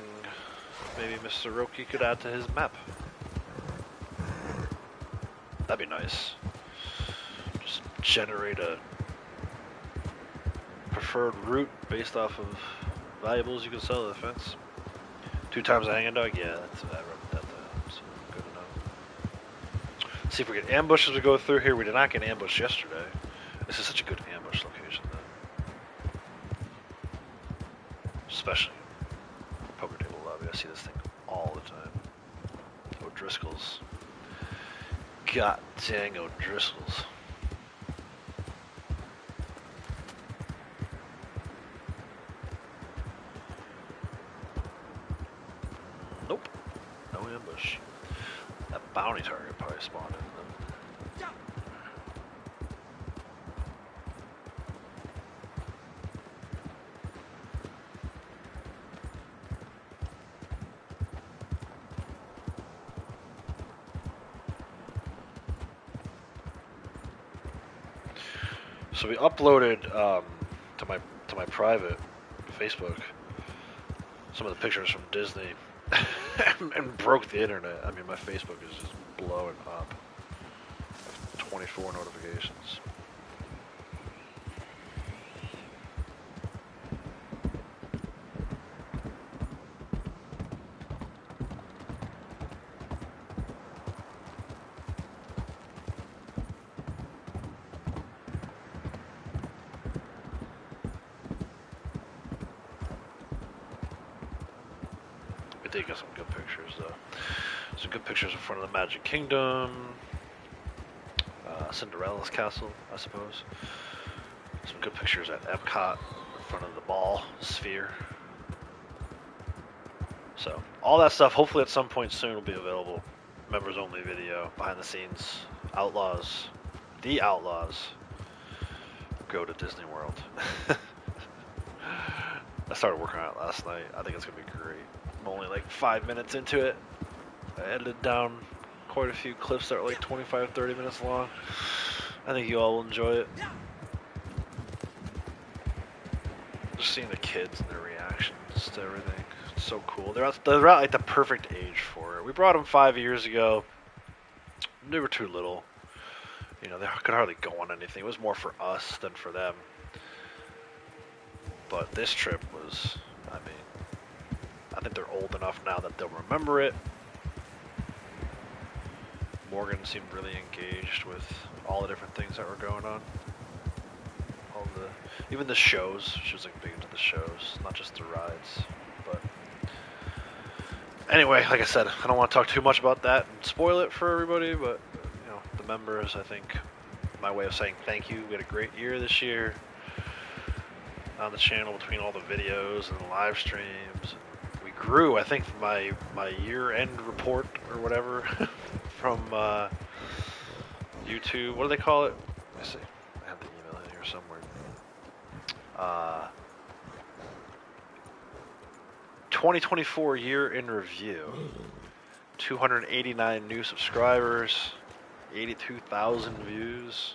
maybe Mr. Roki could add to his map. That'd be nice. Just generate a preferred route based off of valuables you can sell at the fence. 2 times a hanging dog? Yeah, that's, I wrote that down, so good enough. See if we get ambushed as we go through here. We did not get ambushed yesterday. This is such a good ambush location, though. Especially poker table lobby. I see this thing all the time. O'Driscoll's. God dang O'Driscoll's. Nope. No ambush. That bounty target probably spawned in them. So we uploaded to my private Facebook some of the pictures from Disney and broke the internet. I mean, my Facebook is just blowing up. I have 24 notifications. I did get some good pictures, though. Some good pictures in front of the Magic Kingdom, Cinderella's castle, I suppose. Some good pictures at Epcot in front of the ball sphere. So all that stuff, hopefully at some point soon, will be available. Members only video, behind the scenes, Outlaws, the Outlaws go to Disney World. I started working on it last night. I think it's gonna be great. I'm only like 5 minutes into it. I edited down quite a few clips that are like 25-30 minutes long. I think you all will enjoy it. Just seeing the kids and their reactions to everything. It's so cool. They're at like the perfect age for it. We brought them 5 years ago. They were too little. You know, they could hardly go on anything. It was more for us than for them. But this trip was, I mean, I think they're old enough now that they'll remember it. Morgan seemed really engaged with all the different things that were going on. Even the shows. She was like big into the shows, not just the rides. But anyway, like I said, I don't want to talk too much about that and spoil it for everybody. But you know, the members, I think, my way of saying thank you. We had a great year this year on the channel between all the videos and the live streams. We grew, I think, my year-end report or whatever from YouTube. What do they call it? Let me see. I have the email in here somewhere. 2024 year in review. 289 new subscribers, 82,000 views,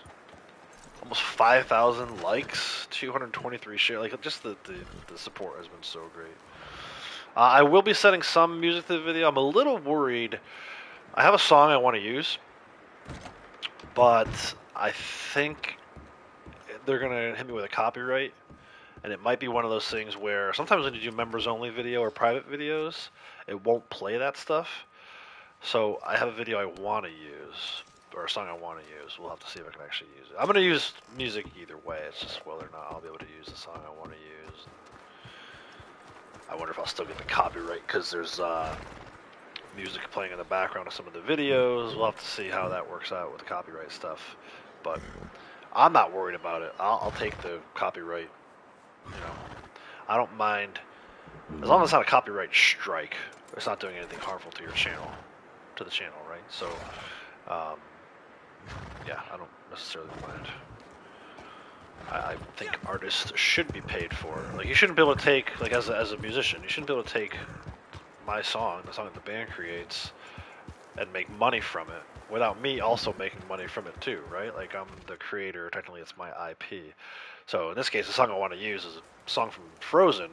almost 5,000 likes, 223 shares. Like, just the support has been so great. I will be setting some music to the video. I'm a little worried. I have a song I want to use, but I think they're going to hit me with a copyright. And it might be one of those things where sometimes when you do members only video or private videos, it won't play that stuff. So I have a video I want to use, or a song I want to use. We'll have to see if I can actually use it. I'm gonna use music either way. It's just whether or not I'll be able to use the song I want to use. I wonder if I'll still get the copyright because there's music playing in the background of some of the videos. We'll have to see how that works out with the copyright stuff. But I'm not worried about it. I'll take the copyright. You know, I don't mind as long as it's not a copyright strike. It's not doing anything harmful to your channel, to the channel, right? So, yeah, I don't necessarily mind. I think artists should be paid for. Like, you shouldn't be able to take, like, as a musician, you shouldn't be able to take my song, the song that the band creates, and make money from it without me also making money from it too, right? Like, I'm the creator, technically it's my IP. So in this case, the song I want to use is a song from Frozen.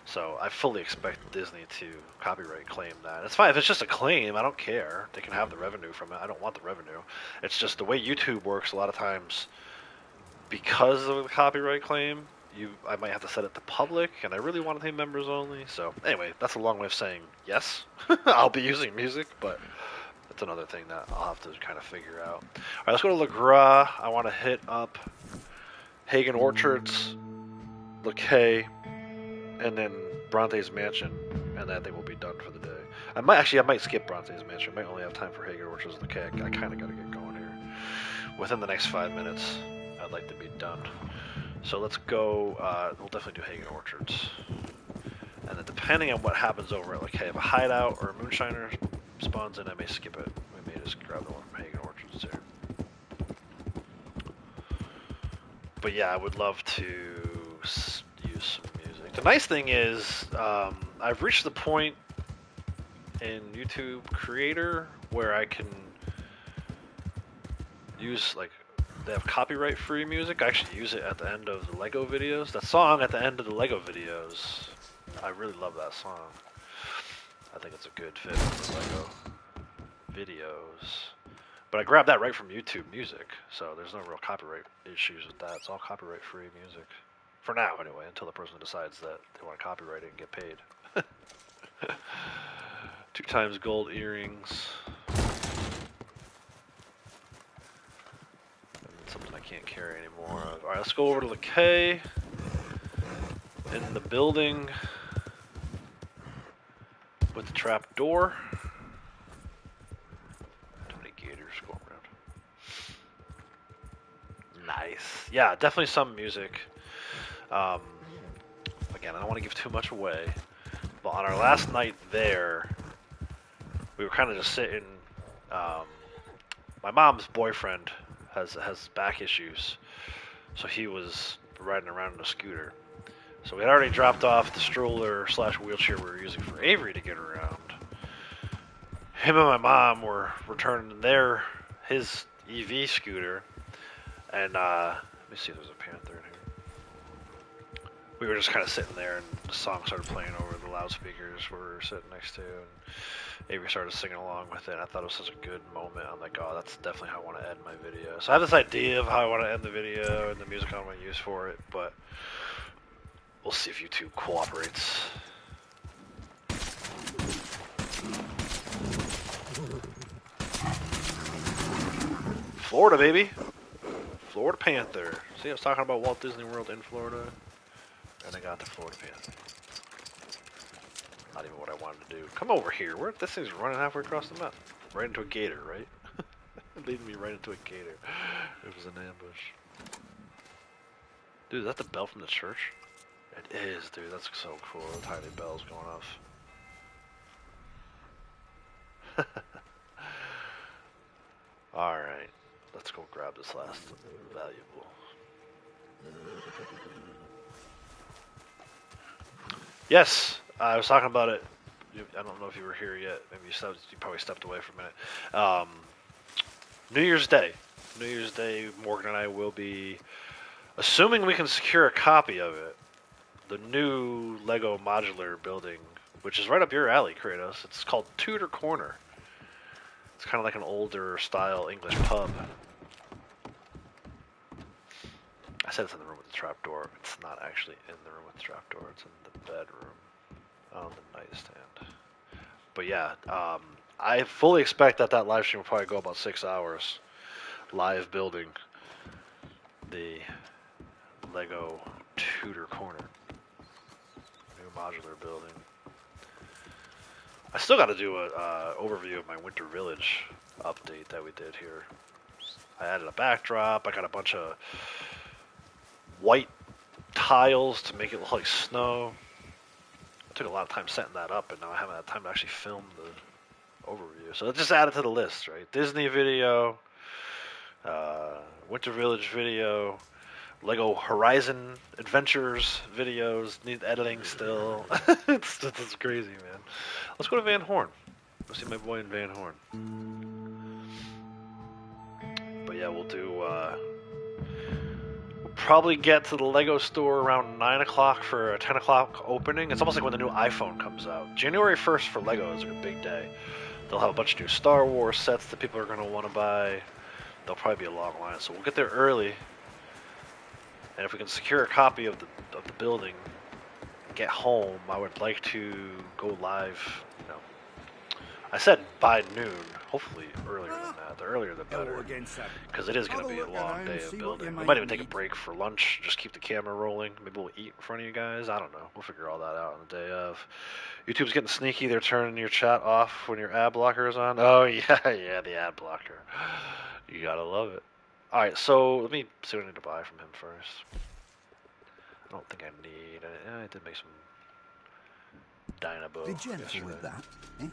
So I fully expect Disney to copyright claim that. It's fine if it's just a claim. I don't care. They can have the revenue from it. I don't want the revenue. It's just the way YouTube works. A lot of times, because of the copyright claim, I might have to set it to public, and I really want it to be members only. So anyway, that's a long way of saying yes. I'll be using music, but that's another thing that I'll have to kind of figure out. All right, let's go to Le Gras. I want to hit up Hagen Orchards, Le Quay, and then Bronte's Mansion, and then I think we'll be done for the day. I might skip Bronte's Mansion. I might only have time for Hagen Orchards and Le Quay. I kind of got to get going here. Within the next 5 minutes, I'd like to be done. So let's go, we'll definitely do Hagen Orchards. And then depending on what happens over at Le Quay, if a hideout or a moonshiner spawns in, I may skip it. We may just grab the one from Hagen Orchards too. But yeah, I would love to use some music. The nice thing is, I've reached the point in YouTube Creator where I can use, like, they have copyright-free music. I actually use it at the end of the Lego videos. That song at the end of the Lego videos, I really love that song. I think it's a good fit for the Lego videos. But I grabbed that right from YouTube Music, so there's no real copyright issues with that. It's all copyright-free music. For now, anyway, until the person decides that they want to copyright it and get paid. 2 times gold earrings. Something I can't carry anymore of. Alright, let's go over to Le Quay. In the building with the trap door. Too many gators going around. Nice. Yeah, definitely some music. Again, I don't want to give too much away, but on our last night there, we were kind of just sitting. My mom's boyfriend has back issues, so he was riding around in a scooter. So we had already dropped off the stroller / wheelchair we were using for Avery to get around. Him and my mom were returning his EV scooter, and let me see if there's a panther in here. We were just kind of sitting there, and the song started playing over the loudspeakers we were sitting next to, and Avery started singing along with it. And I thought it was such a good moment. I'm like, oh, that's definitely how I want to end my video. So I have this idea of how I want to end the video and the music I want to use for it, but we'll see if YouTube cooperates. Florida, baby. Florida Panther. See, I was talking about Walt Disney World in Florida, and I got the Florida Panther. Not even what I wanted to do. Come over here. This thing's running halfway across the map. Right into a gator, right? Leading me right into a gator. It was an ambush. Dude, is that the bell from the church? It is, dude. That's so cool. The tiny bell's going off. Alright. Let's go grab this last valuable. Yes! I was talking about it. I don't know if you were here yet. Maybe you probably stepped away for a minute. New Year's Day. New Year's Day, Morgan and I will be, assuming we can secure a copy of it, the new Lego modular building, which is right up your alley, Kratos. It's called Tudor Corner. It's kind of like an older style English pub. I said it's in the room with the trapdoor. It's not actually in the room with the trapdoor. It's in the bedroom on the nightstand. But yeah, I fully expect that live stream will probably go about 6 hours. Live building the Lego Tudor Corner. New modular building. I still got to do a overview of my Winter Village update that we did here. I added a backdrop. I got a bunch of white tiles to make it look like snow. It took a lot of time setting that up, and now I haven't had time to actually film the overview. So let's just add it to the list, right? Disney video, Winter Village video, Lego Horizon Adventures videos. Need editing still. it's crazy, man. Let's go to Van Horn. Let's see my boy in Van Horn. But yeah, we'll do. We'll probably get to the Lego store around 9 o'clock for a 10 o'clock opening. It's almost like when the new iPhone comes out. January 1st for Lego is a big day. They'll have a bunch of new Star Wars sets that people are going to want to buy. There'll probably be a long line, so we'll get there early. And if we can secure a copy of the building, get home, I would like to go live. You know, I said by noon. Hopefully earlier than that. The earlier the better, because it is going to be a long day of building. We might even take a break for lunch. Just keep the camera rolling. Maybe we'll eat in front of you guys. I don't know. We'll figure all that out on the day of. YouTube's getting sneaky. They're turning your chat off when your ad blocker is on. Oh yeah, the ad blocker. You gotta love it. All right, so let me see what I need to buy from him first. I don't think I need. I did make some Dynabo. Be gentle with that. Eh?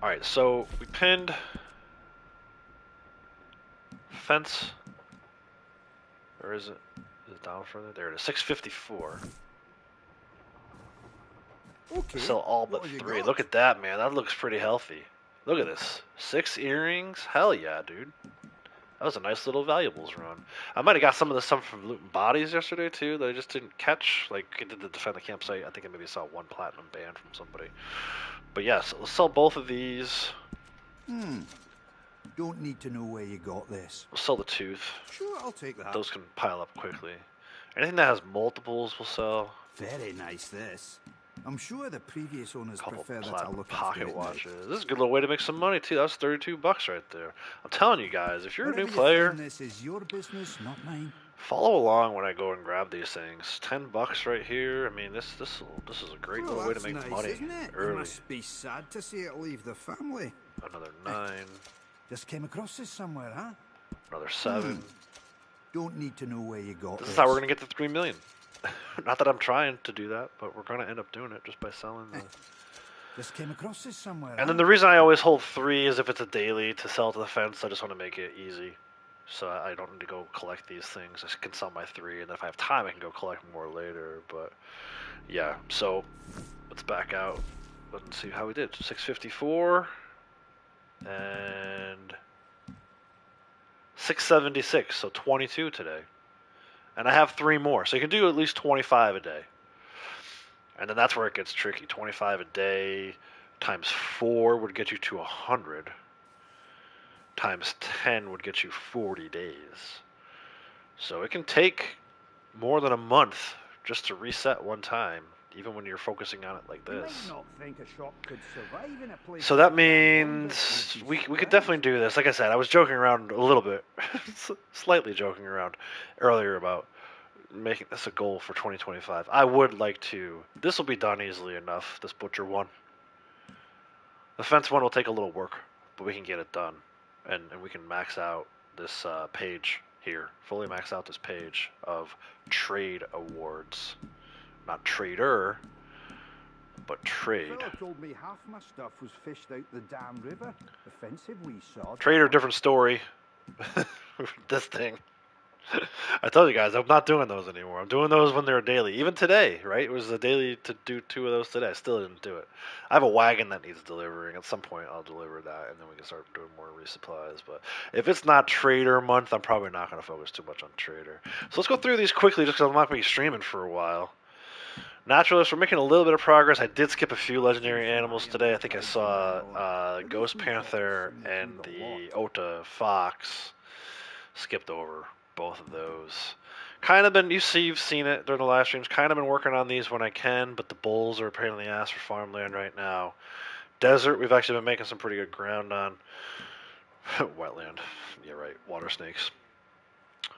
All right, so we pinned fence. Or is it? Is it down further? There it is. 654. Okay. Sell all but 3. Look at that, man. That looks pretty healthy. Look at this. 6 earrings. Hell yeah, dude. That was a nice little valuables run. I might have got some of the stuff from Loot and Bodies yesterday too that I just didn't catch. Like I did the Defend the Campsite. I think I maybe saw 1 platinum band from somebody. But yes, let's sell both of these. Don't need to know where you got this. We'll sell the tooth. Sure, I'll take that. Those can pile up quickly. Anything that has multiples we'll sell. Very nice, this. I'm sure the previous owners Couple prefer that I platinum look pocket watches. This is a good little way to make some money too. That's $32 right there. I'm telling you guys, if you're a new player, this is your business, not mine. Follow along when I go and grab these things. $10 right here. I mean, this is a great little way to make nice, money isn't it? early. You must be sad to see it leave the family. Another 9. Just came across this somewhere, huh? Another 7. Don't need to know where you got This this. is how we're gonna get to 3 million. Not that I'm trying to do that, but we're gonna end up doing it just by selling the. Just came across this somewhere. And then the reason I always hold 3 is if it's a daily to sell to the fence. I just want to make it easy, so I don't need to go collect these things. I can sell my 3, and if I have time, I can go collect more later. But yeah, so let's back out. Let's see how we did. 654 and 676. So 22 today. And I have 3 more, so you can do at least 25 a day. And then that's where it gets tricky. 25 a day times 4 would get you to 100. Times 10 would get you 40 days. So it can take more than a month just to reset one time, even when you're focusing on it like this. So that means we could definitely do this. Like I said, I was joking around a little bit, slightly joking around earlier about making this a goal for 2025. I would like to. This will be done easily enough, this butcher one. The fence one will take a little work, but we can get it done. And we can max out this page here. Fully max out this page of trade awards. Not trader, but trade. Fella told me half my stuff was fished out the damn river. Offensive we saw. Trader, different story. This thing. I told you guys, I'm not doing those anymore. I'm doing those when they're daily. Even today, right? It was a daily to do 2 of those today. I still didn't do it. I have a wagon that needs delivering. At some point, I'll deliver that, and then we can start doing more resupplies. But if it's not Trader month, I'm probably not going to focus too much on Trader. So let's go through these quickly, just because I'm not going to be streaming for a while. Naturalist, we're making a little bit of progress. I did skip a few legendary animals today. I think I saw Ghost Panther and the Ota Fox. Skipped over both of those. Kind of been, you've seen it during the live streams, kind of been working on these when I can, but the bulls are a pain in the ass for farmland right now. Desert, we've actually been making some pretty good ground on. Wetland, yeah right, water snakes.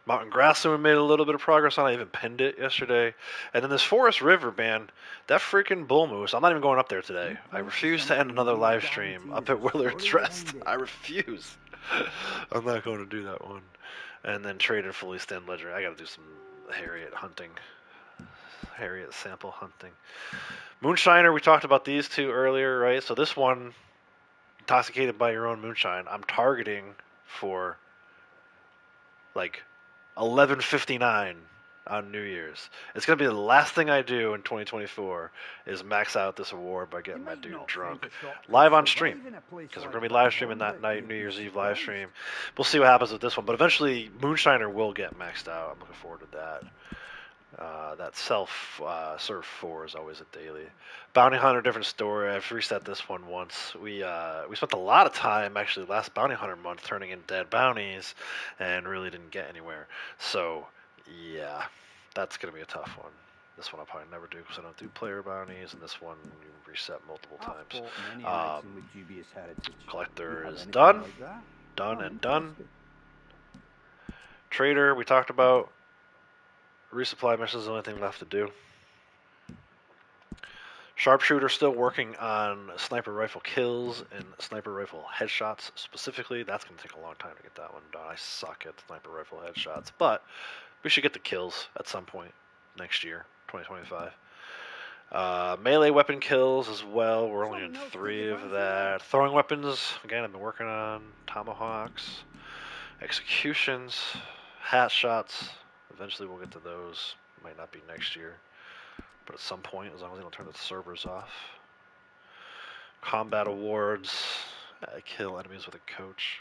Mountain grassland, we made a little bit of progress on. I even pinned it yesterday. And then this Forest River, man, that freaking bull moose, I'm not even going up there today. I refuse to end another live stream up at Willard's Rest. I refuse. I'm not going to do that one. And then traded fully stand ledger. I got to do some Harriet hunting. Harriet sample hunting. Moonshiner, we talked about these two earlier, right? So this one, intoxicated by your own moonshine, I'm targeting for like 11:59 on New Year's. It's gonna be the last thing I do in 2024 is max out this award by getting my dude drunk live on stream, because we're gonna be live streaming that night, New Year's Eve live stream. We'll see what happens with this one, but eventually Moonshiner will get maxed out. I'm looking forward to that. That self serve 4 is always a daily. Bounty Hunter, different story. I've reset this one once. We spent a lot of time actually last Bounty Hunter month turning in dead bounties, and really didn't get anywhere. So yeah, that's gonna be a tough one. This one I'll probably never do because I don't do player bounties, and this one you reset multiple times. Collector is done, done and done. Trader, we talked about. Resupply mission is the only thing left to do. Sharpshooter still working on sniper rifle kills and sniper rifle headshots specifically. That's going to take a long time to get that one done. I suck at sniper rifle headshots, but we should get the kills at some point next year, 2025. Melee weapon kills as well. We're only in 3 of that. Throwing weapons, again, I've been working on tomahawks, executions, hat shots. Eventually we'll get to those. Might not be next year, but at some point, as long as they don't turn the servers off. Combat awards. Kill enemies with a coach.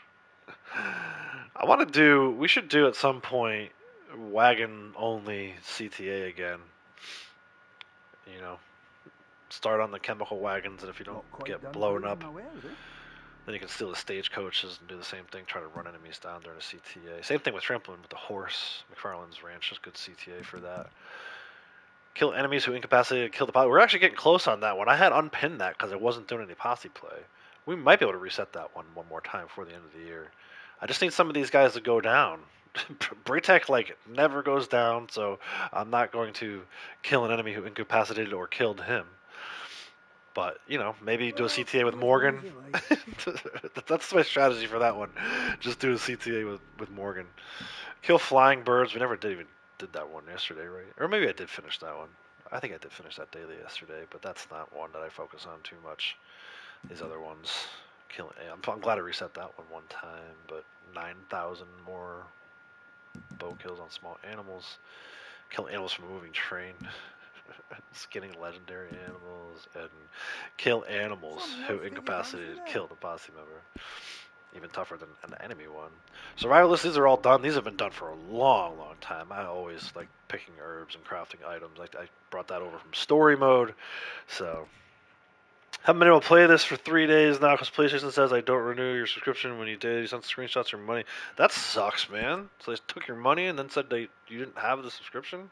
We should do at some point wagon only CTA again. You know, start on the chemical wagons, and if you don't get blown up, then you can steal the stagecoaches and do the same thing, try to run enemies down during a CTA. Same thing with Trampoline with the horse. McFarland's Ranch is good CTA for that. Kill enemies who incapacitated, kill the posse. We're actually getting close on that one. I had unpinned that because I wasn't doing any posse play. We might be able to reset that one more time before the end of the year. I just need some of these guys to go down. Braytech, like, never goes down, so I'm not going to kill an enemy who incapacitated or killed him. But, you know, maybe do a CTA with Morgan. That's my strategy for that one. Just do a CTA with Morgan. Kill flying birds. We never did that one yesterday, right? Or maybe I did finish that one. I think I did finish that daily yesterday, but that's not one that I focus on too much. These other ones. I'm glad I reset that one time, but 9,000 more bow kills on small animals. Kill animals from a moving train. Skinning legendary animals, and kill animals who incapacitated killed a posse member. Even tougher than an enemy one. Survivalists, these are all done. These have been done for a long time. I always like picking herbs and crafting items. I brought that over from story mode. So haven't been able to play this for 3 days now because PlayStation says I don't renew your subscription when you did. You sent screenshots or money. That sucks, man. So they took your money and then said you didn't have the subscription?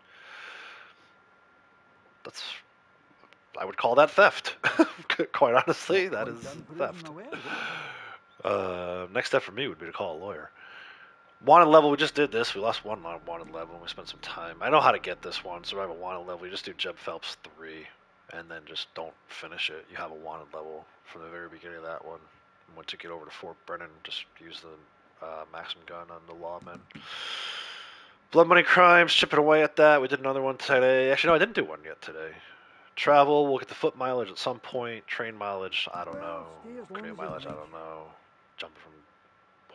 I would call that theft. Quite honestly, that is theft. Next step for me would be to call a lawyer. Wanted level, we just did this. We lost one on wanted level, and we spent some time. I know how to get this one. Survival wanted level, you just do Jeb Phelps 3, and then just don't finish it. You have a wanted level from the very beginning of that one. And once you get over to Fort Brennan, just use the Maxim gun on the lawmen. Blood Money Crimes, chipping away at that. We did another one today. Actually, no, I didn't do one yet today. Travel, we'll get the foot mileage at some point. Train mileage, I don't know. Canoe mileage, I don't know. Jumping from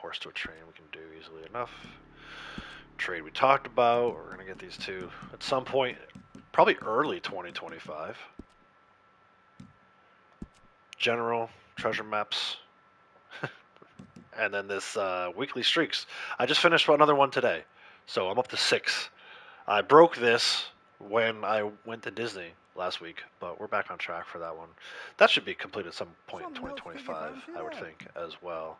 horse to a train, we can do easily enough. Trade we talked about. We're going to get these two at some point, probably early 2025. General, treasure maps. And then this weekly streaks. I just finished another one today. So I'm up to 6. I broke this when I went to Disney last week, but we're back on track for that one. That should be completed at some point in 2025, I would think, as well.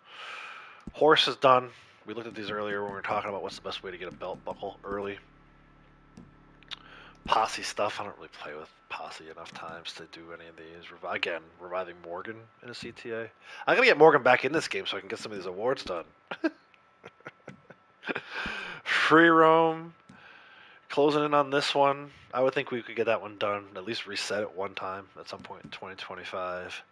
Horse is done. We looked at these earlier when we were talking about what's the best way to get a belt buckle early. Posse stuff. I don't really play with Posse enough times to do any of these. Again, reviving Morgan in a CTA. I gotta get Morgan back in this game so I can get some of these awards done. Free roam. Closing in on this one. I would think we could get that one done. At least reset it one time at some point in 2025.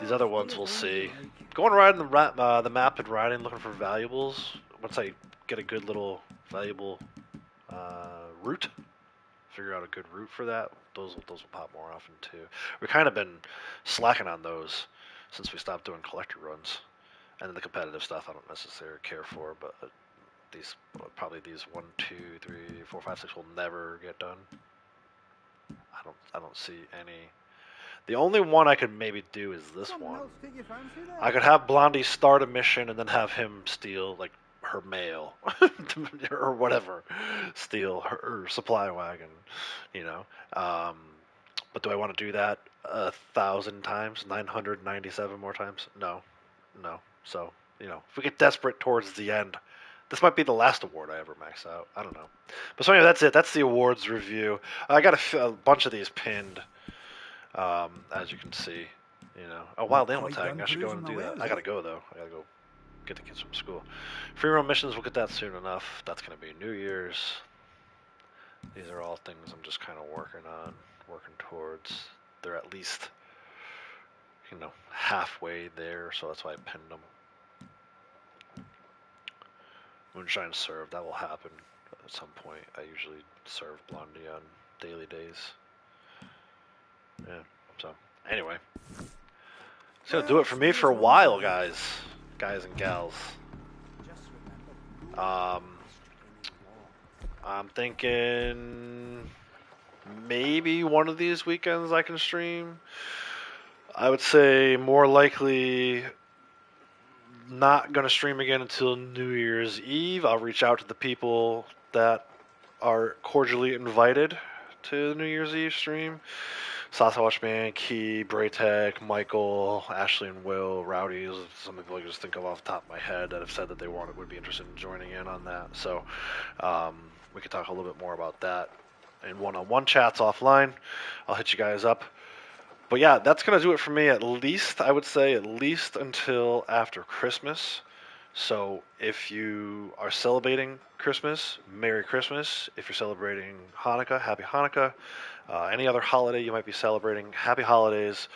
These other ones we'll see. Going riding the map and riding, looking for valuables. Once I get a good little valuable route, figure out a good route for that, those will pop more often too. We've kind of been slacking on those since we stopped doing collector runs, and then the competitive stuff I don't necessarily care for, but these 1, 2, 3, 4, 5, 6 will never get done. I don't see any. The only one I could maybe do is this one. I could have Blondie start a mission and then have him steal like her mail or whatever, steal her supply wagon, you know. But do I want to do that 1,000 times, 997 more times? No. So if we get desperate towards the end, this might be the last award I ever max out. I don't know. But so anyway, that's it. That's the awards review. I got a bunch of these pinned. As you can see, Oh, wild animal tagging. I should go and do that. I gotta go though. I gotta go get the kids from school. Free roam missions. We'll get that soon enough. That's gonna be New Year's. These are all things I'm just kind of working towards. They're at least, halfway there. So that's why I pinned them. Moonshine serve. That will happen at some point. I usually serve Blondie on daily days. Yeah, so anyway, it's gonna do it for me for a while, guys and gals. I'm thinking maybe one of these weekends I can stream. I would say more likely not gonna stream again until New Year's Eve. I'll reach out to the people that are cordially invited to the New Year's Eve stream. Sasquatch Man, Key, Braytech, Michael, Ashley and Will, Rowdy, some people I can just think of off the top of my head that have said that they would be interested in joining in on that. So we could talk a little bit more about that in one-on-one chats offline. I'll hit you guys up. But yeah, that's going to do it for me at least, I would say, at least until after Christmas. So if you are celebrating Christmas, Merry Christmas. If you're celebrating Hanukkah, Happy Hanukkah. Any other holiday you might be celebrating, Happy Holidays.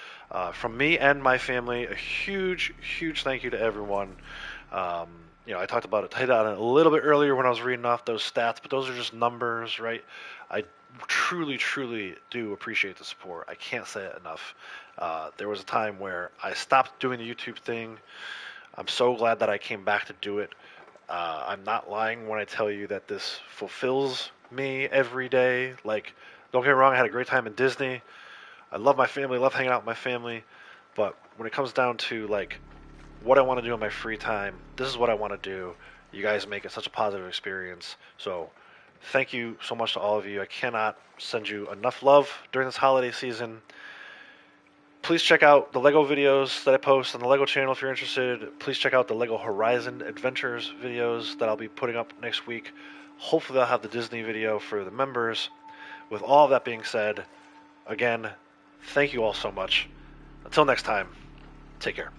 From me and my family, a huge, huge thank you to everyone. I talked about it, hit on it a little bit earlier when I was reading off those stats, but those are just numbers, right? I truly, truly do appreciate the support. I can't say it enough. There was a time where I stopped doing the YouTube thing. I'm so glad that I came back to do it. I'm not lying when I tell you that this fulfills me every day. Like, don't get me wrong, I had a great time in Disney. I love my family, love hanging out with my family. But when it comes down to, like, what I want to do in my free time, this is what I want to do. You guys make it such a positive experience. So thank you so much to all of you. I cannot send you enough love during this holiday season. Please check out the LEGO videos that I post on the LEGO channel if you're interested. Please check out the LEGO Horizon Adventures videos that I'll be putting up next week. Hopefully I'll have the Disney video for the members. With all of that being said, again, thank you all so much. Until next time, take care.